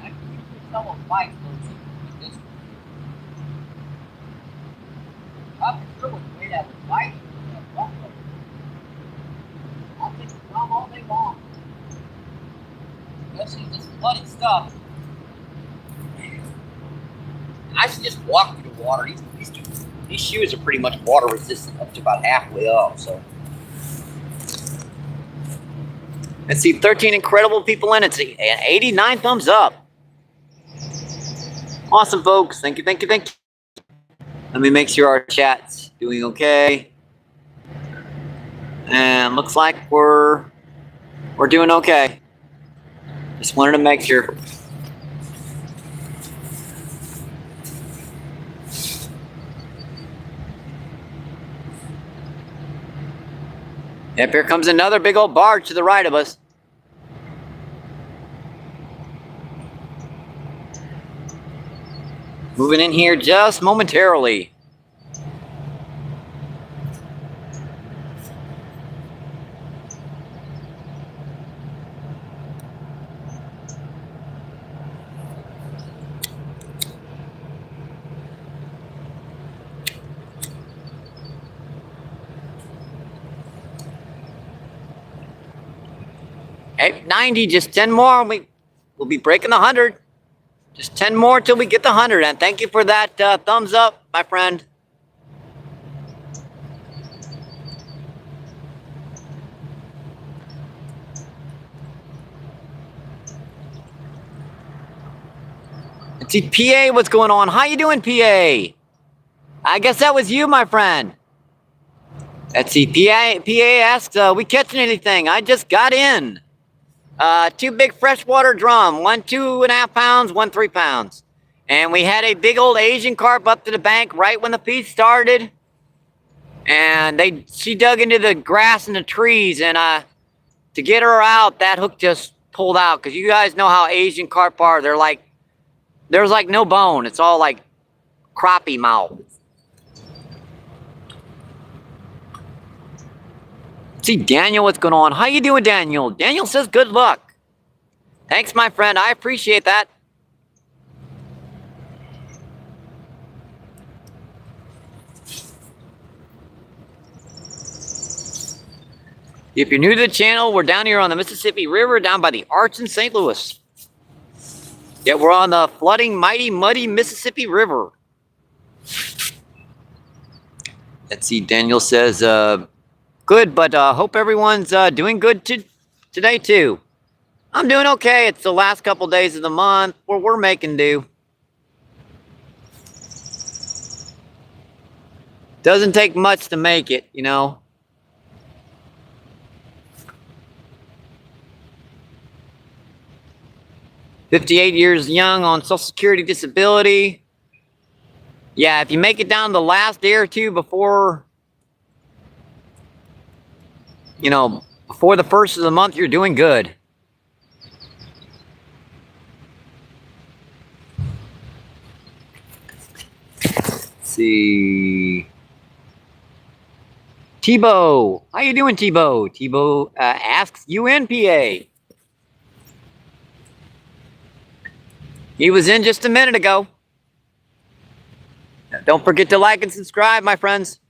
I can usually tell a bite with this one. I'm sure with the way that was biting, I'll take the drum all day long. Especially this flooded stuff. I should just walk through the water. These shoes are pretty much water resistant up to about halfway up. So let's see, 13 incredible people in it. See, 89 thumbs up. Awesome, folks. Thank you, thank you, thank you. Let me make sure our chat's doing okay. And looks like we're doing okay. Just wanted to make sure. Yep, here comes another big old barge to the right of us. Moving in here just momentarily. Okay, 90, just 10 more. We'll be breaking the 100. Just 10 more till we get the 100. And thank you for that thumbs up, my friend. Let's see, PA, what's going on? How you doing, PA? I guess that was you, my friend. Let's see, PA asks, we catching anything? I just got in. 2 big freshwater drum, 1 2.5 pounds, 1 3 pounds. And we had a big old Asian carp up to the bank right when the feed started. And she dug into the grass and the trees, and to get her out, that hook just pulled out. Because you guys know how Asian carp are. There's like no bone. It's all like crappie mouth. See, Daniel, what's going on? How you doing, Daniel? Daniel says good luck. Thanks, my friend. I appreciate that. If you're new to the channel, we're down here on the Mississippi River, down by the Arch in St. Louis. Yeah, we're on the flooding, mighty, muddy Mississippi River. Let's see, Daniel says, good, but hope everyone's doing good today too. I'm doing okay. It's the last couple days of the month where we're making do. Doesn't take much to make it, you know. "58 years young on Social Security disability." Yeah, if you make it down the last day or two before, you know, before the first of the month, you're doing good. Let's see. Tebow, how you doing, Tebow? Tebow asks UNPA. He was in just a minute ago. Don't forget to like and subscribe, my friends.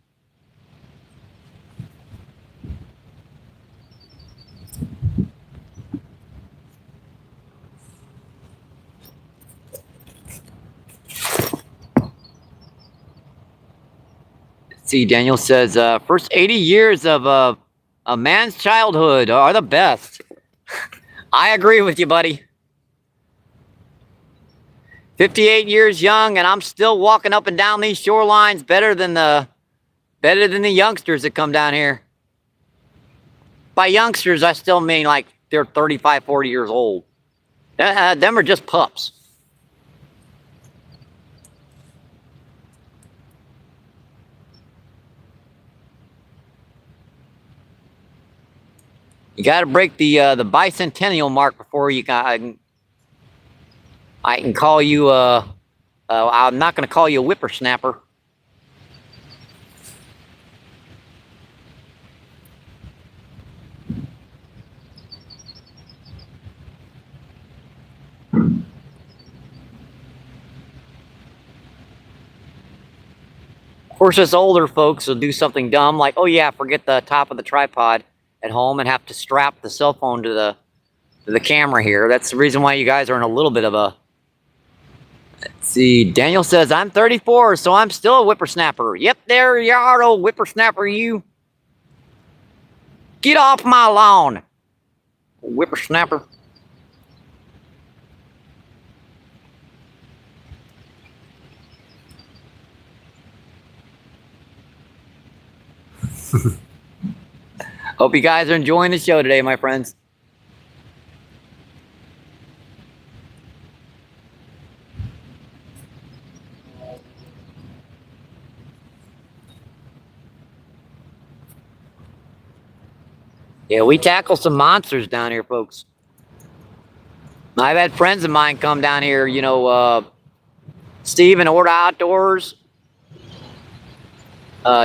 Let's see, Daniel says, first 80 years of a man's childhood are the best. I agree with you, buddy. 58 years young, and I'm still walking up and down these shorelines better than the youngsters that come down here. By youngsters, I still mean like they're 35, 40 years old. Them are just pups. You got to break the bicentennial mark before you can. I can call you. I'm not going to call you a whippersnapper. Of course, us older folks will do something dumb like, oh yeah, forget the top of the tripod at home and have to strap the cell phone to the camera here. That's the reason why you guys are in a little bit of a. Let's see. Daniel says, I'm 34, so I'm still a whippersnapper. Yep, there you are, old whippersnapper, you. Get off my lawn, whippersnapper. Hope you guys are enjoying the show today, my friends. Yeah, we tackle some monsters down here, folks. I've had friends of mine come down here, you know, Steve and Orta Outdoors.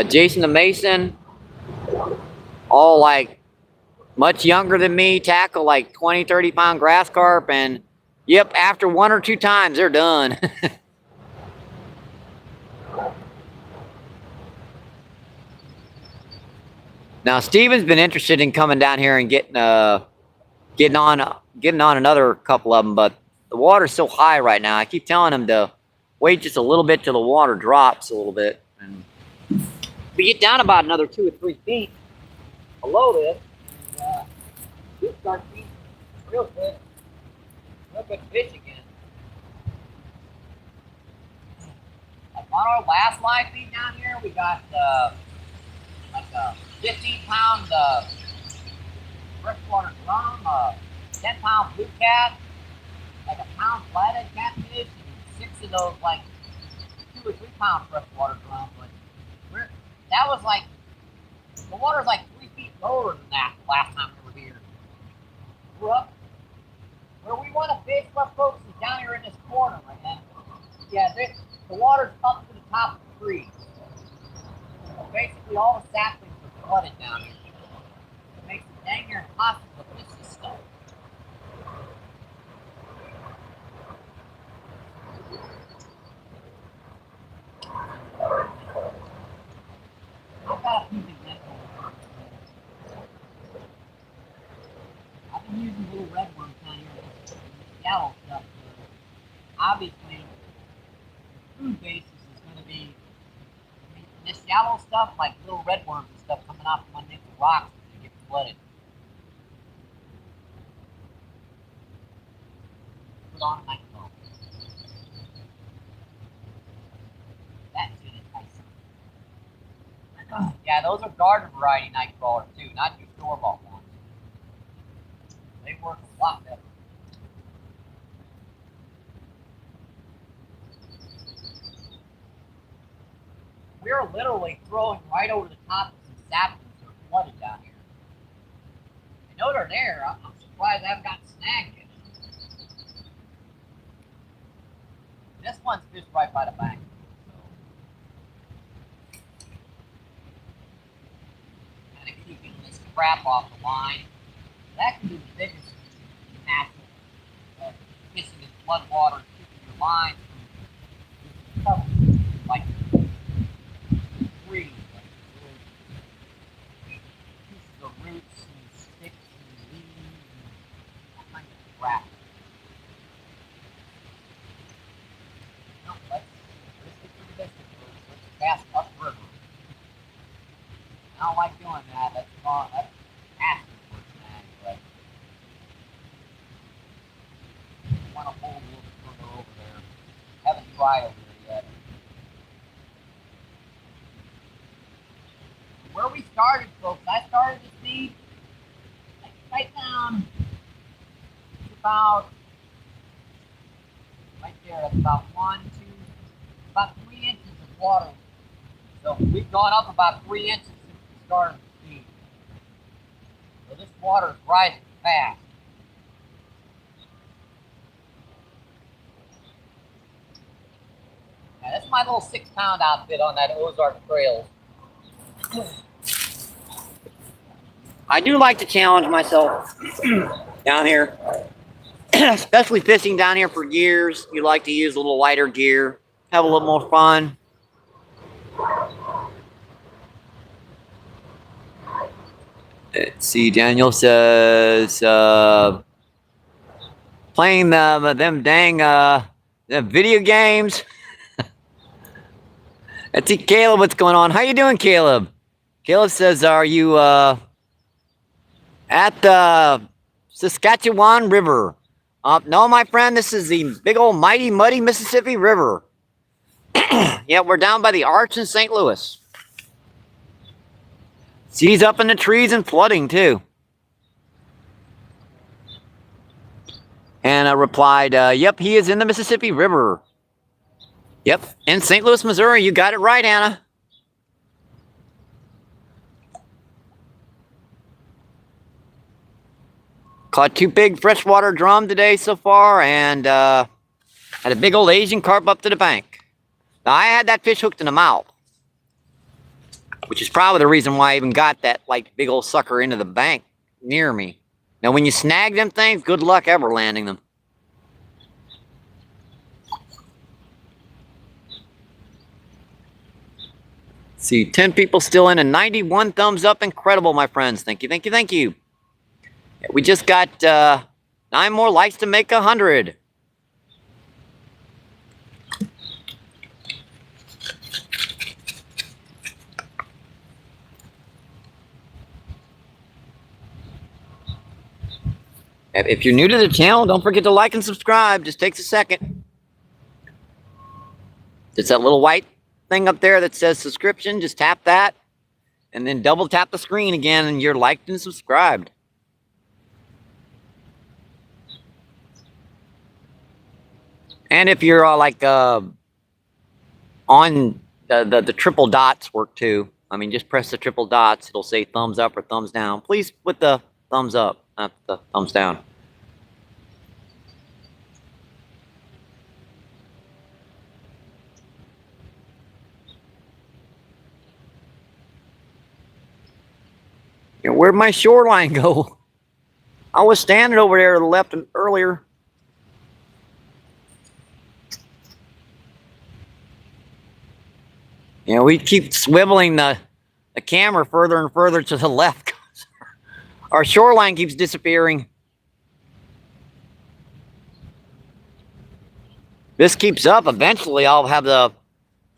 Jason the Mason. All like much younger than me, tackle like 20, 30-pound grass carp, and yep, after 1 or 2 times, they're done. Now, Steven's been interested in coming down here and getting on another couple of them, but the water's so high right now. I keep telling him to wait just a little bit till the water drops a little bit, and we get down about another 2 or 3 feet below this. We start seeing real good fish again. Like on our last live feed down here, we got like a 15-pound freshwater drum, a 10-pound blue cat, like a pound flathead catfish, and 6 of those like 2 or 3-pound freshwater drums. But that was like, the water's like 3 feet lower than that the last time we were here. We're up where we want to fish, folks, is down here in this corner right now. Yeah, the water's up to the top of the trees. So basically, all the saplings are flooded down here. It makes it dang near impossible to fish this stuff. I've got a few examples. I've been using little red worms down here, this yellow stuff. Obviously, the food basis is going to be this shallow stuff, like little red worms and stuff coming off from underneath the rocks when they get flooded. Put on a microphone. That should entice them. Yeah, those are garden variety night crawlers too, not your store-bought ones. They work a lot better. We're literally throwing right over the top of some saplings that are flooded down here. I know they're there. I'm surprised I haven't gotten snagged yet. This one's fished right by the bank. So. Kind of keeping this crap off the line. That can be the biggest natural fishing in flood water, keeping your line from like trees, like pieces of roots and sticks and leaves and all kinds of crap. No, let's stick to the distance. Let's cast upriver. I don't like doing that. That's asking for a snag, but I want to hold a little bit further over there. Haven't tried over there yet. Where we started, folks, I started to see right down about right there. That's about 3 inches of water. So we've gone up about 3 inches since we started to feed. So this water is rising fast. Now, that's my little 6-pound outfit on that Ozark Trails. I do like to challenge myself down here, especially fishing down here for gears. You like to use a little lighter gear, have a little more fun. Let's see, Daniel says, playing them dang the video games. Let's see, Caleb, what's going on? How you doing, Caleb? Caleb says, are you at the Saskatchewan River? No, my friend, this is the big old mighty muddy Mississippi River. Yeah, we're down by the Arch in St. Louis. Sea's up in the trees and flooding too. Hannah replied, yep, he is in the Mississippi River. Yep, in St. Louis, Missouri. You got it right, Hannah. Caught 2 big freshwater drum today so far, and Had a big old Asian carp up to the bank. Now, I had that fish hooked in the mouth, which is probably the reason why I even got that like big old sucker into the bank near me. Now, when you snag them things, good luck ever landing them. See, 10 people still in and 91 thumbs up. Incredible, my friends. Thank you, thank you, thank you. We just got 9 more likes to make 100. If you're new to the channel, don't forget to like and subscribe. Just takes a second. It's that little white thing up there that says subscription. Just tap that and then double tap the screen again and you're liked and subscribed. And if you're like on the triple dots work too. I mean, just press the triple dots. It'll say thumbs up or thumbs down. Please put the thumbs up, not the thumbs down. You know, where'd my shoreline go? I was standing over there to the left earlier. You know, we keep swiveling the camera further and further to the left. Our shoreline keeps disappearing. This keeps up. Eventually, I'll have the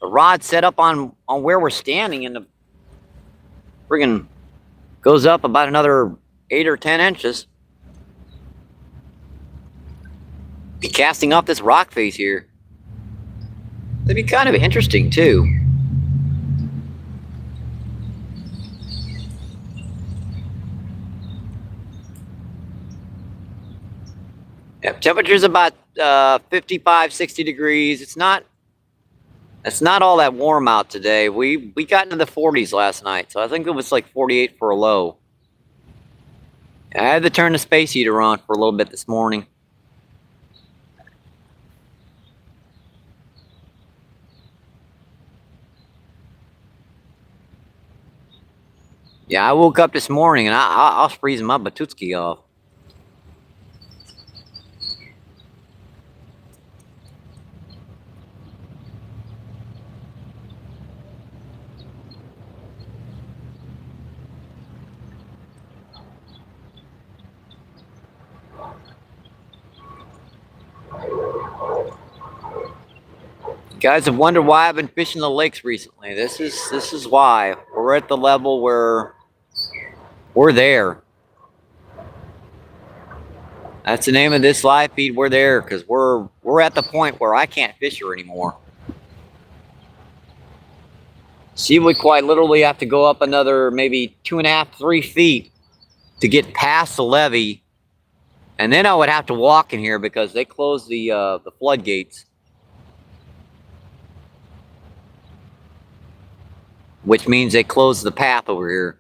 rod set up on where we're standing, and the friggin' goes up about another 8 or 10 inches. Be casting off this rock face here. That'd be kind of interesting too. Yep, temperature's about 55, 60 degrees. It's not all that warm out today. We got into the 40s last night, so I think it was like 48 for a low. I had to turn the space heater on for a little bit this morning. Yeah, I woke up this morning and I was freezing my Batutski off. You guys have wondered why I've been fishing the lakes recently. This is why. We're at the level where we're there. That's the name of this live feed. We're there because we're at the point where I can't fish her anymore. She would quite literally have to go up another maybe 2.5, 3 feet to get past the levee, and then I would have to walk in here because they closed the floodgates, which means they closed the path over here.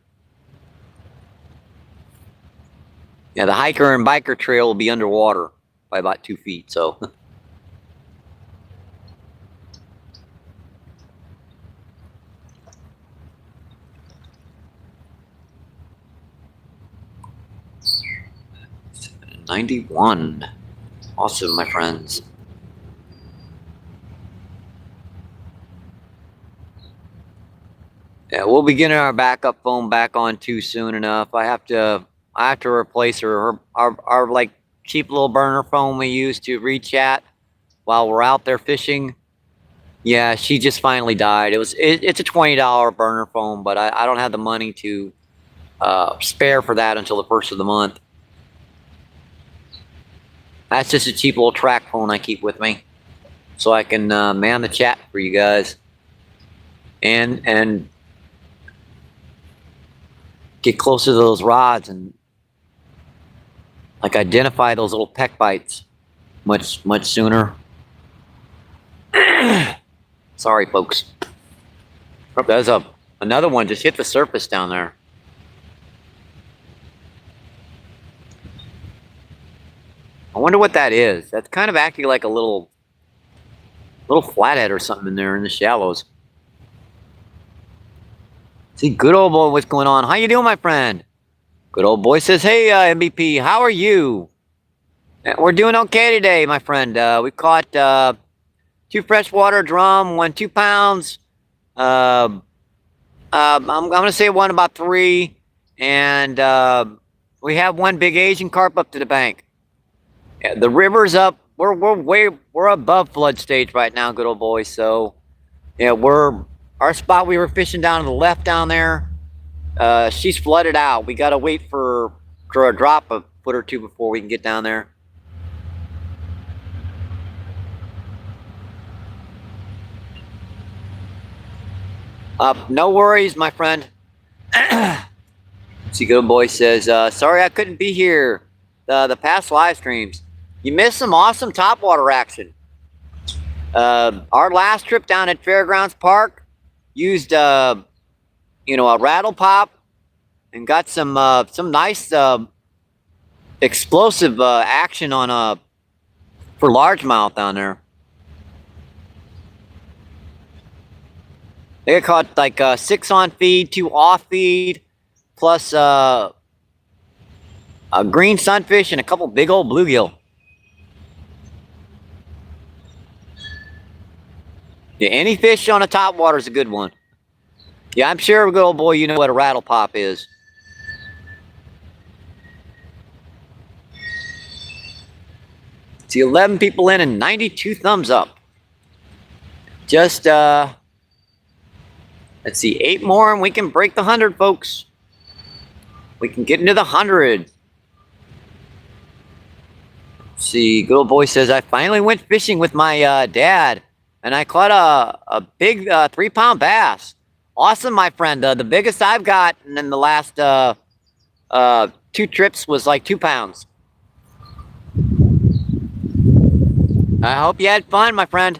Yeah, the hiker and biker trail will be underwater by about 2 feet, so. $91. Awesome, my friends. Yeah, we'll be getting our backup phone back on too soon enough. I have to replace our like cheap little burner phone we use to reach at while we're out there fishing. Yeah, she just finally died. It's a $20 burner phone, but I don't have the money to spare for that until the first of the month. That's just a cheap little track phone I keep with me, so I can man the chat for you guys and get closer to those rods and like identify those little peck bites much sooner. Sorry, folks. Oh, there's another one just hit the surface down there. I wonder what that is. That's kind of acting like a little Little flathead or something in there in the shallows. See, good old boy, what's going on? How you doing, my friend? Good old boy says, hey, MBP, how are you? We're doing okay today, my friend. We caught 2 freshwater drum, 1 2 pounds. I'm going to say one about 3. And we have 1 big Asian carp up to the bank. Yeah, the river's up. We're above flood stage right now, good old boy. So yeah, our spot we were fishing down to the left down there. She's flooded out. We gotta wait for a drop a foot or 2 before we can get down there. No worries, my friend. See, good boy says, sorry I couldn't be here. The past live streams. You missed some awesome topwater action. Our last trip down at Fairgrounds Park used a rattle pop and got some nice explosive action on for largemouth down there. They got caught like 6 on feed, 2 off feed, plus a green sunfish and a couple big old bluegill. Yeah, any fish on a topwater is a good one. Yeah, I'm sure, good old boy, you know what a rattle pop is. See, 11 people in and 92 thumbs up. Just, let's see, 8 more and we can break the 100, folks. We can get into the 100. Let's see, good old boy says, I finally went fishing with my dad and I caught a big 3-pound bass. Awesome, my friend. The biggest I've got in the last 2 trips was like 2 pounds. I hope you had fun, my friend.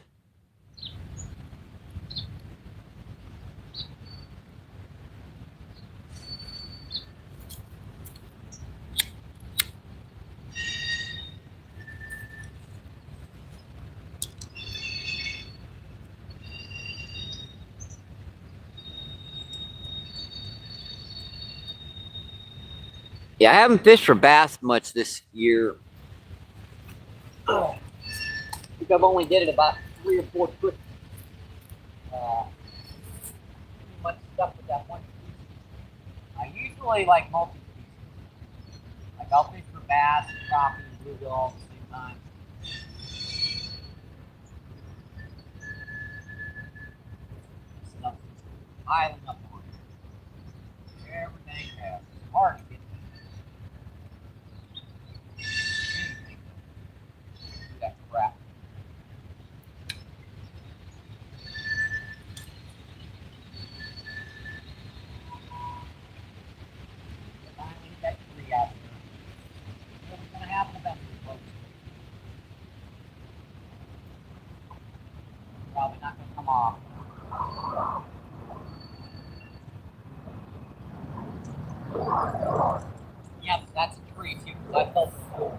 Yeah, I haven't fished for bass much this year. I think I've only did it about 3 or 4 trips. Much stuff with that one species. I usually like multi-species. Like I'll fish for bass, crappie, and bluegill all at the same time. Stuff piling up on it. Everything has. It's hard to get anything. That crap. Finally get that tree out there. What's going to happen eventually, folks? Probably not going to come off. Yeah, that's a tree too, because I felt the floor.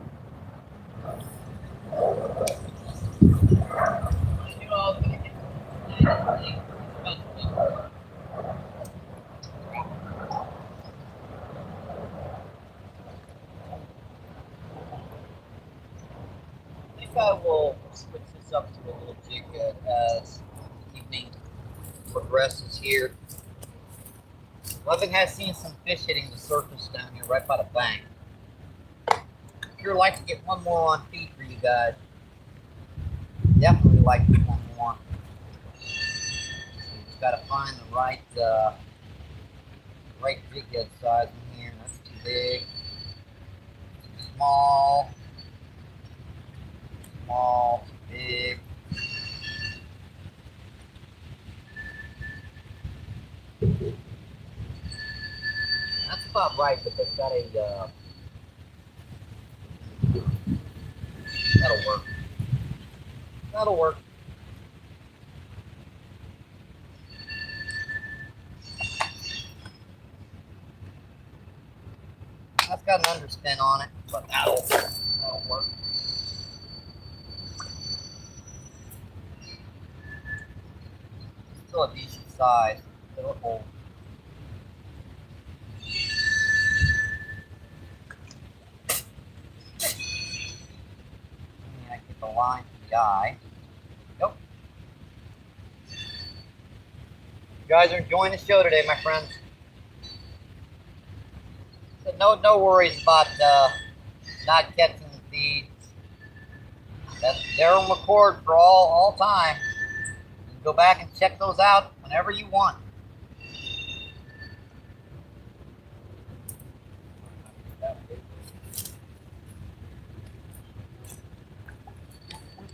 I knew I was going to get this thing eventually. I think I will switch this up to a little jig as the evening progresses here. Loving has seen some fish hitting the surface down here right by the bank. Sure like to get one more on feed for you guys. Definitely like to get one more. So you just gotta find the right jig head size in here. That's too big. Too small. Small, big. That's about right, but they've got a that'll work. That'll work. That's got an underspin on it, but that'll work. still a decent size. It'll hold. I get the line to the eye. Nope. You guys are enjoying the show today, my friends. So no worries about not catching the feeds. They're on record for all time. You can go back and check those out whenever you want.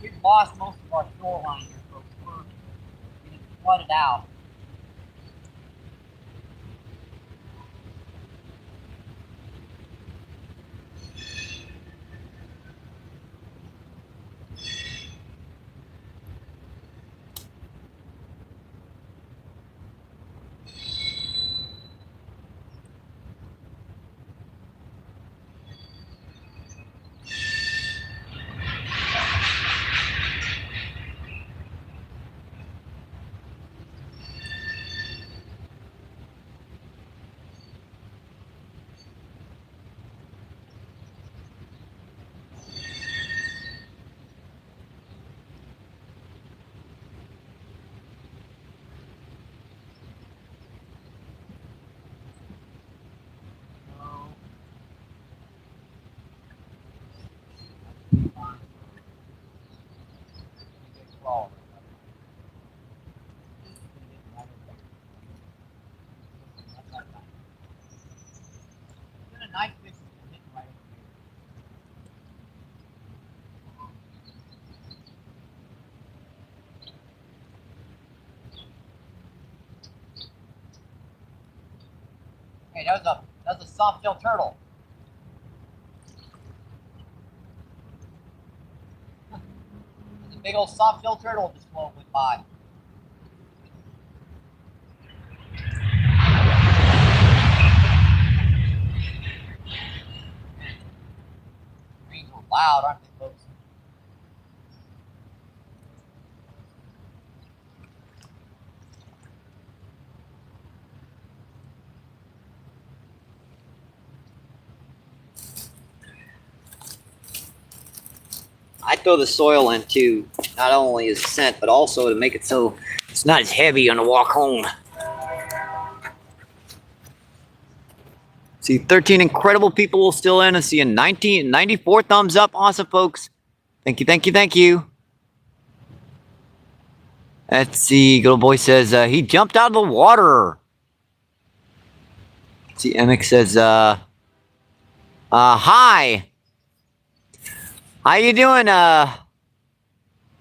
We've lost most of our shoreline here, folks. We're getting flooded out. Hey, that was a soft-shell turtle. There's a big old soft-shell turtle just went by. Screams were loud, aren't they, folks? I throw the soil in too, not only as a scent, but also to make it so it's not as heavy on the walk home. See 13 incredible people still in. I see a 94 thumbs up. Awesome, folks. Thank you, thank you, thank you. Let's see. Good old boy says he jumped out of the water. Let's see, Emick says, hi. How you doing,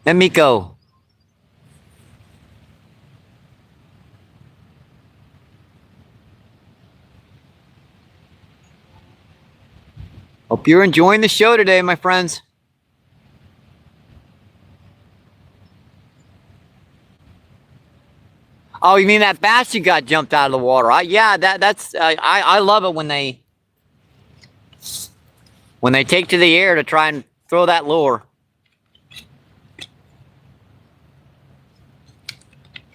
Emiko? Hope you're enjoying the show today, my friends. Oh, you mean that bass you got jumped out of the water? Yeah, that's I love it when they take to the air to try and throw that lure.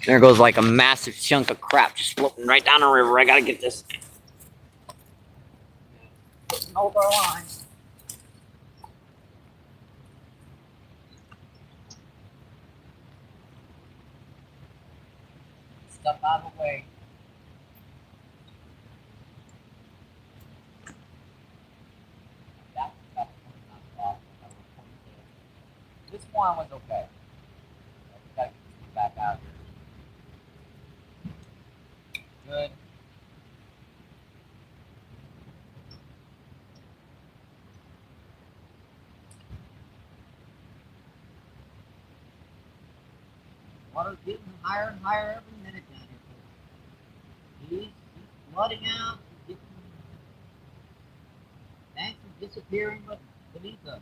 There goes like a massive chunk of crap just floating right down the river. I gotta get this. Hold our line. Stuff out of the way. This one was okay. I gotta get this back out here. Good. Water's getting higher and higher every minute down here. He's flooding out. Banks are disappearing beneath us.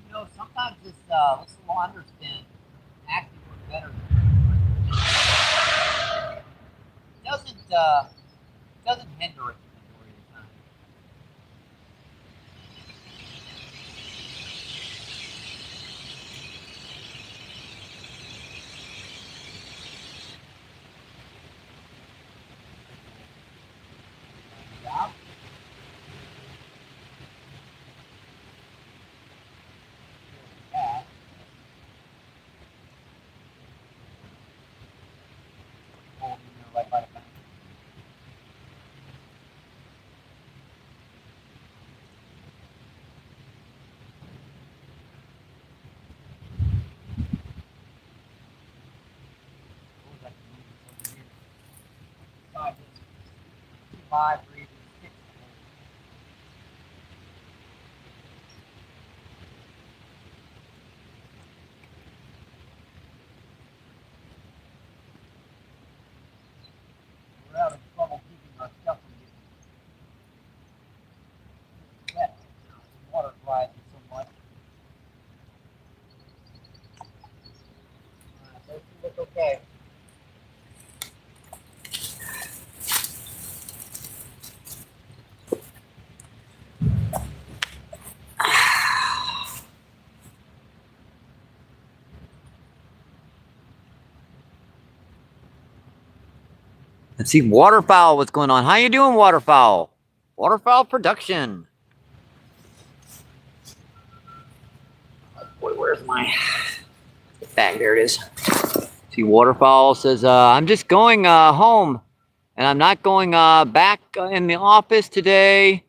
You know, sometimes this little underspin actually works better. doesn't hinder it the majority of the time. Yeah. Yeah. Oh, right by the bank. Five, three, six. We're having trouble keeping our stuff from getting wet. The water's rising so much. So it looks okay. Let's see, waterfowl, what's going on? How you doing, waterfowl? Waterfowl production. Oh boy, where's my bag? There it is. See, waterfowl says, I'm just going home, and I'm not going back in the office today.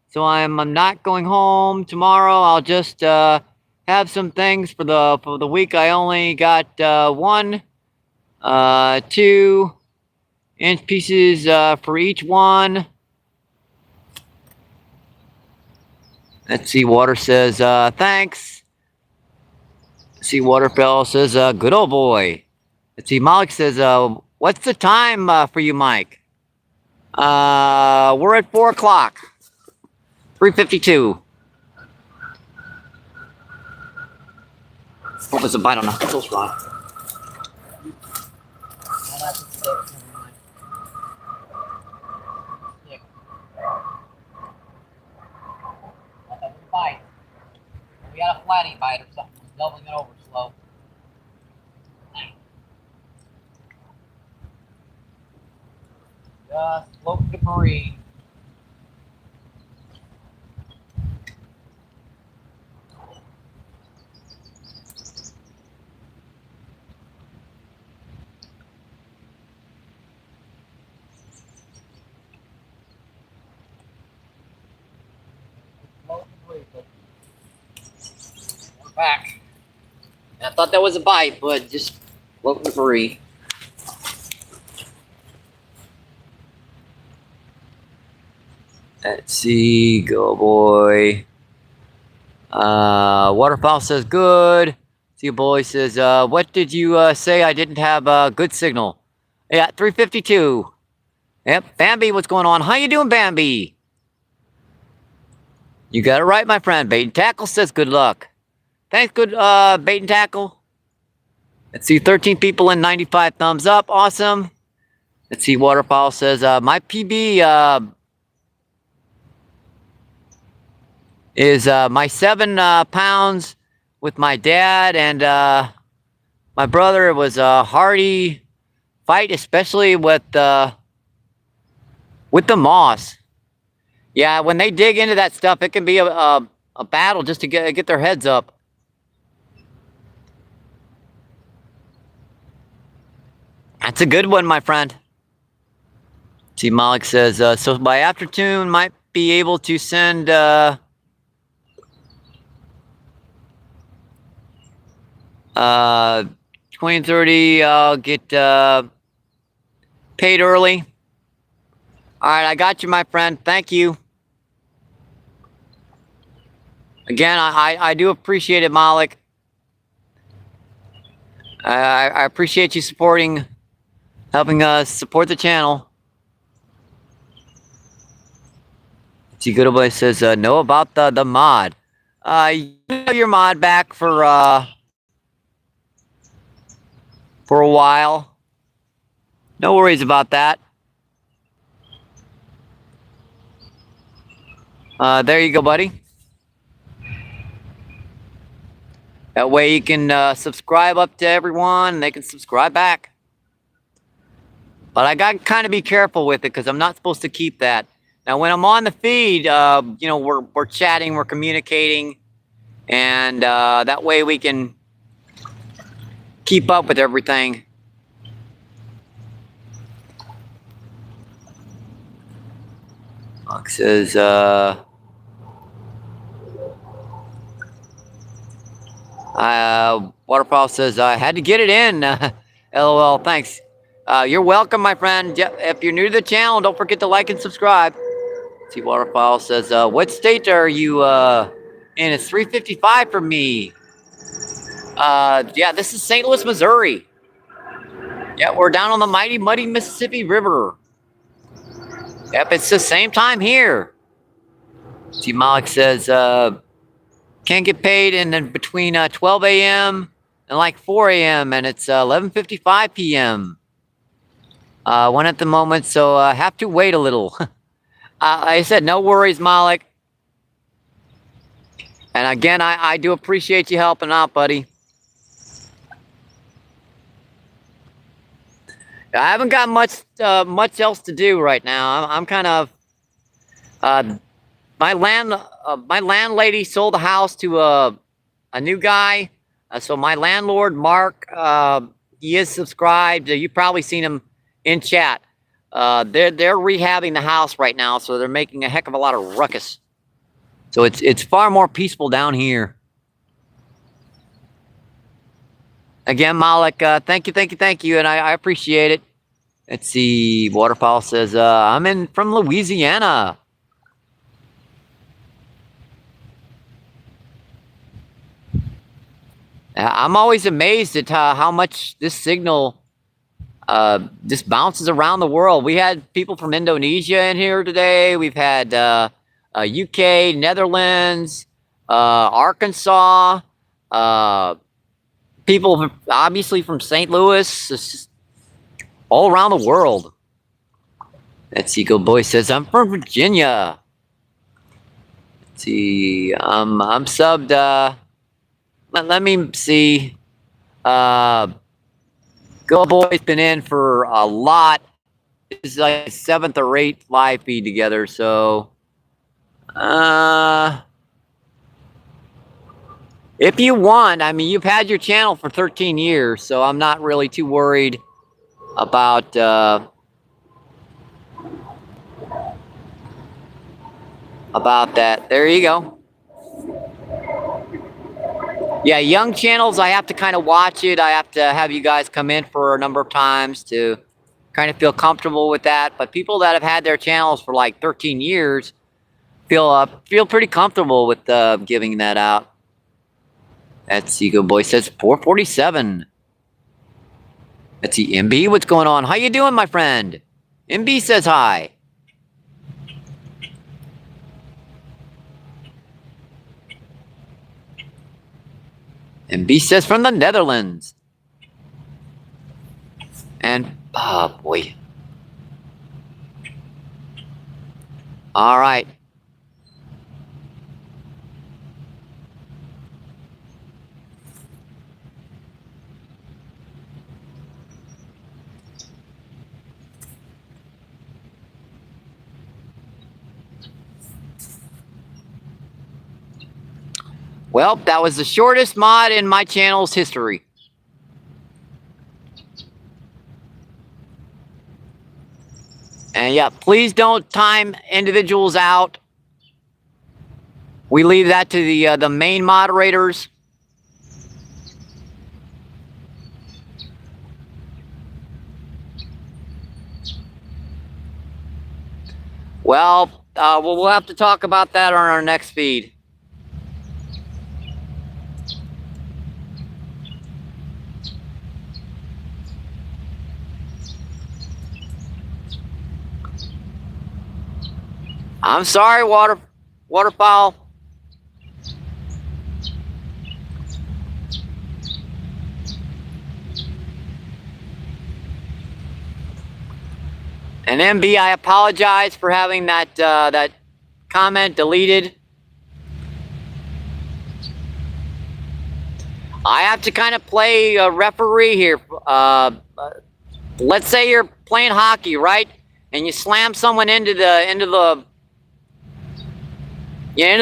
So I'm not going home tomorrow. I'll just have some things for the week. I only got 1, 2 inch pieces for each one. Let's see, water says thanks. Let's see, waterfowl says good old boy. Let's see, Mike says what's the time for you, Mike? We're at 4 o'clock. 3:52. Hope there's a bite on the close rod. Bite. We got a flatty bite or something. Doubling it over slow. Just float debris. We're back. I thought that was a bite, but just floating debris. Let's see, go boy. Waterfowl says good. See, boy says, what did you say? I didn't have a good signal. Yeah, 3:52. Yep, Bambi, what's going on? How you doing, Bambi? You got it right, my friend. Bait and Tackle says good luck. Thanks, good Bait and Tackle. Let's see, 13 people and 95 thumbs up. Awesome. Let's see, Waterfowl says, my PB is my 7 pounds with my dad and my brother. It was a hearty fight, especially with the moss. Yeah, when they dig into that stuff, it can be a battle just to get their heads up. That's a good one, my friend. See, Malik says, so by afternoon, might be able to send 20-30, I'll get paid early. All right, I got you, my friend. Thank you. Again, I do appreciate it, Malik. I appreciate you helping us support the channel. See, good boy says, know about the mod. You have your mod back for a while. No worries about that. There you go, buddy. That way you can subscribe up to everyone, and they can subscribe back. But I got to kind of be careful with it because I'm not supposed to keep that. Now, when I'm on the feed, you know, we're chatting, we're communicating, and that way we can keep up with everything. Mark says, Waterfall says, I had to get it in. LOL, thanks. You're welcome, my friend. If you're new to the channel, don't forget to like and subscribe. See, Waterfall says, what state are you in? It's 3:55 for me. Yeah, this is St. Louis, Missouri. Yeah, we're down on the mighty, muddy Mississippi River. Yep, it's the same time here. See, Malik says, can't get paid in between 12 a.m. and like 4 a.m. and it's 11:55 p.m. One at the moment, so have to wait a little. I said, no worries, Malik. And again, I do appreciate you helping out, buddy. I haven't got much else to do right now. I'm kind of my landlady sold the house to a new guy. So my landlord Mark, he is subscribed. You've probably seen him in chat. They're rehabbing the house right now, so they're making a heck of a lot of ruckus. So it's far more peaceful down here. Again, Malik, thank you, and I appreciate it. Let's see. Waterfall says, I'm from Louisiana. I'm always amazed at how much this signal just bounces around the world. We had people from Indonesia in here today. We've had UK, Netherlands, Arkansas, people obviously from St. Louis. It's just all around the world. That Seagull Boy says, I'm from Virginia. Let's see. I'm subbed. Let me see. Go Boy's been in for a lot. This is like 7th or 8th live feed together. So, if you want, I mean, you've had your channel for 13 years, so I'm not really too worried about that. There you go. Yeah, young channels, I have to kind of watch it. I have to have you guys come in for a number of times to kind of feel comfortable with that. But people that have had their channels for like 13 years feel pretty comfortable with giving that out. That Seagull Boy says 447. Let's see, MB, what's going on? How you doing, my friend? MB says hi. And B says from the Netherlands. And, oh boy. All right. Well, that was the shortest mod in my channel's history. And yeah, please don't time individuals out. We leave that to the main moderators. Well, we'll have to talk about that on our next feed. I'm sorry, waterfowl. And MB, I apologize for having that comment deleted. I have to kind of play a referee here. Let's say you're playing hockey, right? And you slam someone into the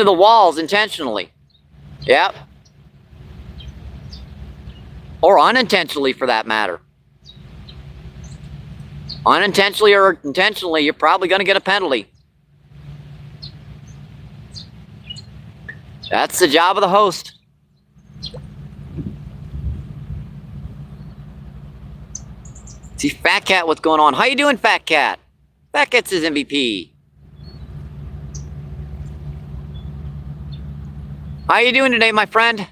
walls intentionally. Yep. Or unintentionally, for that matter. Unintentionally or intentionally, you're probably going to get a penalty. That's the job of the host. See, Fat Cat, what's going on? How you doing, Fat Cat? Fat Cat says MVP. How you doing today, my friend?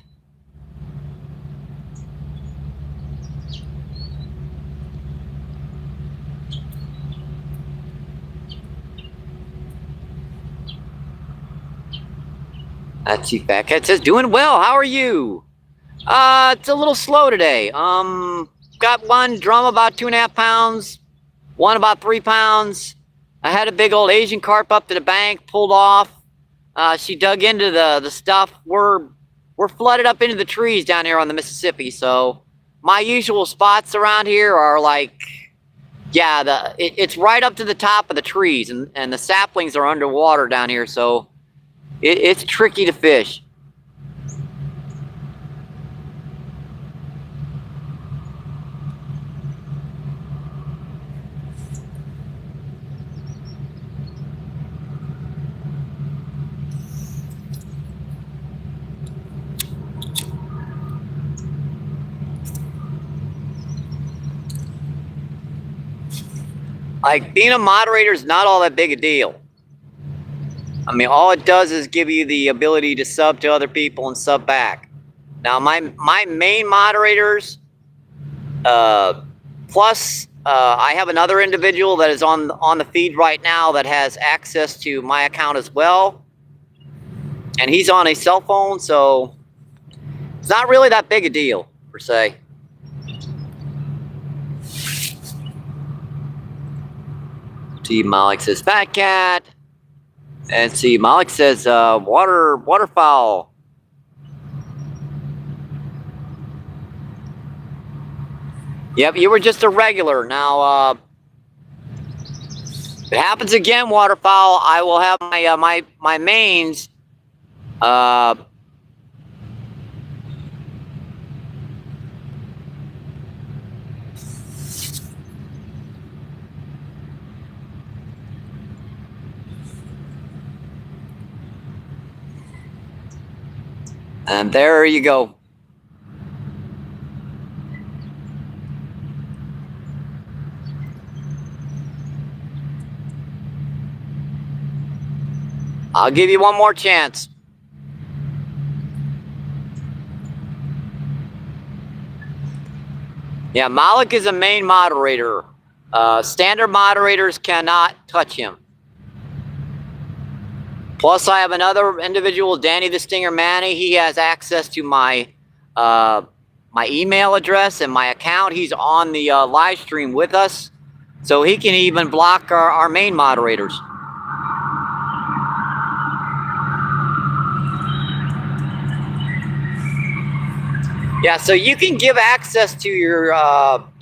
Let's see, Fat Cat says, doing well. How are you? It's a little slow today. Got one drum about 2.5 pounds, one about 3 pounds. I had a big old Asian carp up to the bank, pulled off. She dug into the stuff. We're flooded up into the trees down here on the Mississippi. So my usual spots around here are like, yeah, it's right up to the top of the trees, and the saplings are underwater down here. So it's tricky to fish. Like, being a moderator is not all that big a deal. I mean, all it does is give you the ability to sub to other people and sub back. Now, my main moderators, plus I have another individual that is on the feed right now that has access to my account as well. And he's on a cell phone, so it's not really that big a deal, per se. See, Malik says Fat Cat. And see, Malik says waterfowl. Yep, you were just a regular. Now, if it happens again, waterfowl, I will have my mains. And there you go. I'll give you one more chance. Yeah, Malik is a main moderator. Standard moderators cannot touch him. Plus, I have another individual, Danny the Stinger Manny. He has access to my my email address and my account. He's on the live stream with us, so he can even block our main moderators. Yeah, so you can give access to your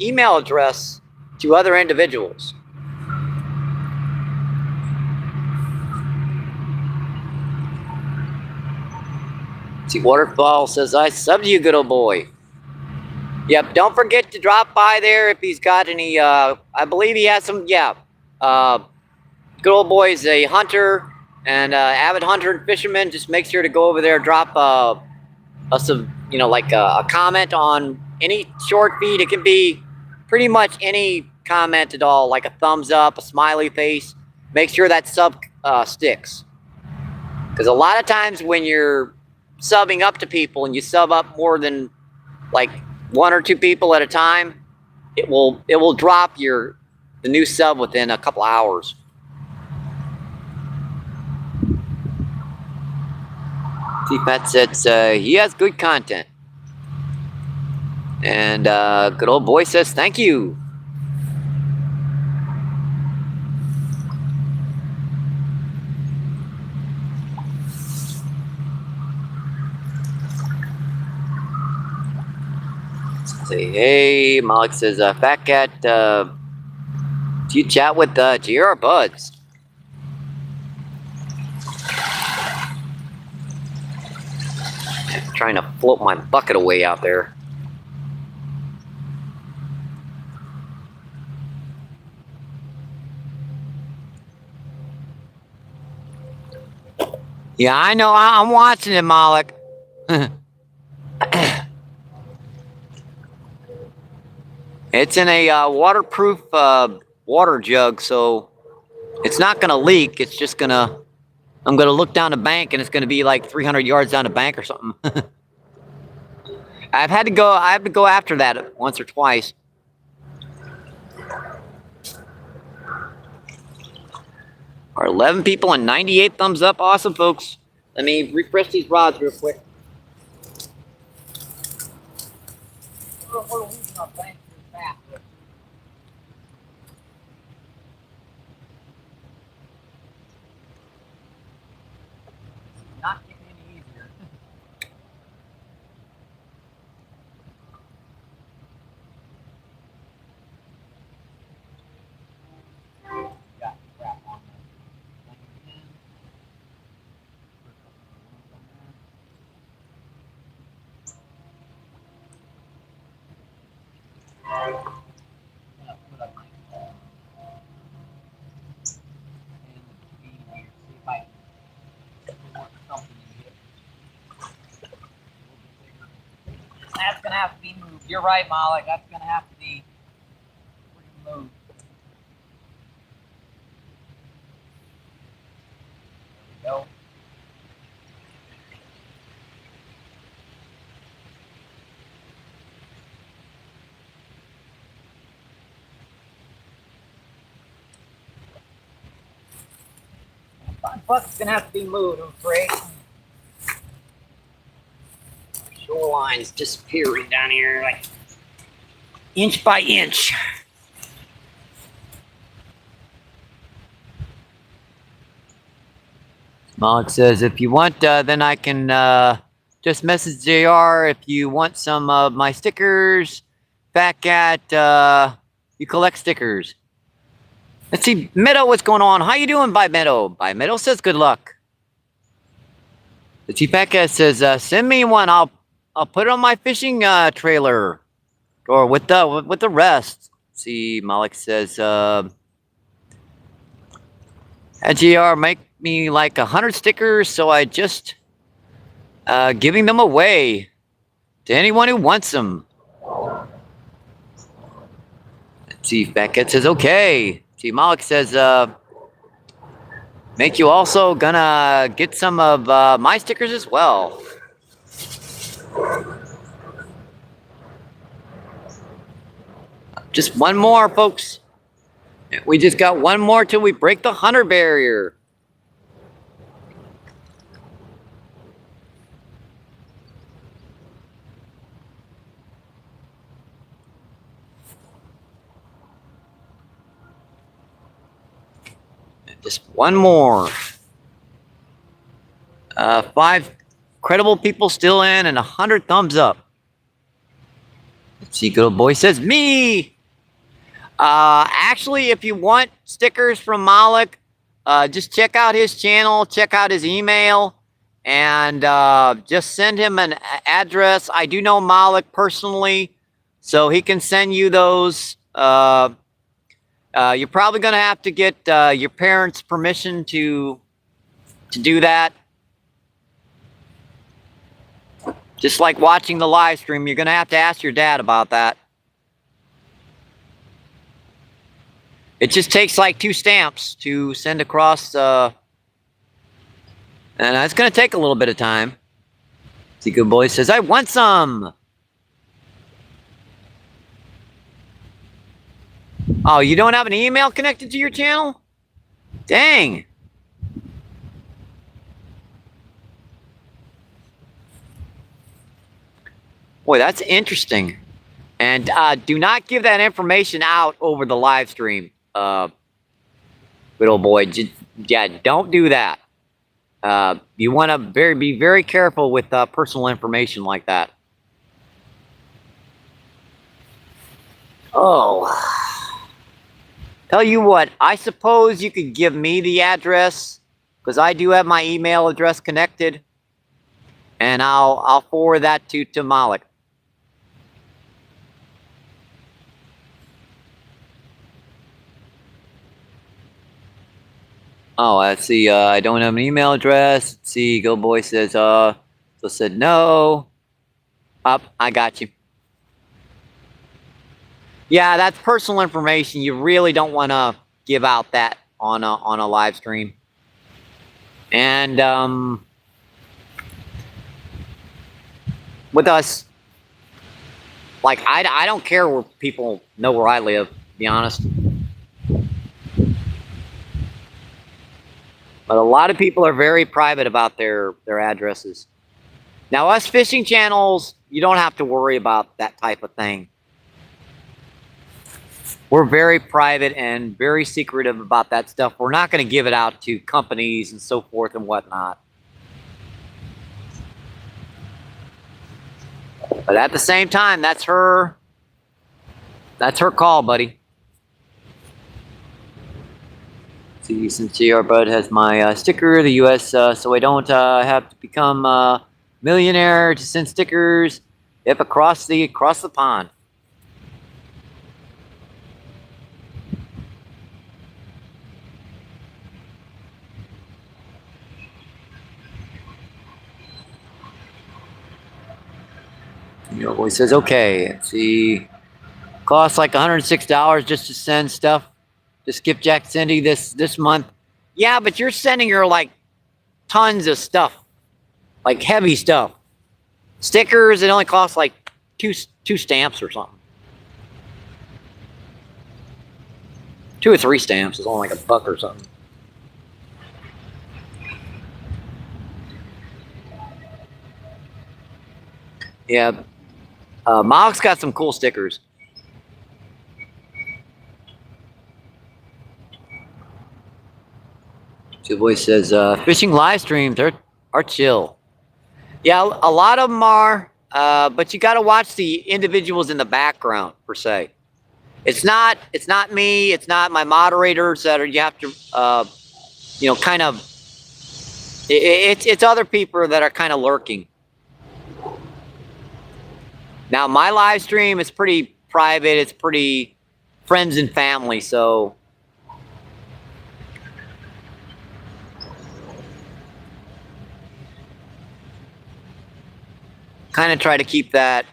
email address to other individuals. See, Waterfall says, I subbed you, good old boy. Yep, don't forget to drop by there if he's got any, I believe he has some, yeah. Good old boy is a hunter and avid hunter and fisherman. Just make sure to go over there, drop some, you know, like a comment on any short feed. It can be pretty much any comment at all, like a thumbs up, a smiley face. Make sure that sub sticks. Because a lot of times when you're subbing up to people and you sub up more than like 1 or 2 people at a time, it will drop the new sub within a couple hours. T-Pat says he has good content. And good old boy says thank you. Say hey. Malik says, Fat Cat, do you chat with GR Buds? I'm trying to float my bucket away out there. Yeah, I know. I'm watching it, Malik. It's in a waterproof water jug, so it's not gonna leak. It's just gonna. I'm gonna look down the bank, and it's gonna be like 300 yards down the bank or something. I have to go after that once or twice. Our 11 people and 98 thumbs up. Awesome, folks. Let me refresh these rods real quick. We're losing our bank too fast. Not getting any easier. Got crap on this. That's gonna have to be moved. You're right, Malik. That's gonna have to be moved. There we go. My bucket's gonna have to be moved, I'm afraid. Shoreline's disappearing down here, like inch by inch. Malik says, if you want, then I can just message JR if you want some of my stickers. Fat Cat, you collect stickers. Let's see, Meadow, what's going on? How you doing, By Meadow? By Meadow says, good luck. The Chief Fat Cat says, send me one. I'll put it on my fishing trailer, or with the rest. Let's see, Malik says, at GR, make me like 100 stickers, so I just giving them away to anyone who wants them. Let's see, Fat Cat says, okay. See, Malik says, make you also gonna get some of my stickers as well. Just one more, folks. We just got one more till we break the 100 barrier. Just one more. 5 credible people still in and 100 thumbs up. Let's see, good old boy says me. Actually, if you want stickers from Malik, just check out his channel, check out his email, and just send him an address. I do know Malik personally, so he can send you those. You're probably going to have to get your parents' permission to do that. Just like watching the live stream, you're going to have to ask your dad about that. It just takes like 2 stamps to send across, and it's going to take a little bit of time. See, good boy says, I want some. Oh, you don't have an email connected to your channel? Dang. Boy, that's interesting. And do not give that information out over the live stream. Good old boy. Yeah, don't do that. You want to be very careful with personal information like that. Oh, tell you what, I suppose you could give me the address, because I do have my email address connected, and I'll forward that to Malik. Oh, let's see. I don't have an email address. Let's see. Go Boy says, so said no. Up, I got you. Yeah, that's personal information. You really don't want to give out that on a live stream. And with us, like I don't care where people know where I live, to be honest. But a lot of people are very private about their addresses. Now, us fishing channels, you don't have to worry about that type of thing. We're very private and very secretive about that stuff. We're not going to give it out to companies and so forth and whatnot. But at the same time, that's her call, buddy. See, since JR Bud has my sticker, the US, so I don't have to become a millionaire to send stickers if across the pond. You know, he says, okay, let's see, costs like $106 just to send stuff to Skipjack Cindy this month. Yeah, but you're sending her like tons of stuff, like heavy stuff. Stickers, it only costs like two stamps or something. 2 or 3 stamps is only like $1 or something. Yeah, Malik's got some cool stickers. The voice says, fishing live streams are chill. Yeah, a lot of them are, but you got to watch the individuals in the background, per se. It's not me, it's not my moderators that are, you have to, you know, kind of, it's other people that are kind of lurking. Now, my live stream is pretty private, it's pretty friends and family, so kind of try to keep that.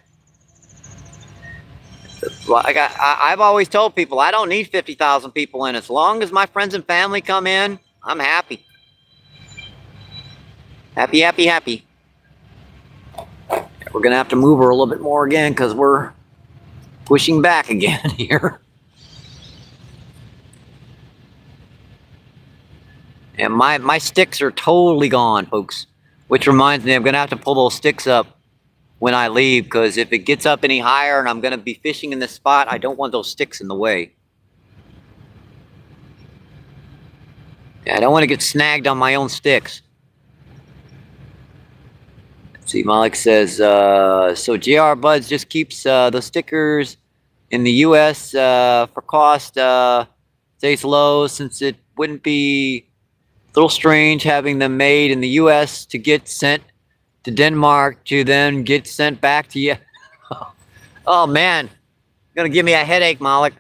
Like I've always told people, I don't need 50,000 people in. As long as my friends and family come in, I'm happy. Happy, happy, happy. We're going to have to move her a little bit more again because we're pushing back again here. And my sticks are totally gone, folks. Which reminds me, I'm going to have to pull those sticks up when I leave, because if it gets up any higher and I'm going to be fishing in this spot, I don't want those sticks in the way. Yeah, I don't want to get snagged on my own sticks. Let's see, Malik says, so JR Buds just keeps the stickers in the US for cost stays low, since it wouldn't be a little strange having them made in the US to get sent to Denmark to then get sent back to you. Oh man, gonna give me a headache, Malik.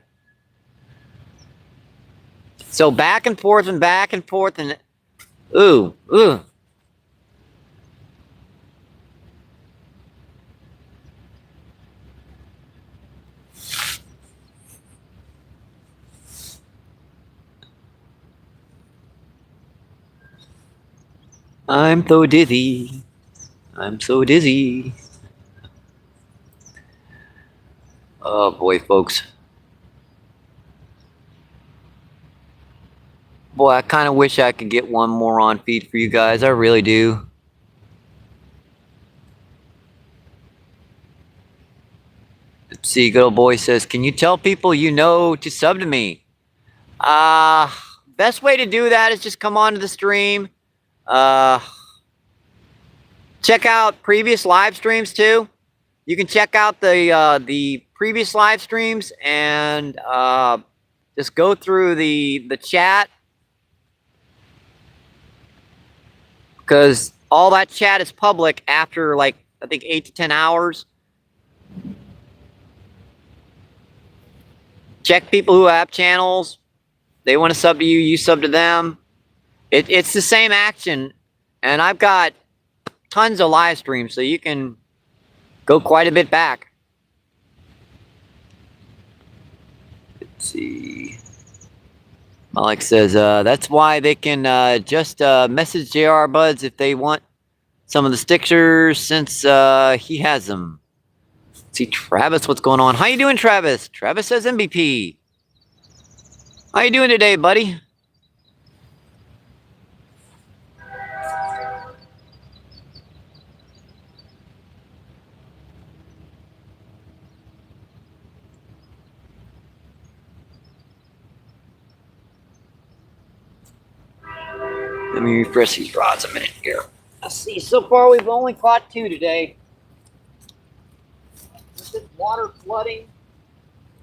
So back and forth and back and forth and ooh. I'm so dizzy. I'm so dizzy. Oh boy, folks. Boy, I kind of wish I could get one more on feed for you guys. I really do. Let's see, good old boy says, can you tell people you know to sub to me? Best way to do that is just come onto the stream. Check out previous live streams too. You can check out the previous live streams and just go through the chat, because all that chat is public after, like, I think 8 to 10 hours. Check people who have channels. They want to sub to you, you sub to them. It's the same action, and I've got tons of live streams, so you can go quite a bit back. Let's see. Malik says, that's why they can just message JR Buds if they want some of the stickers, since he has them. Let's see, Travis, what's going on? How you doing, Travis? Travis says MBP. How you doing today, buddy? Let me refresh these rods a minute here. Let's see, so far we've only caught 2 today. With this water flooding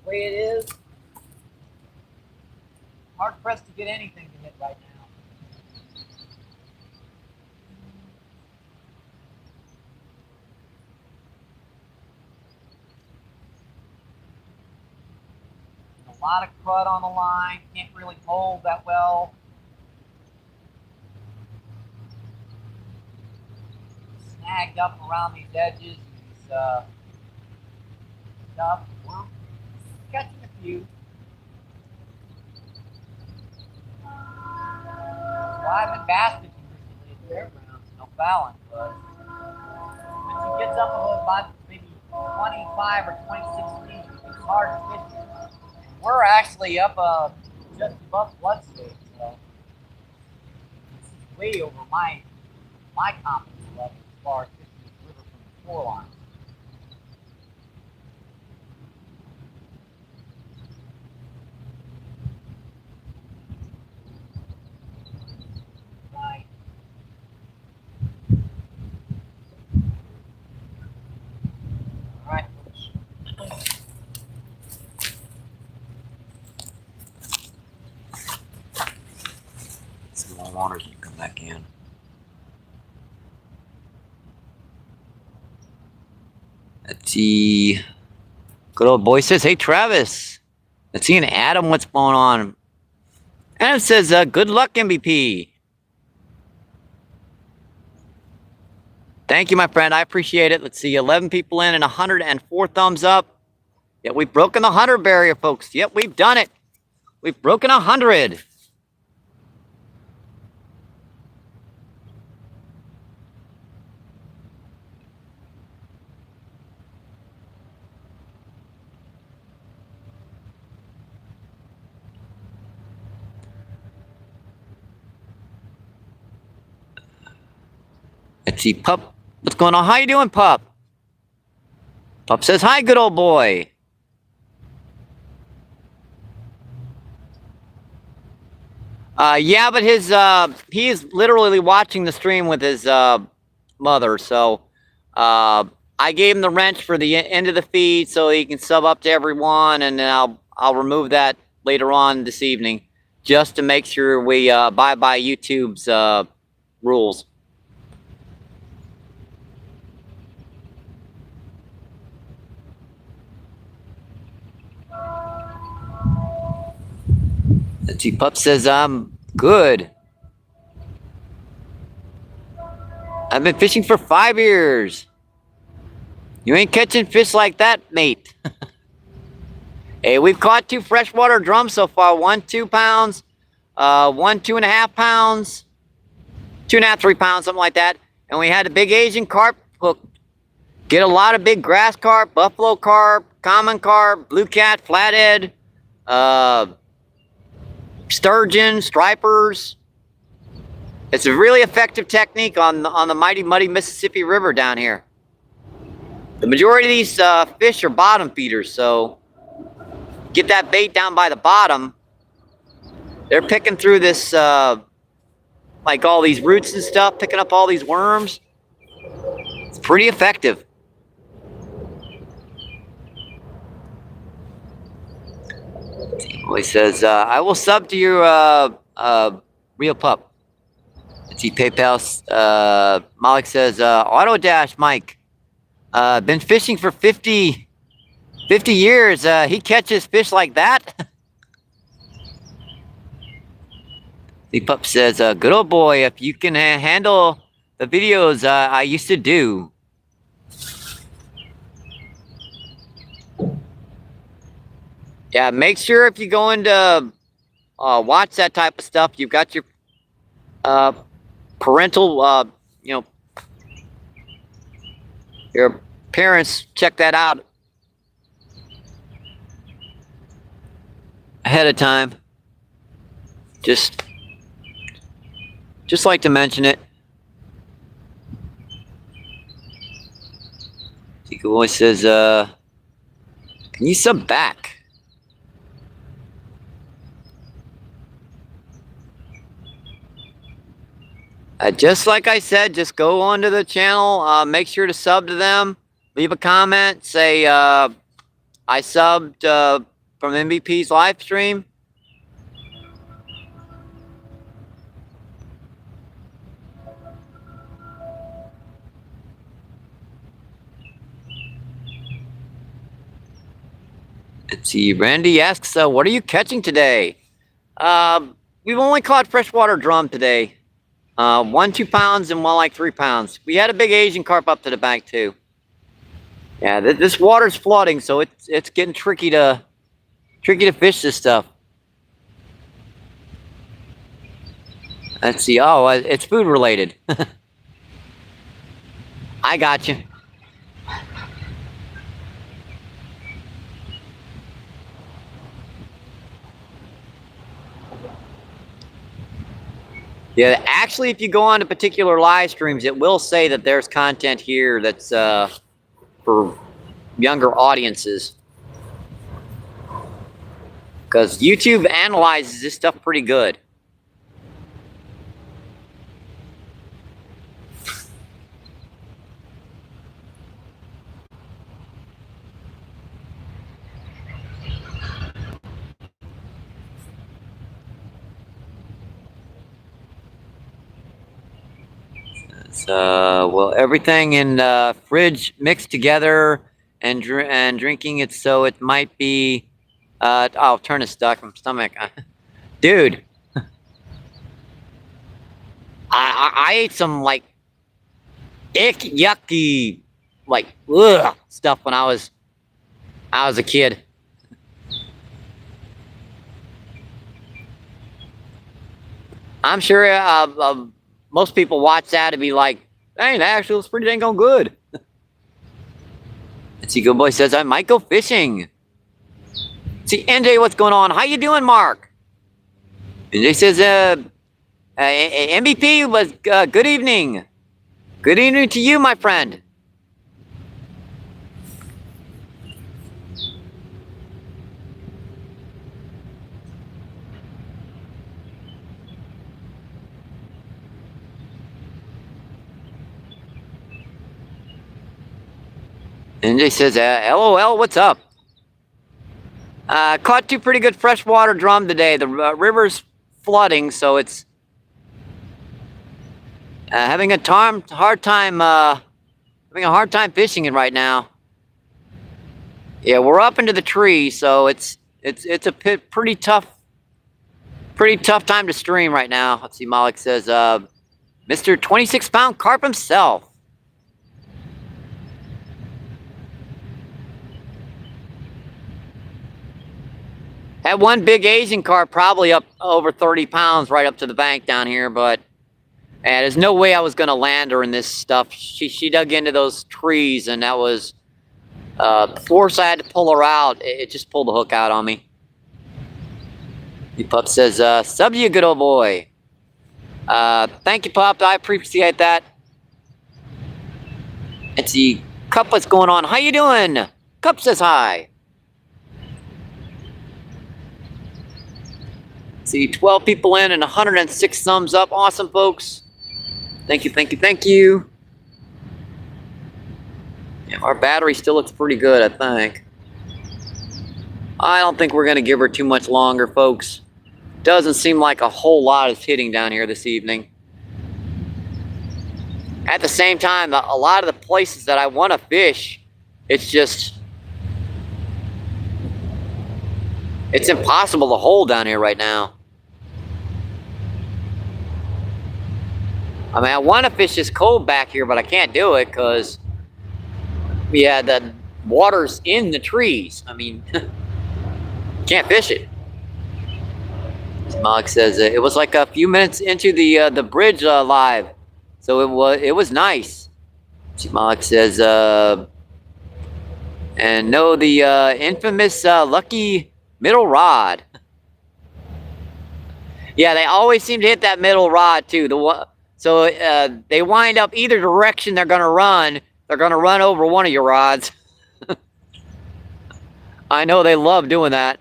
the way it is, hard pressed to get anything to hit right now. And a lot of crud on the line, can't really hold that well. Snagged up around these edges, these stuff. Well, catching a few. Well, I've been bass fishing recently at fairgrounds, no fouling, but once he gets up about maybe 25 or 26 feet, it's hard to fish. And we're actually up just above flood stage, so this is way over my confidence level as far as fishing this river from the shoreline. Right. All right. Some more water can come back in. Let's see. Good old boy says, hey, Travis. Let's see, and Adam, what's going on? Adam says, good luck, MVP. Thank you, my friend. I appreciate it. Let's see, 11 people in and 104 thumbs up. Yeah, we've broken the 100 barrier, folks. Yep, we've done it. We've broken 100. Let's see, Pup. What's going on? How you doing, Pup? Pup says, hi, good old boy. Yeah, but he is literally watching the stream with his mother. So I gave him the wrench for the end of the feed so he can sub up to everyone, and then I'll remove that later on this evening, just to make sure we abide by YouTube's rules. Let's see, Pup says, I'm good. I've been fishing for 5 years. You ain't catching fish like that, mate. Hey, we've caught 2 freshwater drums so far. 1 2 pounds, 1 2.5 pounds, 2.5 3 pounds, something like that. And we had a big Asian carp hook. Get a lot of big grass carp, buffalo carp, common carp, blue cat, flathead, sturgeon, stripers. It's a really effective technique on the mighty muddy Mississippi River down here. The majority of these fish are bottom feeders, so get that bait down by the bottom. They're picking through this, like all these roots and stuff, picking up all these worms. It's pretty effective. Well, he says, I will sub to your real pup. Let's see, PayPal. Malik says, Auto Dash Mike. Been fishing for 50 years. He catches fish like that? The pup says, good old boy, if you can handle the videos I used to do. Yeah, make sure if you go into watch that type of stuff, you've got your parental, your parents check that out ahead of time. Just like to mention it. Tika Boy says, can you sub back? Just like I said, just go onto the channel, make sure to sub to them, leave a comment, say, I subbed from MBP's live stream. Let's see, Randy asks, what are you catching today? We've only caught freshwater drum today. 1 2 pounds and one like 3 pounds. We had a big Asian carp up to the bank too. Yeah, this water's flooding, so it's getting tricky to fish this stuff. Let's see. Oh, it's food related. I got you. Yeah, actually, if you go on to particular live streams, it will say that there's content here that's for younger audiences. Because YouTube analyzes this stuff pretty good. Well, everything in the fridge mixed together and drinking it, so it might be. Oh, turn is stuck from stomach. Dude, I ate some like yucky, like stuff when I was a kid. I'm sure most people watch that and be like, "Hey, that actually looks pretty dang on good." Let's see, good boy says, I might go fishing. See, NJ, what's going on? How you doing, Mark? NJ says, MBP was good evening. Good evening to you, my friend. NJ says, LOL, what's up? Caught 2 pretty good freshwater drum today. The river's flooding, so it's having a hard time fishing it right now. Yeah, we're up into the tree, so it's a pretty tough time to stream right now. Let's see, Malik says, Mr. 26-pound carp himself. Had one big Asian carp, probably up over 30 pounds right up to the bank down here, but there's no way I was going to land her in this stuff. She dug into those trees, and that was, the force I had to pull her out, it just pulled the hook out on me. The pup says, sub you, good old boy. Thank you, pup. I appreciate that. Let's see, Cup, what's going on? How you doing? Cup says hi. See, 12 people in and 106 thumbs up. Awesome, folks. Thank you, thank you, thank you. Yeah, our battery still looks pretty good, I think. I don't think we're going to give her too much longer, folks. Doesn't seem like a whole lot is hitting down here this evening. At the same time, a lot of the places that I want to fish, it's impossible to hold down here right now. I mean, I want to fish this cove back here, but I can't do it because, yeah, the water's in the trees. I mean, can't fish it. Mog says it was like a few minutes into the bridge live, so it was nice. Mog says and no, the infamous lucky middle rod. Yeah, they always seem to hit that middle rod too. So they wind up either direction they're gonna run. They're gonna run over one of your rods. I know they love doing that.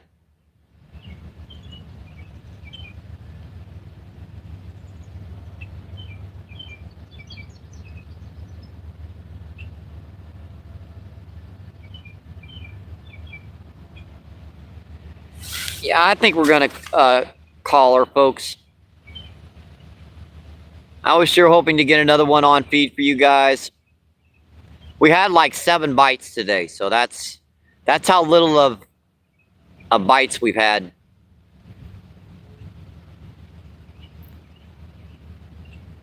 Yeah, I think we're gonna call her, folks. I was sure hoping to get another one on feed for you guys. We had like 7 bites today, so that's how little of bites we've had.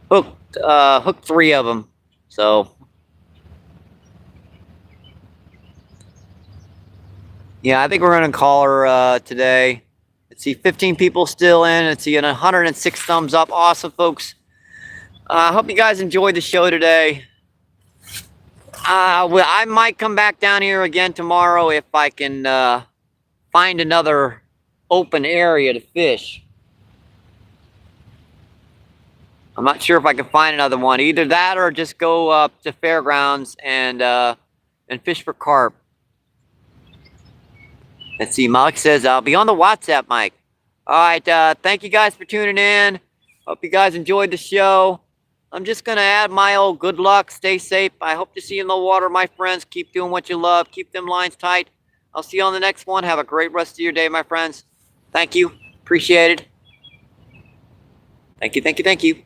Hooked 3 of them, so yeah, I think we're gonna call her today. Let's see, 15 people still in. Let's see, 106 thumbs up. Awesome, folks. I hope you guys enjoyed the show today. I might come back down here again tomorrow if I can find another open area to fish. I'm not sure if I can find another one. Either that or just go up to Fairgrounds and fish for carp. Let's see, Mike says, I'll be on the WhatsApp, Mike. All right, thank you guys for tuning in. Hope you guys enjoyed the show. I'm just going to add my old good luck. Stay safe. I hope to see you in the water, my friends. Keep doing what you love. Keep them lines tight. I'll see you on the next one. Have a great rest of your day, my friends. Thank you. Appreciate it. Thank you, thank you, thank you.